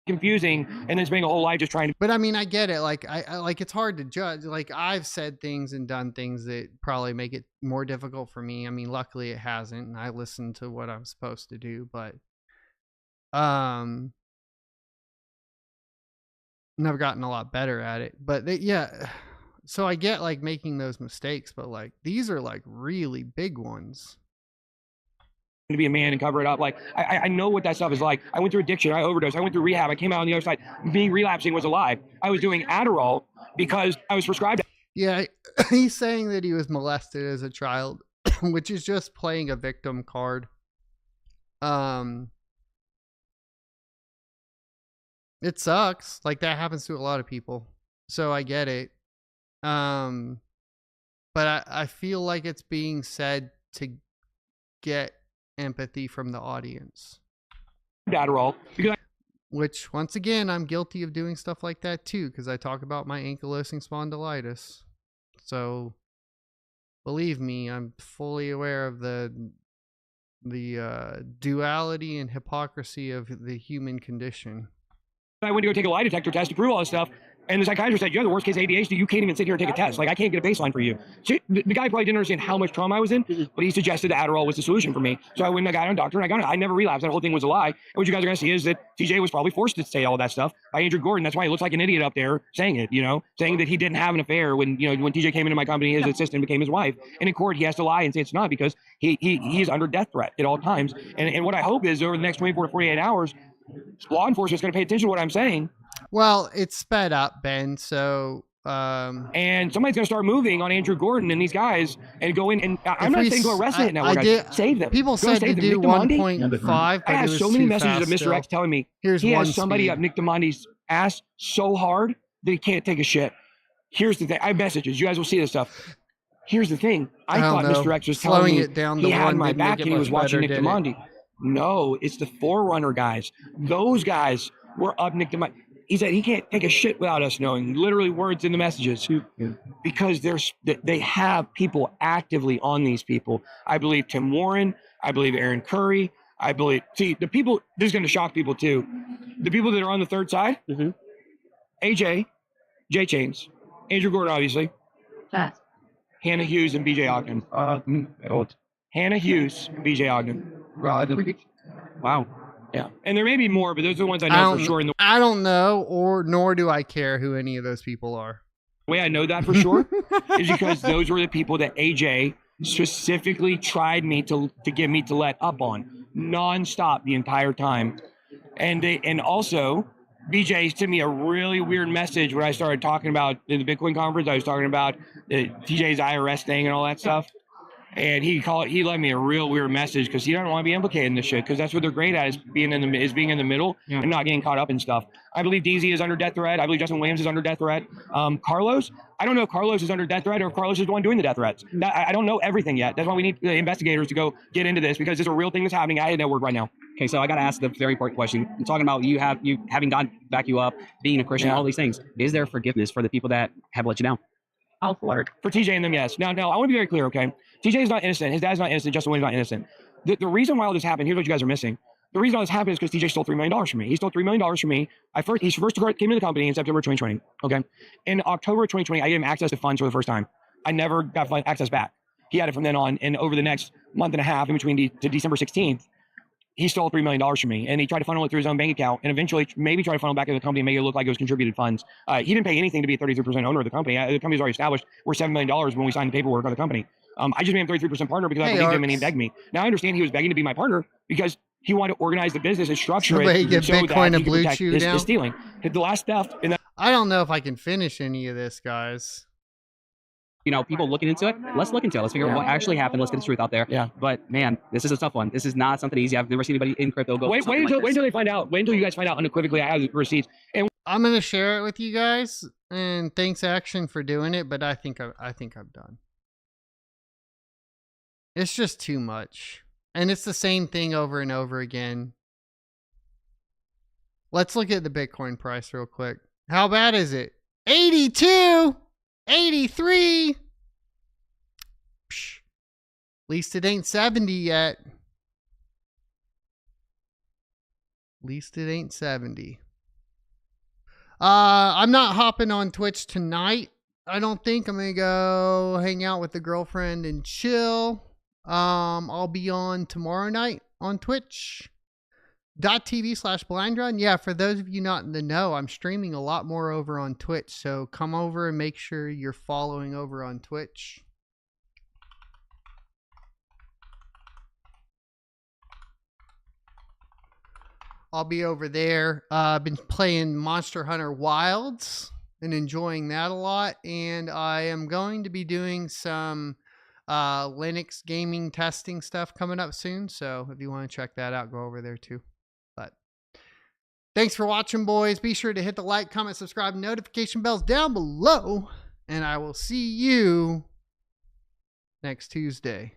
Confusing, and then spending a whole life just trying to. But I mean, I get it. Like, I like, it's hard to judge. Like, I've said things and done things that probably make it more difficult for me. I mean, luckily it hasn't, and I listen to what I'm supposed to do. But and I've gotten a lot better at it. But yeah, so I get like making those mistakes, but like these are like really big ones. To be a man and cover it up. Like, I know what that stuff is like. I went through addiction. I overdosed. I went through rehab. I came out on the other side. Being relapsing was a lie. I was doing Adderall because I was prescribed. Yeah, he's saying that he was molested as a child, which is just playing a victim card. It sucks. Like, that happens to a lot of people. So I get it. But I feel like it's being said to get empathy from the audience. Adderall. Which, once again, I'm guilty of doing stuff like that too, because I talk about my ankylosing spondylitis. So, believe me, I'm fully aware of the duality and hypocrisy of the human condition. I went to go take a lie detector test to prove all this stuff. And the psychiatrist said, you have the worst case ADHD. You can't even sit here and take a test. Like, I can't get a baseline for you. So the guy probably didn't understand how much trauma I was in, but he suggested that Adderall was the solution for me. So I went and I got on a doctor, and I got it. I never relapsed. That whole thing was a lie. And what you guys are going to see is that TJ was probably forced to say all that stuff by Andrew Gordon. That's why he looks like an idiot up there saying it, saying that he didn't have an affair when TJ came into my company, his assistant became his wife. And in court, he has to lie and say it's not because he is under death threat at all times. And what I hope is over the next 24 to 48 hours, law enforcement is going to pay attention to what I'm saying. Well, it's sped up, Ben, so... and somebody's going to start moving on Andrew Gordon and these guys and go in, and I'm not saying go arrest it now. Save them. People said to do 1.5, but I have so many messages of Mr. X telling me he has somebody up Nick Diamondi's ass so hard that he can't take a shit. Here's the thing. I have messages. You guys will see this stuff. Here's the thing. I thought Mr. X was telling me he had my back and he was watching Nick Diamandi. No, it's the Forerunner guys. Those guys were up Nick Diamandi. He said he can't take a shit without us knowing, literally words in the messages, because they have people actively on these people. I believe Tim Warren. I believe Aaron Curry. I believe, the people, this is going to shock people too. The people that are on the third side, AJ, Jay Chains, Andrew Gordon, obviously, Hannah Hughes, and BJ Ogden. Hannah Hughes, BJ Ogden. Wow. Yeah, and there may be more, but those are the ones I know for sure. And the I don't know, nor do I care who any of those people are. way I know that for sure is because those were the people that AJ specifically tried me to get me to let up on nonstop the entire time. And also BJ sent me a really weird message when I started talking about in the Bitcoin conference. I was talking about the TJ's IRS thing and all that stuff. And he left me a real weird message because he doesn't want to be implicated in this shit, because that's what they're great at, is being in the middle and not getting caught up in stuff. I believe DZ is under death threat. I believe Justin Williams is under death threat. Carlos, I don't know if Carlos is under death threat or if Carlos is the one doing the death threats. I don't know everything yet. That's why we need the investigators to go get into this, because it's a real thing that's happening at a network right now. Okay, so I got to ask the very important question. I'm talking about you having God back you up, being a Christian, all these things. Is there forgiveness for the people that have let you down? For TJ and them, yes. Now, I want to be very clear, okay? TJ is not innocent. His dad's not innocent. Justin Williams is not innocent. The reason why all this happened, here's what you guys are missing. The reason all this happened is because TJ stole $3 million from me. He stole $3 million from me. He first came to the company in September 2020, okay? In October 2020, I gave him access to funds for the first time. I never got access back. He had it from then on, and over the next month and a half, in between to December 16th, he stole $3 million from me, and he tried to funnel it through his own bank account, and eventually maybe tried to funnel back into the company and make it look like it was contributed funds. He didn't pay anything to be a 33% owner of the company. The company's already established. We're $7 million when we signed the paperwork on the company. I just made him 33% partner because I believed him and he begged me. Now I understand he was begging to be my partner because he wanted to organize the business and structure it get so Bitcoin that he could protect his stealing. The last theft in that. I don't know if I can finish any of this, guys. People looking into it. Let's look into it. Let's figure out what actually happened. Let's get the truth out there. Yeah. But man, this is a tough one. This is not something easy. I've never seen anybody in crypto go. Wait until they find out. Wait until you guys find out unequivocally. I have the receipts. And I'm gonna share it with you guys. And thanks, Action, for doing it. But I think I'm done. It's just too much, and it's the same thing over and over again. Let's look at the Bitcoin price real quick. How bad is it? 82. 83. Psh. At least it ain't 70 yet. At least it ain't 70. I'm not hopping on Twitch tonight. I don't think. I'm gonna go hang out with the girlfriend and chill. I'll be on tomorrow night on twitch.tv/blindrun. Yeah, for those of you not in the know, I'm streaming a lot more over on Twitch, so come over and make sure you're following over on Twitch. I'll be over there. I've been playing Monster Hunter Wilds and enjoying that a lot, and I am going to be doing some Linux gaming testing stuff coming up soon, so if you want to check that out, go over there too. But thanks for watching, boys. Be sure to hit the like, comment, subscribe, notification bells down below, and I will see you next Tuesday.